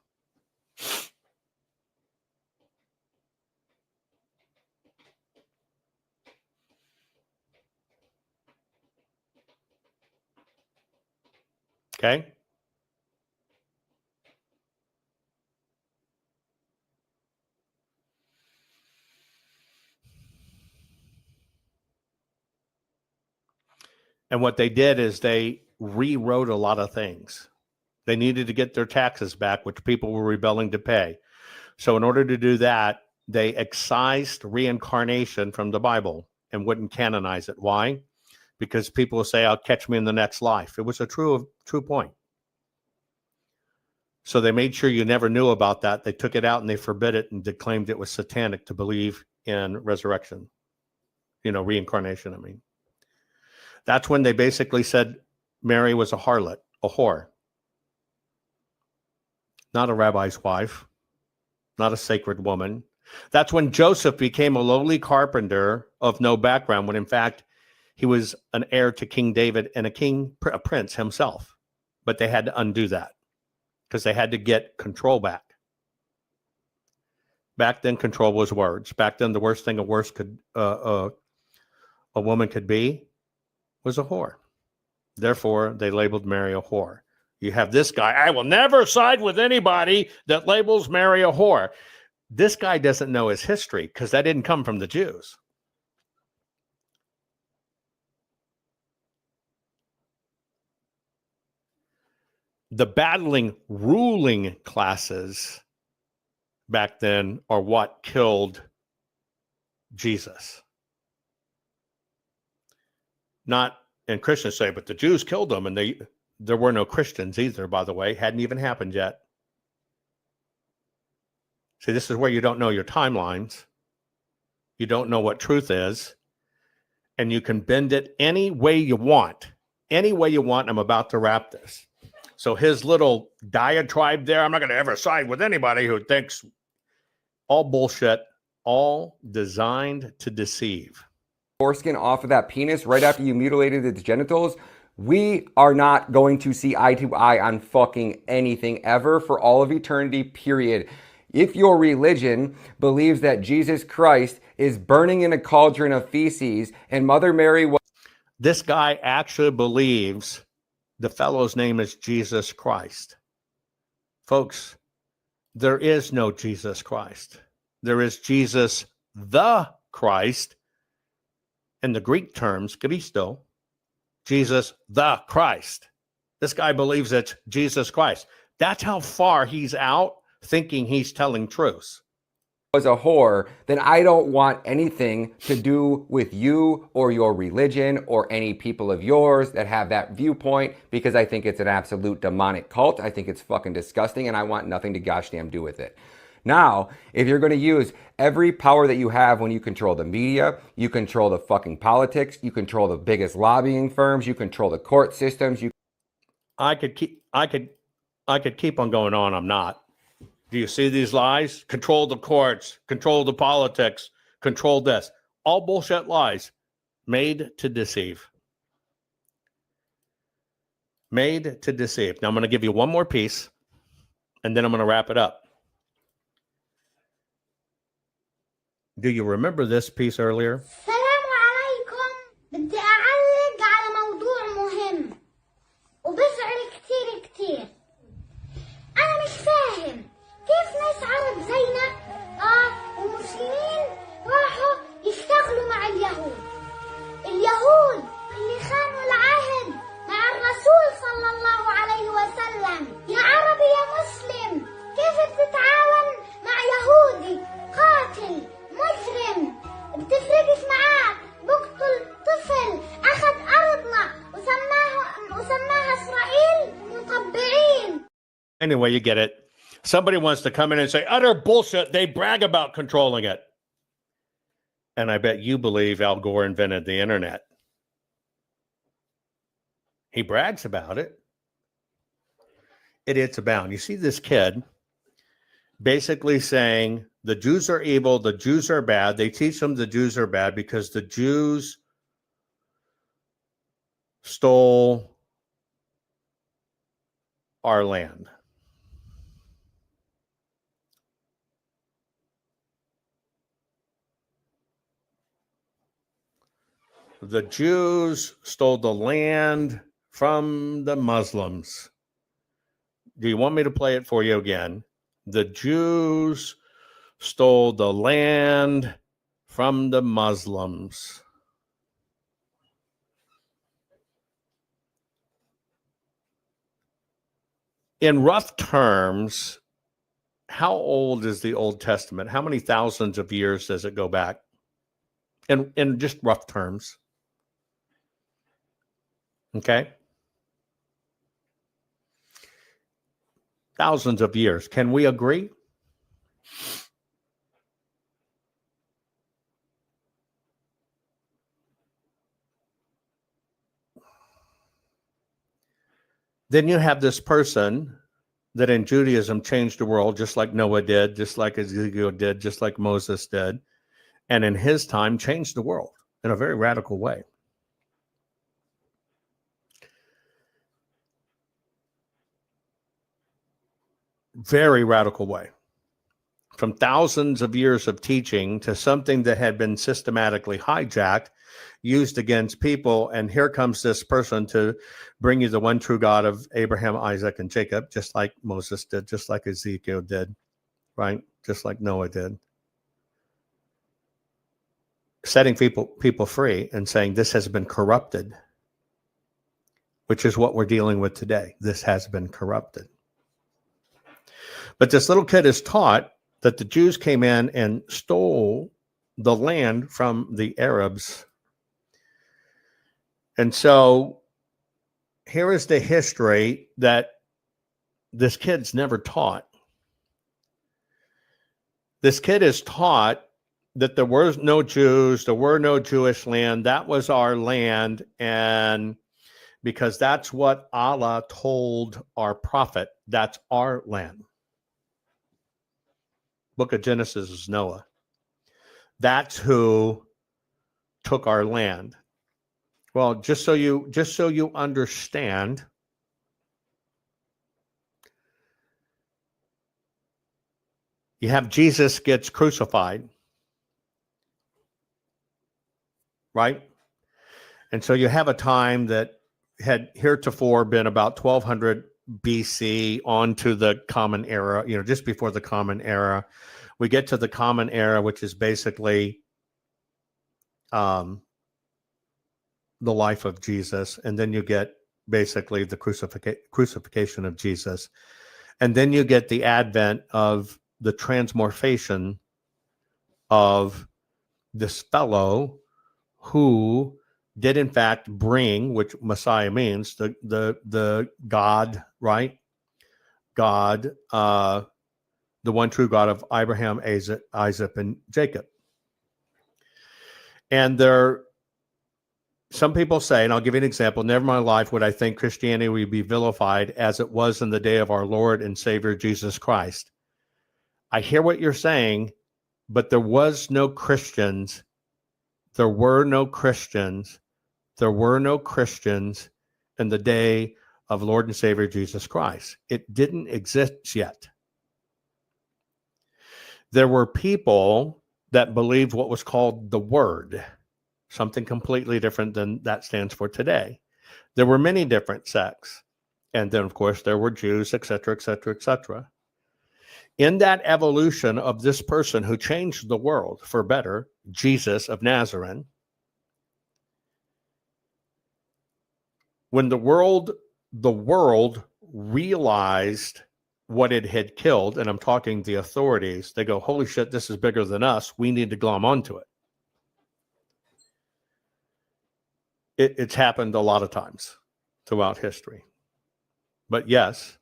Okay. And what they did is they rewrote a lot of things. They needed to get their taxes back, which people were rebelling to pay. So in order to do that, they excised reincarnation from the Bible and wouldn't canonize it. Why? Because people will say, I'll catch me in the next life. It was a true point. So they made sure you never knew about that. They took it out and they forbid it and claimed it was satanic to believe in resurrection. Reincarnation, I mean. That's when they basically said Mary was a harlot, a whore. not a rabbi's wife, not a sacred woman. That's when Joseph became a lowly carpenter of no background, when in fact he was an heir to King David and a prince himself. But they had to undo that because they had to get control back. Back then, control was words. Back then, the worst thing a woman could be was a whore. Therefore, they labeled Mary a whore. You have this guy, I will never side with anybody that labels Mary a whore. This guy doesn't know his history because that didn't come from the Jews. The battling ruling classes back then are what killed Jesus. Not, and Christians say, but the Jews killed them, and there were no Christians either, by the way. Hadn't even happened yet. See, this is where you don't know your timelines. You don't know what truth is, and you can bend it any way you want. Any way you want. I'm about to wrap this. So his little diatribe there, I'm not going to ever side with anybody who thinks, all bullshit, all designed to deceive. Foreskin off of that penis right after you mutilated its genitals. We are not going to see eye to eye on fucking anything ever for all of eternity, period. If your religion believes that Jesus Christ is burning in a cauldron of feces and Mother Mary was... This guy actually believes the fellow's name is Jesus Christ. Folks, there is no Jesus Christ. There is Jesus the Christ. In the Greek terms, Christo, Jesus the Christ. This guy believes it's Jesus Christ. That's how far he's out thinking he's telling truth. Was a whore, then I don't want anything to do with you or your religion or any people of yours that have that viewpoint, because I think it's an absolute demonic cult. I think it's fucking disgusting, and I want nothing to gosh damn do with it. Now, if you're going to use every power that you have when you control the media, you control the fucking politics, you control the biggest lobbying firms, you control the court systems, I could keep on going on. I'm not. Do you see these lies? Control the courts, control the politics, control this. All bullshit lies made to deceive. Made to deceive. Now I'm going to give you one more piece, and then I'm going to wrap it up. Do you remember this piece earlier? السلام عليكم. بدي أعلق على موضوع مهم وبزعل كتير. أنا مش فاهم كيف ناس عرب زينا ومسلمين راحوا يشتغلوا مع اليهود. اليهود اللي خانوا العهد مع الرسول صلى الله عليه وسلم. يا عربي يا مسلم، كيف بتتعاون مع يهودي قاتل مجرم بتفرقش معاه، بقتل طفل أخذ أرضنا وسماها إسرائيل مطبعين. Anyway, you get it. Somebody wants to come in and say, utter bullshit. They brag about controlling it. And I bet you believe Al Gore invented the internet. He brags about it. Idiots abound. You see this kid basically saying the Jews are evil, the Jews are bad. They teach them the Jews are bad because the Jews stole our land. The Jews stole the land from the Muslims. Do you want me to play it for you again? The Jews stole the land from the Muslims. In rough terms, how old is the Old Testament? How many thousands of years does it go back? In just rough terms. Okay? Thousands of years. Can we agree? Then you have this person that in Judaism changed the world, just like Noah did, just like Ezekiel did, just like Moses did, and in his time changed the world in a very radical way. Very radical way. From thousands of years of teaching to something that had been systematically hijacked, used against people, and here comes this person to bring you the one true God of Abraham, Isaac, and Jacob, just like Moses did, just like Ezekiel did, right? Just like Noah did. Setting people free and saying this has been corrupted, which is what we're dealing with today. This has been corrupted. But this little kid is taught that the Jews came in and stole the land from the Arabs. And so here is the history that this kid's never taught. This kid is taught that there were no Jews, there were no Jewish land. That was our land. And because that's what Allah told our prophet, that's our land. Book of Genesis is Noah. That's who took our land. Well, just so you understand, you have Jesus gets crucified, right? And so you have a time that had heretofore been about 1200 BC on to the Common Era, just before the Common Era. We get to the Common Era, which is basically the life of Jesus. And then you get basically the crucifixion of Jesus. And then you get the advent of the transmorphation of this fellow who did in fact bring, which Messiah means, the God, right? God, the one true God of Abraham, Isaac, and Jacob. And some people say, and I'll give you an example, never in my life would I think Christianity would be vilified as it was in the day of our Lord and Savior Jesus Christ. I hear what you're saying, but there was no Christians. There were no Christians. There were no Christians in the day of Lord and Savior Jesus Christ. It didn't exist yet. There were people that believed what was called the Word, something completely different than that stands for today. There were many different sects. And then, of course, there were Jews, etc., etc., etc. In that evolution of this person who changed the world for better, Jesus of Nazareth, when the world realized what it had killed, and I'm talking the authorities, they go, holy shit, this is bigger than us. We need to glom onto it. It's happened a lot of times throughout history. But yes,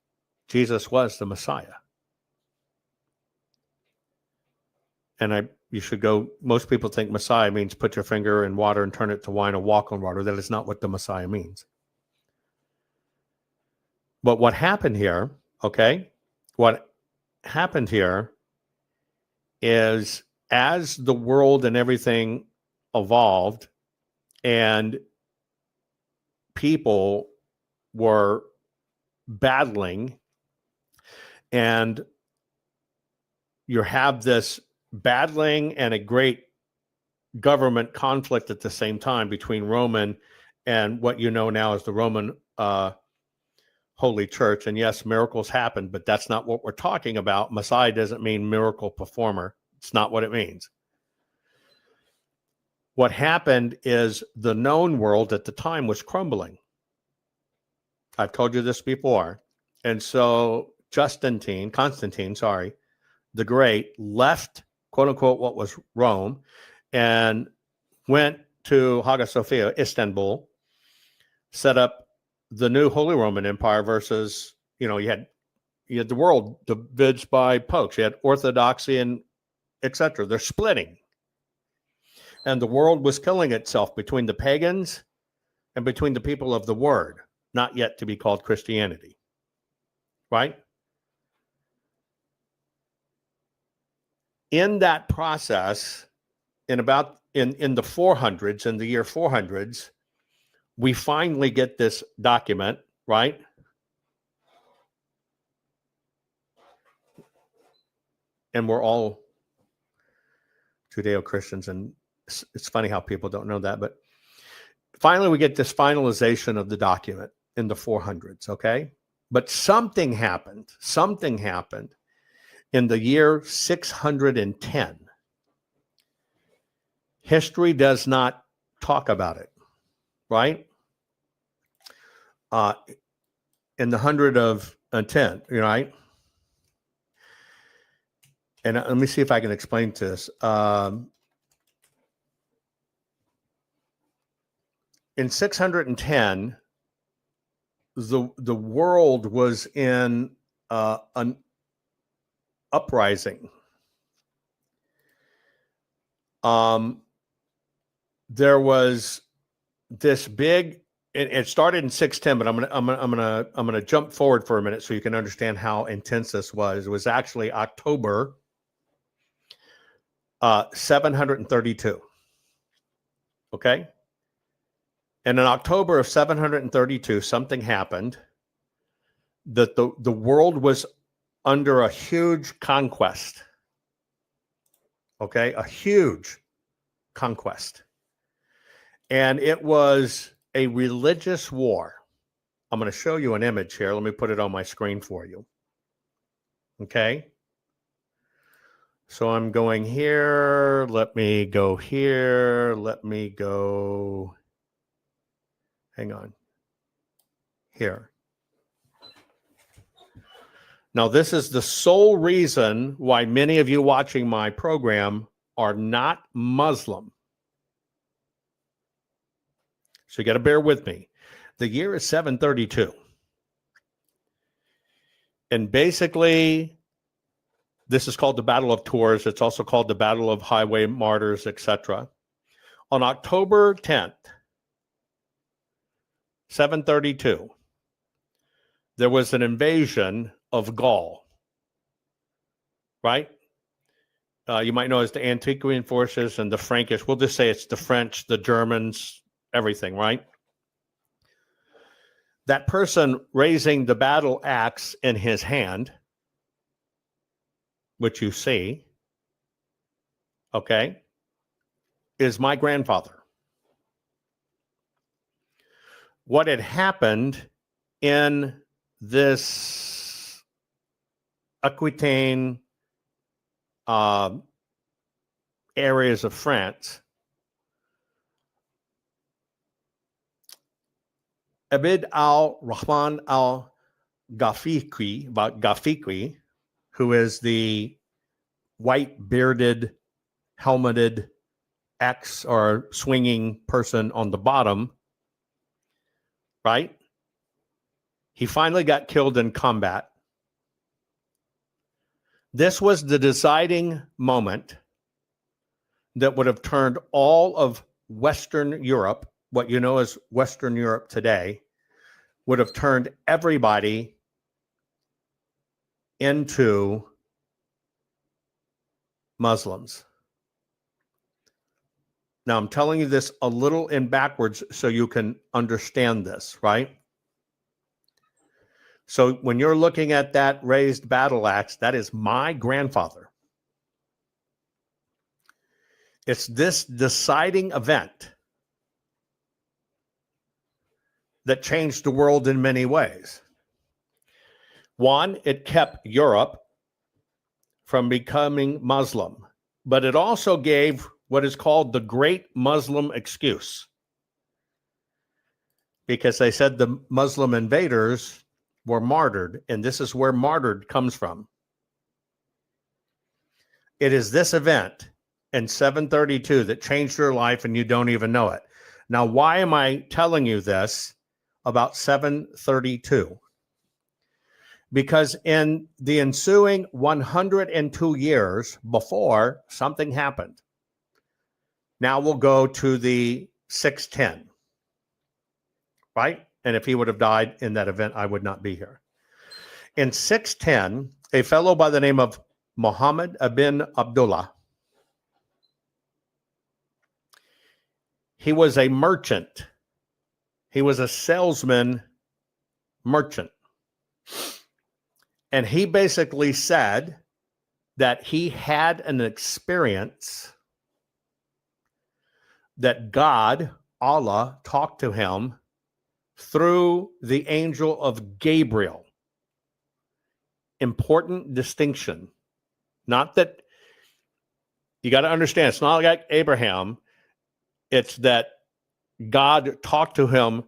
Jesus was the Messiah. And you should go, most people think Messiah means put your finger in water and turn it to wine or walk on water. That is not what the Messiah means. But what happened here, okay, what happened here is as the world and everything evolved and people were battling, and you have this battling and a great government conflict at the same time between Roman and what you know now as the Roman Holy Church. And yes, miracles happened, but that's not what we're talking about. Messiah doesn't mean miracle performer. It's not what it means. What happened is the known world at the time was crumbling. I've told you this before. And so Constantine, the Great, left, quote unquote, what was Rome and went to Hagia Sophia, Istanbul, set up the new Holy Roman Empire versus, you had the world divided by popes. You had Orthodoxy and etc. They're splitting. And the world was killing itself between the pagans and between the people of the Word, not yet to be called Christianity. Right? in that process, in the 400s, in the year 400s, we finally get this document, right? And we're all Judeo-Christians, and it's funny how people don't know that, but finally we get this finalization of the document in the 400s, okay? But something happened in the year 610. History does not talk about it, right? In the 110, right? And let me see if I can explain this. In 610, the world was in an uprising. There was this big. It started in 610, but I'm gonna jump forward for a minute so you can understand how intense this was. It was actually October 732. Okay. And in October of 732, something happened that the world was under a huge conquest. Okay, a huge conquest. And it was a religious war. I'm going to show you an image here. Let me put it on my screen for you. Okay. So I'm going here. Let me go here. Let me go. Hang on. Here. Now, this is the sole reason why many of you watching my program are not Muslim. So you got to bear with me. The year is 732. And basically, this is called the Battle of Tours. It's also called the Battle of Highway Martyrs, etc. On October 10th, 732, there was an invasion of Gaul, right? You might know as the Antiquian forces and the Frankish. We'll just say it's the French, the Germans, everything, right? That person raising the battle axe in his hand, which you see, okay, is my grandfather. What had happened in this Aquitaine areas of France, Abd al-Rahman al-Ghafiqi, who is the white bearded, helmeted axe or swinging person on the bottom, right? He finally got killed in combat. This was the deciding moment that would have turned all of Western Europe, what you know as Western Europe today, would have turned everybody into Muslims. Now, I'm telling you this a little in backwards so you can understand this, right? So when you're looking at that raised battle axe, that is my grandfather. It's this deciding event that changed the world in many ways. One, it kept Europe from becoming Muslim, but it also gave what is called the Great Muslim Excuse, because they said the Muslim invaders were martyred, and this is where martyred comes from. It is this event in 732 that changed your life, and you don't even know it. Now, why am I telling you this about 732? Because in the ensuing 102 years before, something happened. Now we'll go to the 610, right? And if he would have died in that event, I would not be here. In 610, a fellow by the name of Muhammad ibn Abdullah. He was a merchant. He was a salesman merchant. And he basically said that he had an experience that God, Allah, talked to him through the angel of Gabriel. Important distinction. Not that, you got to understand, it's not like Abraham. It's that God talked to him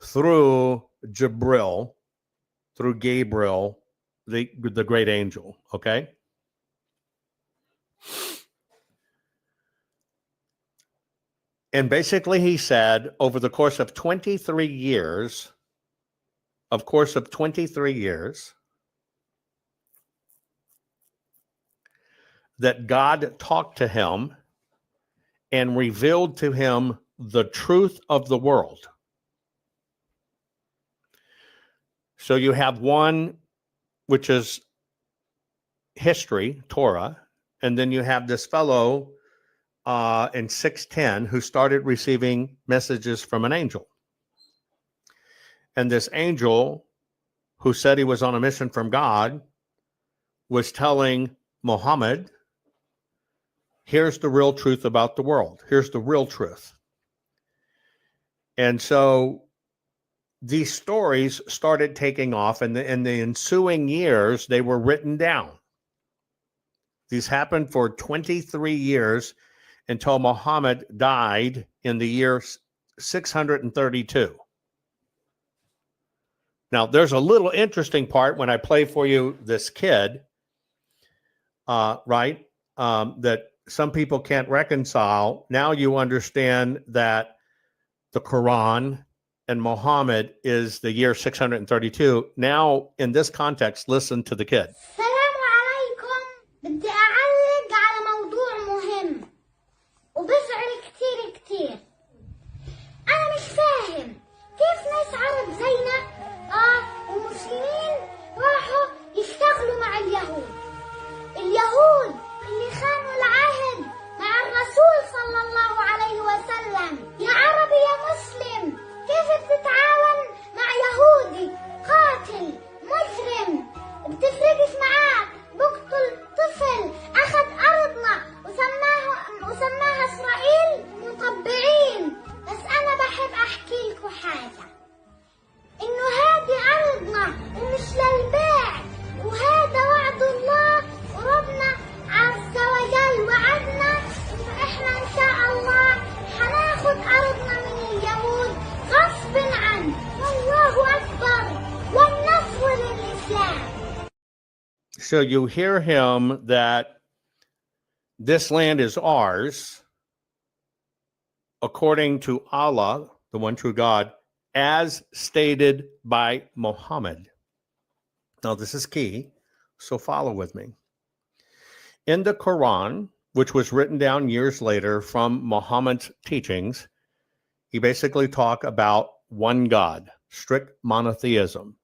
through Jibril, through Gabriel, the great angel, okay? And basically he said, over the course of 23 years, that God talked to him and revealed to him the truth of the world. So you have one, which is history, Torah, and then you have this fellow in 610 who started receiving messages from an angel. And this angel, who said he was on a mission from God, was telling Muhammad, here's the real truth about the world. Here's the real truth. And so these stories started taking off, and in the ensuing years, they were written down. These happened for 23 years until Muhammad died in the year 632. Now, there's a little interesting part when I play for you this kid, right? That some people can't reconcile. Now you understand that the Quran and Muhammad is the year 632. Now, in this context, listen to the kid. السلام عليكم. بدي أعلق على موضوع مهم وبزعل كتير. أنا مش فاهم كيف ناس عرب زينا ومسلمين راحوا يشتغلوا مع اليهود. اليهود اللي خانوا العهد مع الرسول صلى الله عليه وسلم. يا عربي يا مسلم، كيف بتتعاون مع يهودي قاتل مجرم بتفرقش معاه بقتل طفل أخذ أرضنا وسماها إسرائيل مطبعين. بس أنا بحب أحكي لكم حاجة، إنه هذه أرضنا ومش للبيع، وهذا وعد الله وربنا عز وجل وعدنا إنه إحنا إن شاء الله حناخد أرضنا من اليهود غصب عنه. والله أكبر والنصر للإسلام. So you hear him that this land is ours, according to Allah, the one true God, as stated by Muhammad. Now, this is key, so follow with me. In the Quran, which was written down years later from Muhammad's teachings, he basically talked about one God, strict monotheism,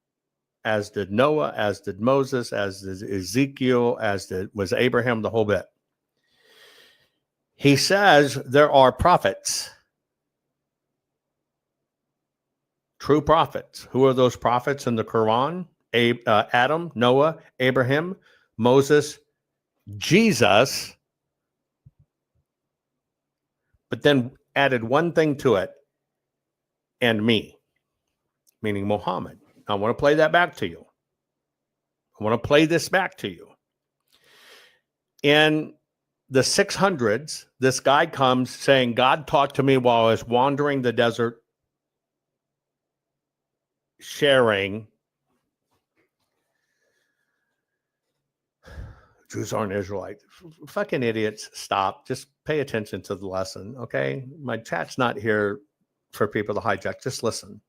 as did Noah, as did Moses, as did Ezekiel, was Abraham, the whole bit. He says there are prophets, true prophets. Who are those prophets in the Quran? Adam, Noah, Abraham, Moses, Jesus, but then added one thing to it, and me, meaning Muhammad. I want to play that back to you. I want to play this back to you. In the 600s, this guy comes saying, God talked to me while I was wandering the desert, sharing. Jews aren't Israelites. Fucking idiots. Stop. Just pay attention to the lesson, okay? My chat's not here for people to hijack. Just listen.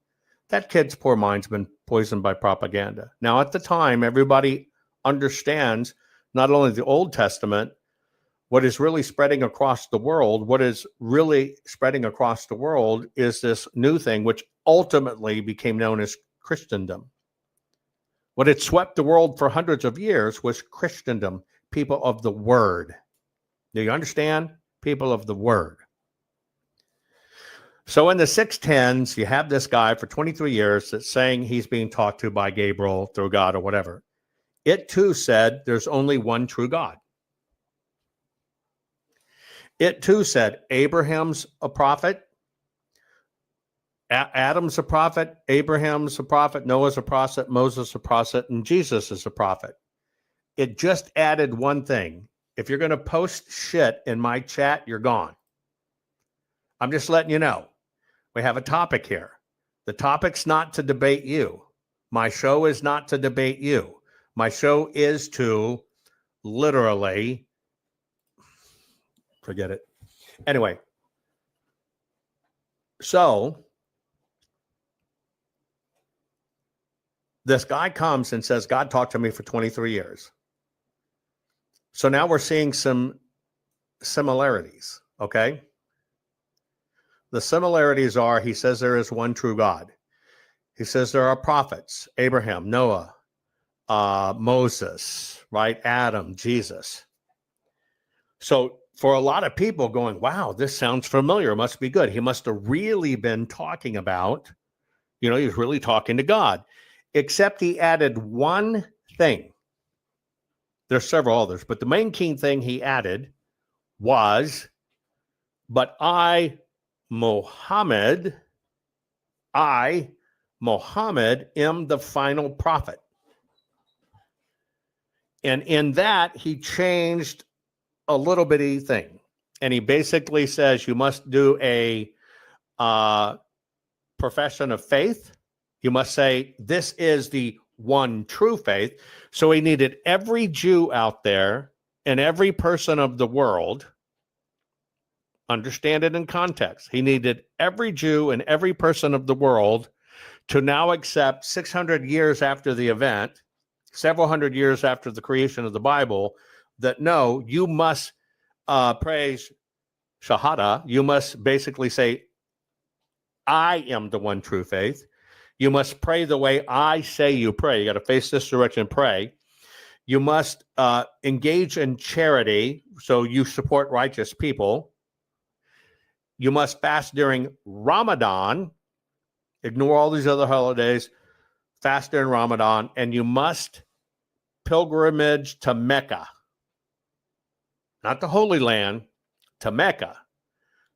That kid's poor mind's been poisoned by propaganda. Now, at the time, everybody understands not only the Old Testament, what is really spreading across the world. What is really spreading across the world is this new thing, which ultimately became known as Christendom. What had swept the world for hundreds of years was Christendom. people of the word. Do you understand? People of the word. So in the 610s, you have this guy for 23 years that's saying he's being talked to by Gabriel through God or whatever. It too said there's only one true God. It too said Abraham's a prophet, Adam's a prophet, Abraham's a prophet, Noah's a prophet, Moses a prophet, and Jesus is a prophet. It just added one thing. If you're going to post shit in my chat, you're gone. I'm just letting you know. We have a topic here. The topic's not to debate you. My show is not to debate you. My show is to literally forget it. Anyway, so this guy comes and says, God talked to me for 23 years. So now we're seeing some similarities, okay? The similarities are, he says there is one true God. He says there are prophets, Abraham, Noah, Moses, right? Adam, Jesus. So for a lot of people going, wow, this sounds familiar, must be good. He must have really been talking about, he was really talking to God, except he added one thing. There's several others, but the main key thing he added was, but I, Muhammad, am the final prophet. And in that, he changed a little bitty thing. And he basically says you must do a profession of faith. You must say, this is the one true faith. So he needed every Jew out there and every person of the world, understand it in context. He needed every Jew and every person of the world to now accept 600 years after the event, several hundred years after the creation of the Bible, that no, you must praise Shahada. You must basically say, I am the one true faith. You must pray the way I say you pray. You got to face this direction and pray. You must engage in charity, so you support righteous people. You must fast during Ramadan. Ignore all these other holidays. Fast during Ramadan. And you must pilgrimage to Mecca. Not the Holy Land, to Mecca.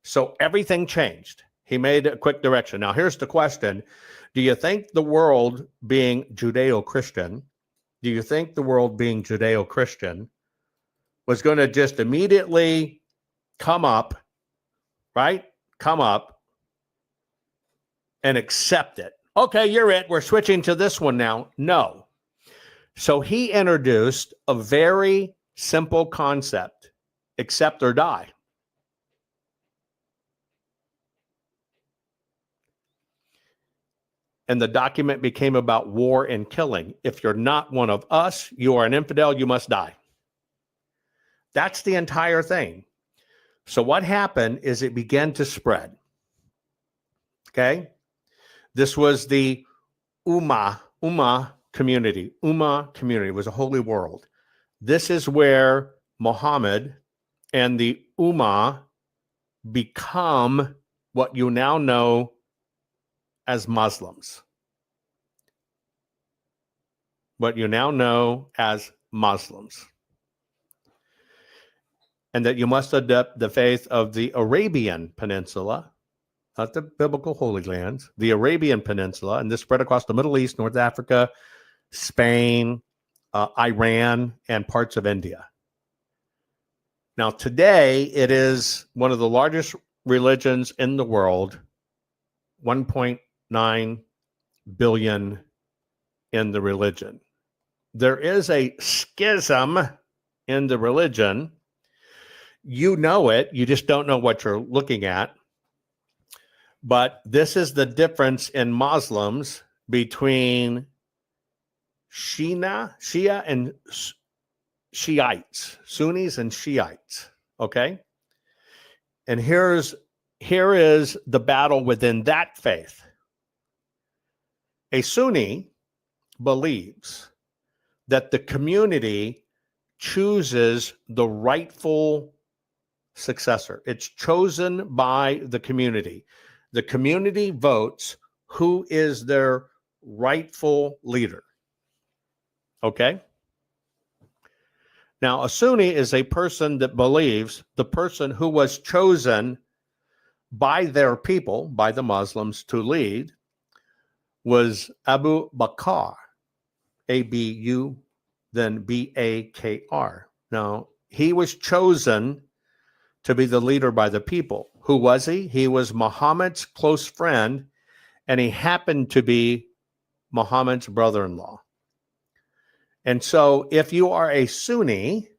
So everything changed. He made a quick direction. Now, here's the question. Do you think the world being Judeo-Christian, was going to just immediately come up, right? Come up and accept it? Okay, you're it. We're switching to this one now. No. So he introduced a very simple concept: accept or die. And the document became about war and killing. If you're not one of us, you are an infidel, you must die. That's the entire thing. So what happened is it began to spread. Okay? This was the Ummah community. Ummah community was a holy world. This is where Muhammad and the Ummah become what you now know as Muslims. What you now know as Muslims. And that you must adopt the faith of the Arabian Peninsula, not the biblical Holy Lands, the Arabian Peninsula, and this spread across the Middle East, North Africa, Spain, Iran, and parts of India. Now, today, it is one of the largest religions in the world, 1.9 billion in the religion. There is a schism in the religion. You know it. You just don't know what you're looking at. But this is the difference in Muslims between Shia and Shiites, Sunnis and Shiites. Okay? And here is the battle within that faith. A Sunni believes that the community chooses the rightful successor. It's chosen by the community. The community votes who is their rightful leader. Okay? Now, a Sunni is a person that believes the person who was chosen by their people, by the Muslims, to lead was Abu Bakr, A-B-U, then B-A-K-R. Now, he was chosen to be the leader by the people. Who was he? He was Muhammad's close friend, and he happened to be Muhammad's brother-in-law. And so if you are a Sunni,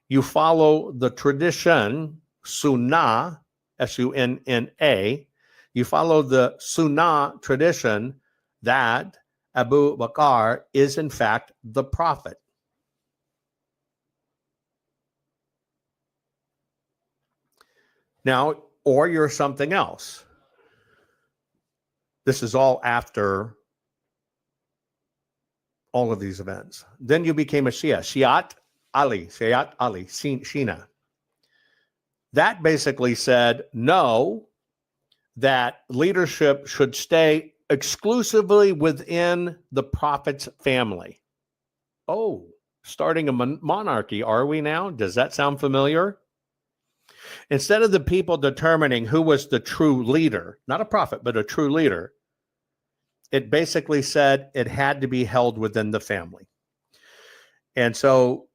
you follow the tradition, Sunnah, S-U-N-N-A, you follow the Sunnah tradition that Abu Bakr is in fact the prophet. Now, or you're something else. This is all after all of these events. Then you became a Shia, Shiat Ali, Shina. That basically said, no, that leadership should stay exclusively within the prophet's family. Oh, starting a monarchy, are we now? Does that sound familiar? Instead of the people determining who was the true leader, not a prophet, but a true leader, it basically said it had to be held within the family. And so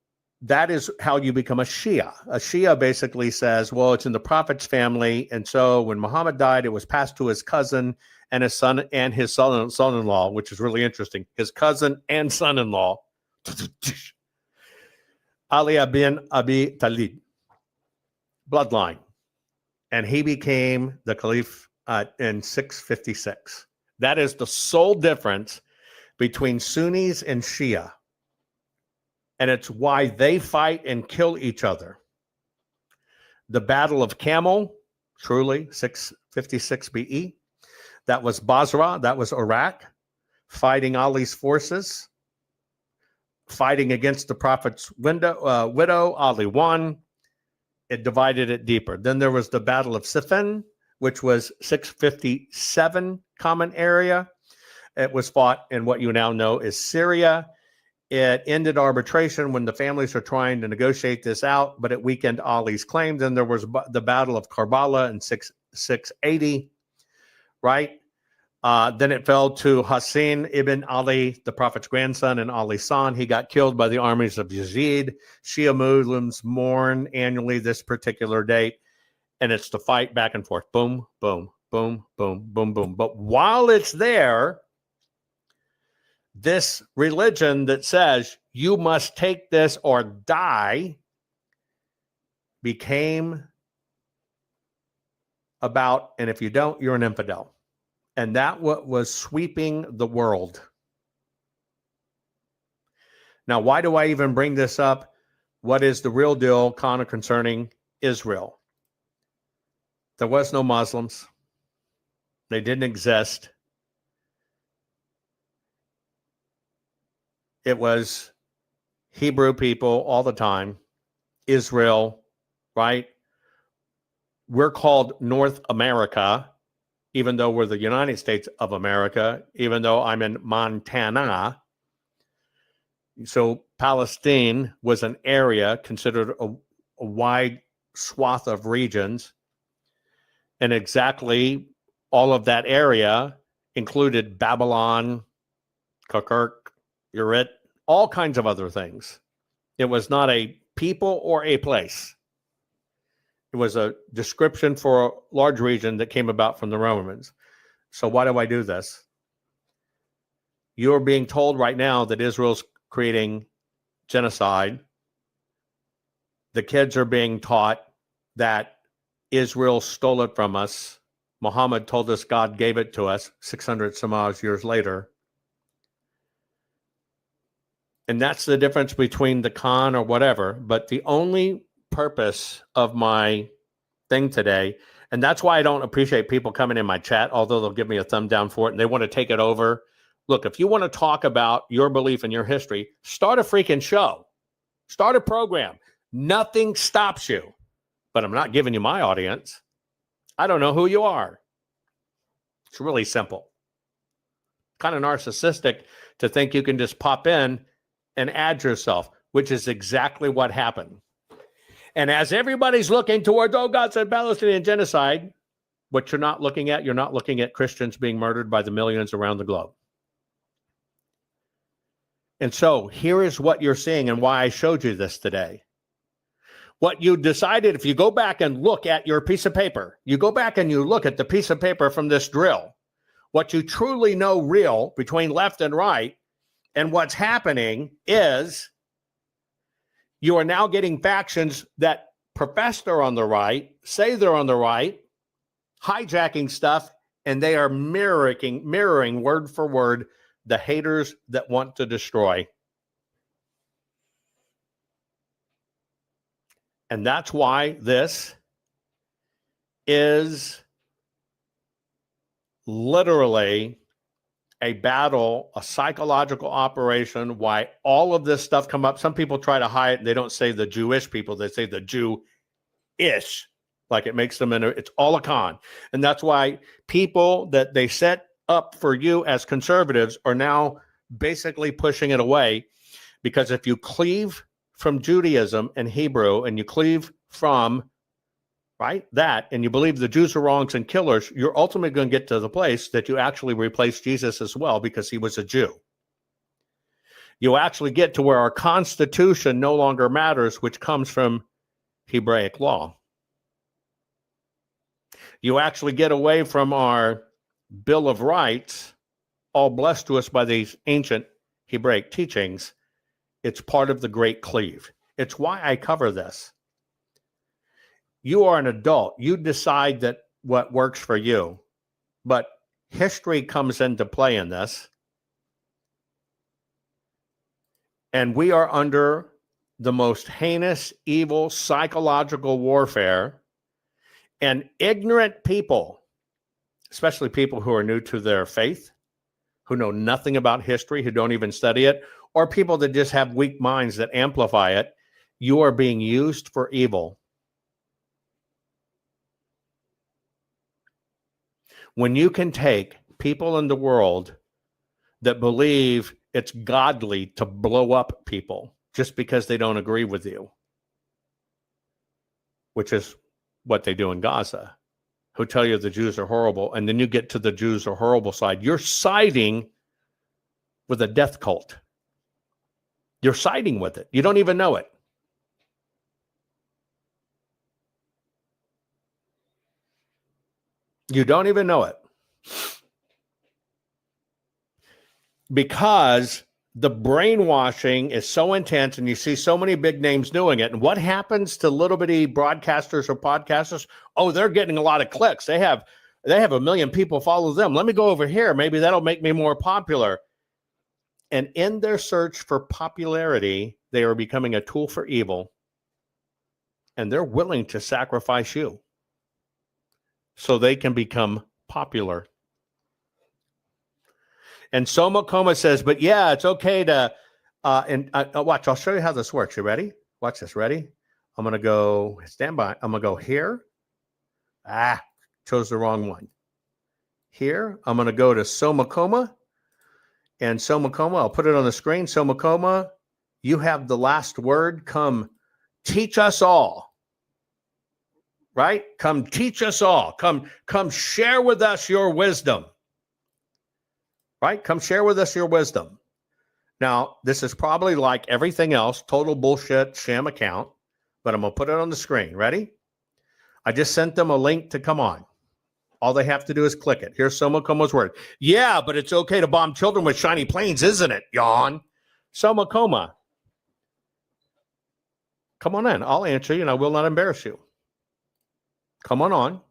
that is how you become a Shia. A Shia basically says, well, it's in the prophet's family. And so when Muhammad died, it was passed to his cousin and his son and his son-in-law, which is really interesting. His cousin and son-in-law, Ali bin Abi Talib, bloodline. And he became the caliph in 656. That is the sole difference between Sunnis and Shia. And it's why they fight and kill each other. The Battle of Camel, truly, 656 BE. That was Basra, that was Iraq, fighting Ali's forces, fighting against the Prophet's widow. Ali won. It divided it deeper. Then there was the Battle of Siffin, which was 657 common area. It was fought in what you now know is Syria. It ended arbitration when the families are trying to negotiate this out, but it weakened Ali's claim. Then there was the Battle of Karbala in 680, right? Then it fell to Hassan ibn Ali, the Prophet's grandson, and Ali's son. He got killed by the armies of Yazid. Shia Muslims mourn annually this particular date, and it's the fight back and forth. Boom, boom, boom, boom, boom, boom. But while it's there, this religion that says you must take this or die became about, and if you don't, you're an infidel. And that was sweeping the world. Now, why do I even bring this up? What is the real deal kind of concerning Israel? There was no Muslims. They didn't exist. It was Hebrew people all the time. Israel, right? We're called North America, even though we're the United States of America, even though I'm in Montana. So Palestine was an area considered a wide swath of regions. And exactly all of that area included Babylon, Kirkuk, Urit, all kinds of other things. It was not a people or a place. It was a description for a large region that came about from the Romans. So why do I do this? You're being told right now that Israel's creating genocide. The kids are being taught that Israel stole it from us. Muhammad told us God gave it to us 600 some odd years later. And that's the difference between the con or whatever. But the only purpose of my thing today, and that's why I don't appreciate people coming in my chat, although they'll give me a thumb down for it and they want to take it over. Look, if you want to talk about your belief and your history, start a freaking show. Start a program. Nothing stops you. But I'm not giving you my audience. I don't know who you are. It's really simple. Kind of narcissistic to think you can just pop in and add yourself, which is exactly what happened. And as everybody's looking towards, oh, God said Palestinian genocide, what you're not looking at Christians being murdered by the millions around the globe. And so here is what you're seeing and why I showed you this today. What you decided, if you go back and look at your piece of paper, you go back and you look at the piece of paper from this drill, what you truly know real between left and right, and what's happening is you are now getting factions that profess they're on the right, say they're on the right, hijacking stuff, and they are mirroring word for word the haters that want to destroy. And that's why this is literally a battle, a psychological operation, why all of this stuff come up. Some people try to hide it. They don't say the Jewish people. They say the Jew-ish, like it makes them it's all a con. And that's why people that they set up for you as conservatives are now basically pushing it away, because if you cleave from Judaism and Hebrew and you cleave from that, and you believe the Jews are wrongs and killers, you're ultimately going to get to the place that you actually replace Jesus as well, because he was a Jew. You actually get to where our Constitution no longer matters, which comes from Hebraic law. You actually get away from our Bill of Rights, all blessed to us by these ancient Hebraic teachings. It's part of the Great Cleave. It's why I cover this. You are an adult. You decide that what works for you. But history comes into play in this. And we are under the most heinous, evil, psychological warfare. And ignorant people, especially people who are new to their faith, who know nothing about history, who don't even study it, or people that just have weak minds that amplify it, you are being used for evil. When you can take people in the world that believe it's godly to blow up people just because they don't agree with you, which is what they do in Gaza, who tell you the Jews are horrible, and then you get to the Jews are horrible side, you're siding with a death cult. You're siding with it. You don't even know it. You don't even know it. Because the brainwashing is so intense and you see so many big names doing it. And what happens to little bitty broadcasters or podcasters? Oh, they're getting a lot of clicks. They have 1 million people follow them. Let me go over here. Maybe that'll make me more popular. And in their search for popularity, they are becoming a tool for evil. And they're willing to sacrifice you so they can become popular. And Soma Coma says, but yeah, it's okay to, watch, I'll show you how this works. You ready? Watch this. Ready? I'm going to go, stand by. I'm going to go here. Chose the wrong one. Here, I'm going to go to Soma Coma. And Soma Coma, I'll put it on the screen. Soma Coma, you have the last word. Come teach us all. Right? Come teach us all. Come share with us your wisdom. Right? Come share with us your wisdom. Now, this is probably like everything else, total bullshit, sham account, but I'm going to put it on the screen. Ready? I just sent them a link to come on. All they have to do is click it. Here's Soma Coma's word. Yeah, but it's okay to bomb children with shiny planes, isn't it? Yawn. Soma Coma. Come on in. I'll answer you and I will not embarrass you. Come on.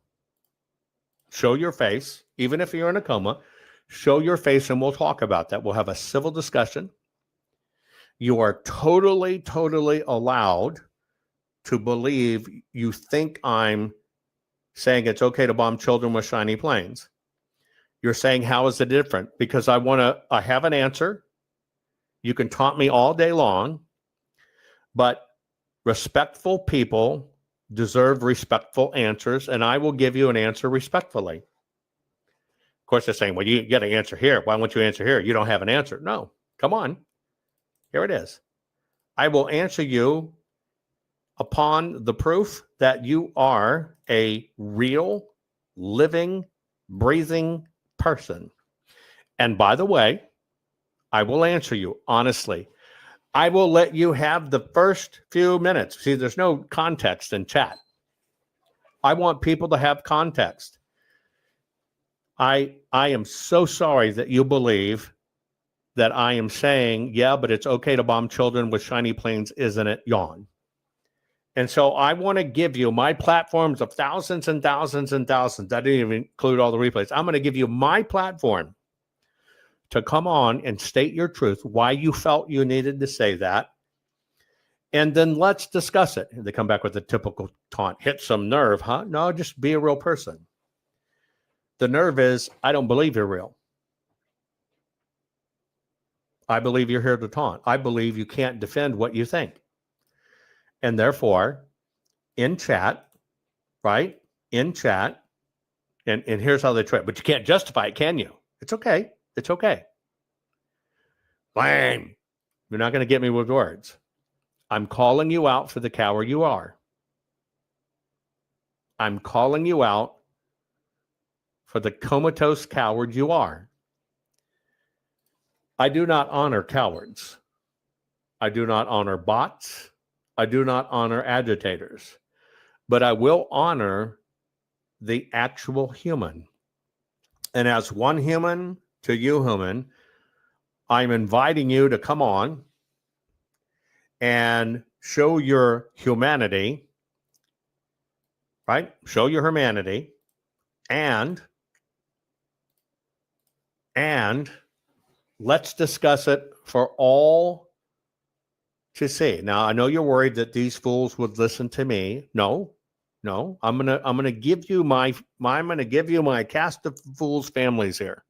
Show your face. Even if you're in a coma, show your face and we'll talk about that. We'll have a civil discussion. You are totally, totally allowed to believe you think I'm saying it's okay to bomb children with shiny planes. You're saying, how is it different? Because I have an answer. You can taunt me all day long, but respectful people deserve respectful answers, and I will give you an answer respectfully. Of course, they're saying, well, you get an answer here. Why won't you answer here? You don't have an answer. No, come on. Here it is. I will answer you upon the proof that you are a real, living, breathing person. And by the way, I will answer you honestly. I will let you have the first few minutes. See, there's no context in chat. I want people to have context. I am so sorry that you believe that I am saying, yeah, but it's okay to bomb children with shiny planes, isn't it? Yawn. And so I want to give you my platforms of thousands and thousands and thousands. I didn't even include all the replays. I'm going to give you my platform to come on and state your truth, why you felt you needed to say that. And then let's discuss it. And they come back with the typical taunt, hit some nerve, huh? No, just be a real person. The nerve is, I don't believe you're real. I believe you're here to taunt. I believe you can't defend what you think. And therefore, in chat, right? In chat, and here's how they try it. But you can't justify it, can you? It's okay. It's okay. Bang. You're not going to get me with words. I'm calling you out for the coward you are. I'm calling you out for the comatose coward you are. I do not honor cowards. I do not honor bots. I do not honor agitators. But I will honor the actual human. And as one human to you human, I'm inviting you to come on and show your humanity, right? Show your humanity and let's discuss it for all to see. Now, I know you're worried that these fools would listen to me. No, I'm gonna give you my cast of fools families here.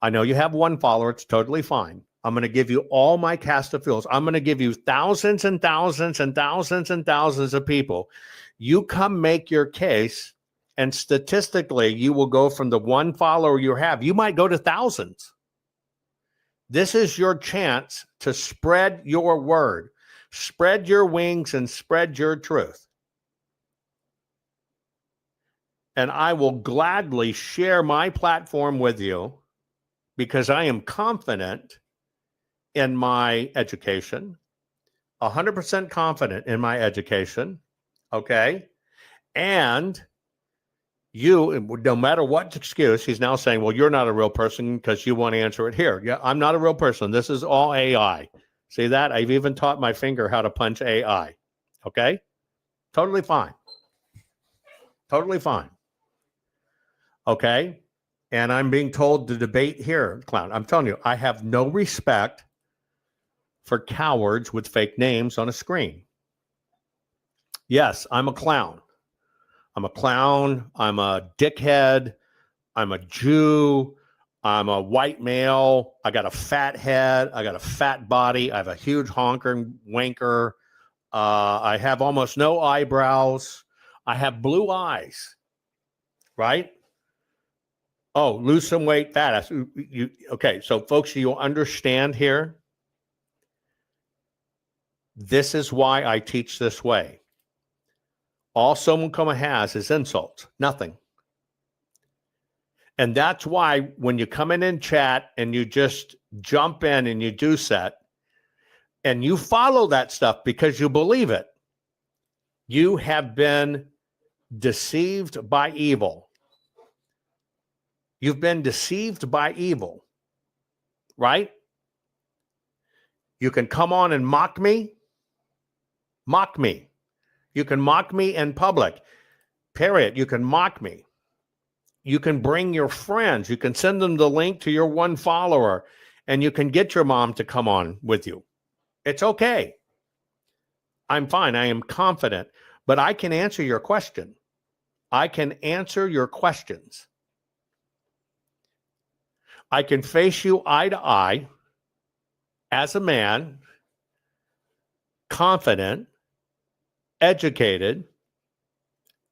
I know you have one follower. It's totally fine. I'm going to give you all my cast of fools. I'm going to give you thousands and thousands and thousands and thousands of people. You come make your case, and statistically, you will go from the one follower you have. You might go to thousands. This is your chance to spread your word, spread your wings, and spread your truth. And I will gladly share my platform with you because I am confident in my education, 100% confident in my education, okay? And you, no matter what excuse, he's now saying, well, you're not a real person because you want to answer it here. Yeah, I'm not a real person. This is all AI. See that? I've even taught my finger how to punch AI, okay? Totally fine. Totally fine. Okay? And I'm being told to debate here, clown. I'm telling you, I have no respect for cowards with fake names on a screen. Yes, I'm a clown. I'm a clown. I'm a dickhead. I'm a Jew. I'm a white male. I got a fat head. I got a fat body. I have a huge honker wanker. I have almost no eyebrows. I have blue eyes, right? Oh, lose some weight, fat ass. Okay, so folks, you'll understand here. This is why I teach this way. All someone has is insults, nothing. And that's why when you come in chat and you just jump in and you do set, and you follow that stuff because you believe it, you have been deceived by evil. You've been deceived by evil, right? You can come on and mock me. Mock me. You can mock me in public, period. You can mock me. You can bring your friends. You can send them the link to your one follower, and you can get your mom to come on with you. It's okay. I'm fine. I am confident, but I can answer your question. I can answer your questions. I can face you eye to eye as a man, confident, educated,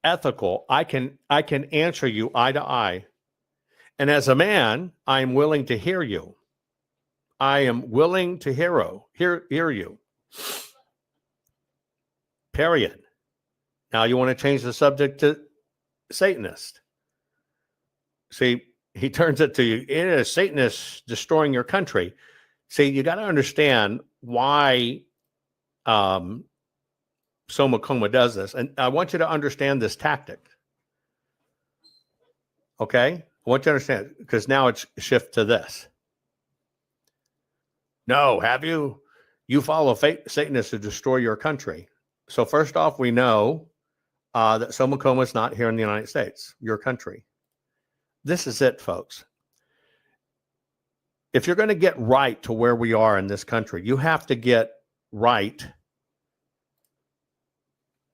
ethical. I can answer you eye to eye. And as a man, I am willing to hear you. I am willing to hear you. Period. Now you want to change the subject to Satanist. See, he turns it to you. It is Satanist destroying your country. See, you got to understand why Somakoma does this. And I want you to understand this tactic. Okay? I want you to understand, because now it's shift to this. No, have you? You follow Satanists to destroy your country. So first off, we know that Somakoma is not here in the United States, your country. This is it, folks. If you're going to get right to where we are in this country, you have to get right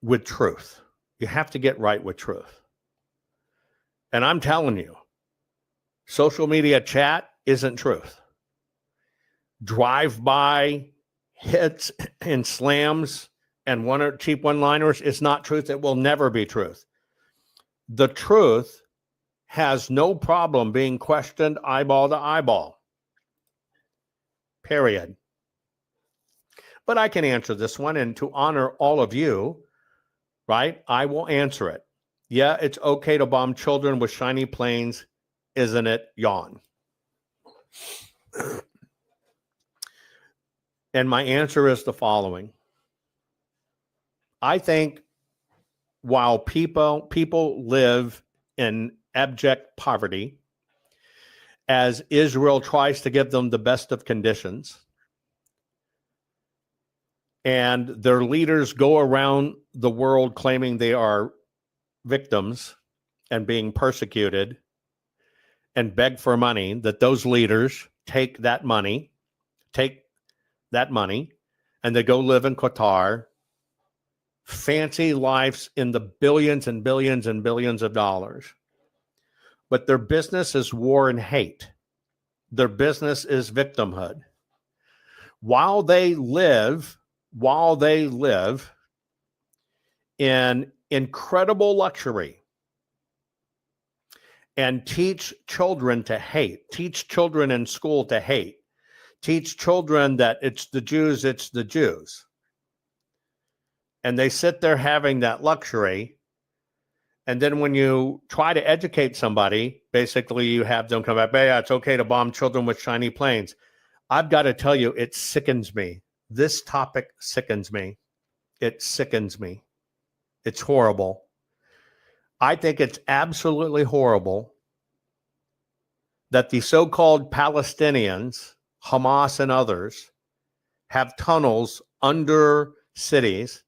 with truth. You have to get right with truth. And I'm telling you, social media chat isn't truth. Drive-by hits and slams and cheap one-liners is not truth. It will never be truth. The truth has no problem being questioned eyeball to eyeball. Period. But I can answer this one, and to honor all of you, right, I will answer it. Yeah, it's okay to bomb children with shiny planes, isn't it? Yawn. And my answer is the following. I think while people live in abject poverty, as Israel tries to give them the best of conditions, and their leaders go around the world claiming they are victims and being persecuted and beg for money, that those leaders take that money, and they go live in Qatar, fancy lives in the billions and billions and billions of dollars. But their business is war and hate. Their business is victimhood. While they live in incredible luxury and teach children to hate, teach children in school to hate, teach children that it's the Jews. And they sit there having that luxury. And then when you try to educate somebody, basically you have them come back, yeah, it's okay to bomb children with shiny planes. I've got to tell you, it sickens me. This topic sickens me. It sickens me. It's horrible. I think it's absolutely horrible that the so-called Palestinians, Hamas and others, have tunnels under cities,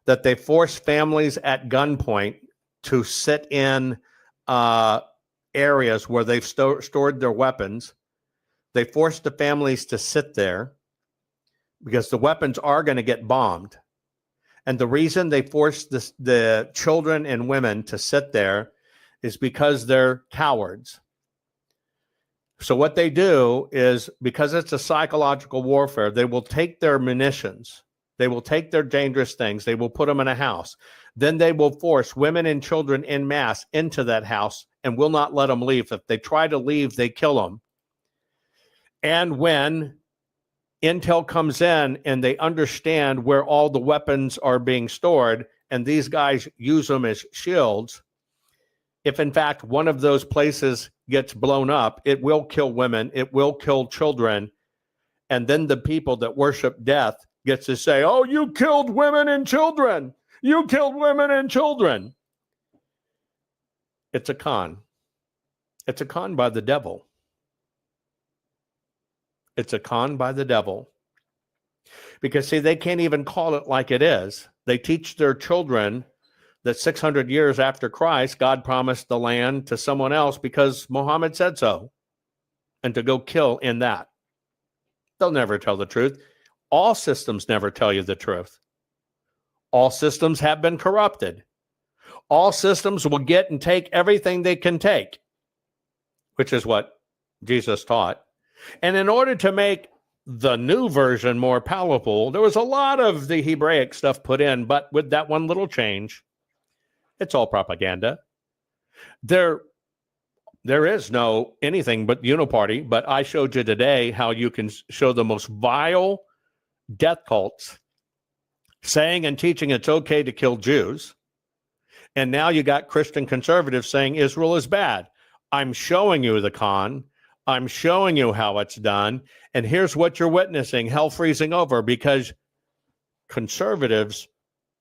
that they force families at gunpoint to sit in areas where they've stored their weapons. They force the families to sit there because the weapons are going to get bombed. And the reason they force the children and women to sit there is because they're cowards. So what they do is, because it's a psychological warfare, they will take their munitions, they will take their dangerous things, they will put them in a house. Then they will force women and children en masse into that house and will not let them leave. If they try to leave, they kill them. And when intel comes in and they understand where all the weapons are being stored, and these guys use them as shields, if in fact one of those places gets blown up, it will kill women, it will kill children, and then the people that worship death gets to say, oh, you killed women and children. You killed women and children. It's a con. It's a con by the devil. It's a con by the devil. Because, see, they can't even call it like it is. They teach their children that 600 years after Christ, God promised the land to someone else because Muhammad said so, and to go kill in that. They'll never tell the truth. All systems never tell you the truth. All systems have been corrupted. All systems will get and take everything they can take, which is what Jesus taught. And in order to make the new version more palatable, there was a lot of the Hebraic stuff put in, but with that one little change, it's all propaganda. There is no anything but uniparty, but I showed you today how you can show the most vile death cults saying and teaching it's okay to kill Jews. And now you got Christian conservatives saying Israel is bad. I'm showing you the con. I'm showing you how it's done. And here's what you're witnessing, hell freezing over, because conservatives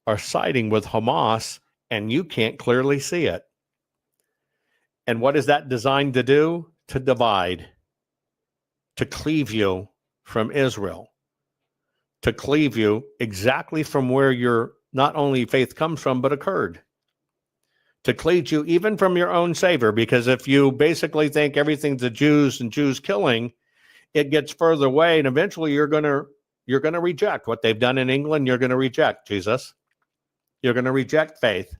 are siding with Hamas and you can't clearly see it. And what is that designed to do? To divide, to cleave you from Israel, to cleave you exactly from where your not only faith comes from, but occurred. To cleave you even from your own Savior, because if you basically think everything's the Jews and Jews killing, it gets further away, and eventually you're going to reject what they've done in England. You're going to reject Jesus. You're going to reject faith.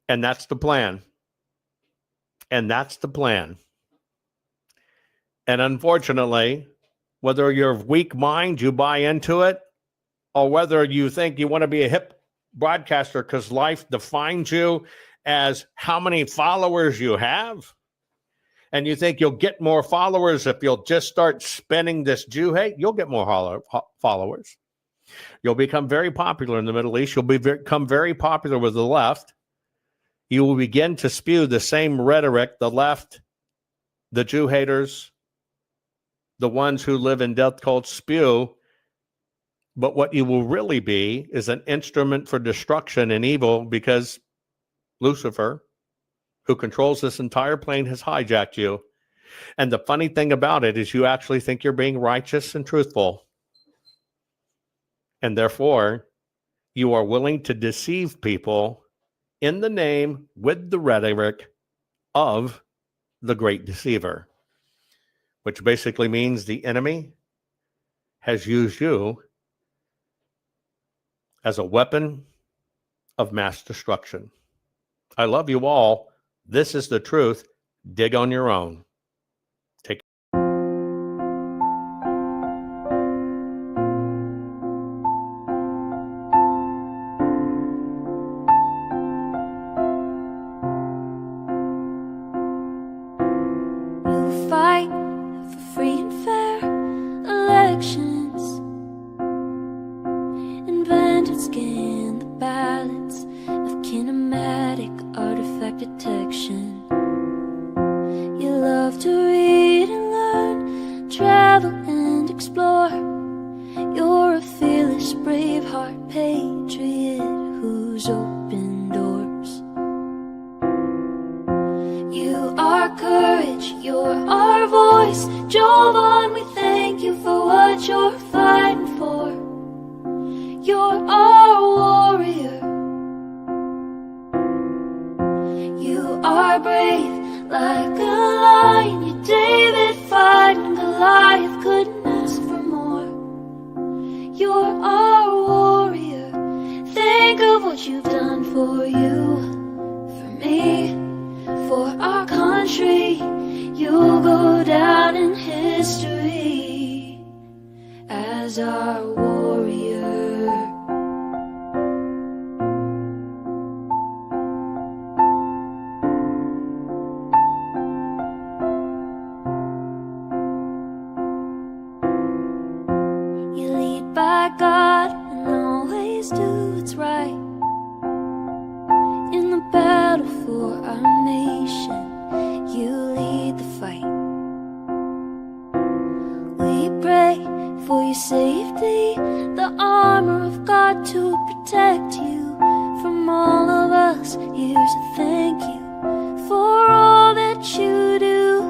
And that's the plan. And that's the plan. And unfortunately, whether you're of weak mind, you buy into it, or whether you think you want to be a hip broadcaster because life defines you as how many followers you have, and you think you'll get more followers if you'll just start spinning this Jew hate, you'll get more followers. You'll become very popular in the Middle East. You'll become very popular with the left. You will begin to spew the same rhetoric, the left, the Jew haters, the ones who live in death cults spew. But what you will really be is an instrument for destruction and evil, because Lucifer, who controls this entire plane, has hijacked you. And the funny thing about it is you actually think you're being righteous and truthful. And therefore, you are willing to deceive people in the name, with the rhetoric of the great deceiver, which basically means the enemy has used you as a weapon of mass destruction. I love you all. This is the truth. Dig on your own. Take You fight for free and fair elections, invented scan the ballots of kinematic artifact detection. You love to read and learn, travel and explore. You're a fearless, brave-heart patriot who's opened doors. You are courage, you're our voice. Jovan, we thank you for what you're fighting for. You're our warrior. You are brave like a lion. You're David fighting Goliath, couldn't ask for more. You're our warrior. Think of what you've done for you, for me, for our country. You'll go down in history as our warrior. You lead by God and always do what's right. In the battle for our nation, you lead the fight. We pray for your safety, the armor of God to protect you from all of us. Here's a thank you for all that you do.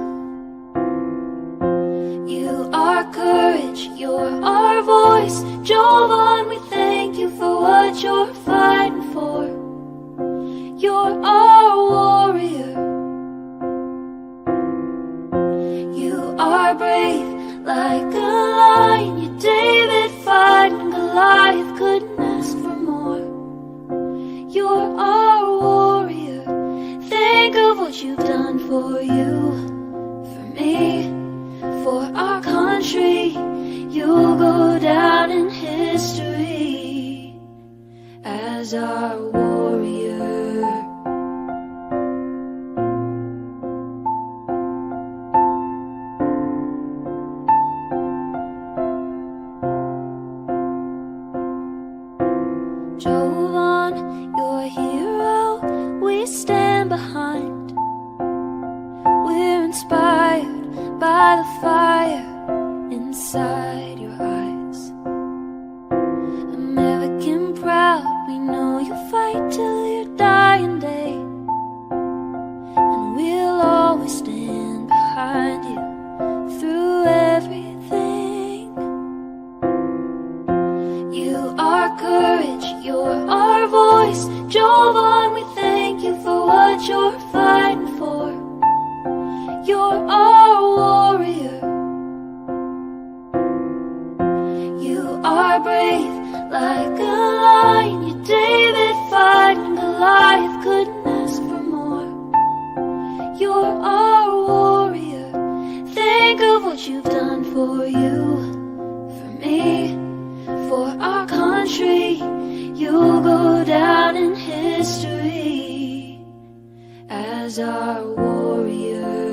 You are courage, you're our voice. Jovan, we thank you for what you're fighting for. You're our warrior. You are brave like a lion. You're David fighting Goliath, couldn't ask for more. You're our warrior. for you, for me, for our country. You'll go down in history as our warrior. Jovan, you're a hero we stand behind. We're inspired by the fire inside your eyes. American proud, we know you'll fight till your dying day, and we'll always stand behind you through everything. You are courage, you're our voice. Jovan, we thank you for what you're fighting for. You're our warrior. You are brave like a lion. You're David fighting Goliath, couldn't ask for more. You're our warrior. Think of what you've done for you, for me, for our country. You'll go down in history as our warrior.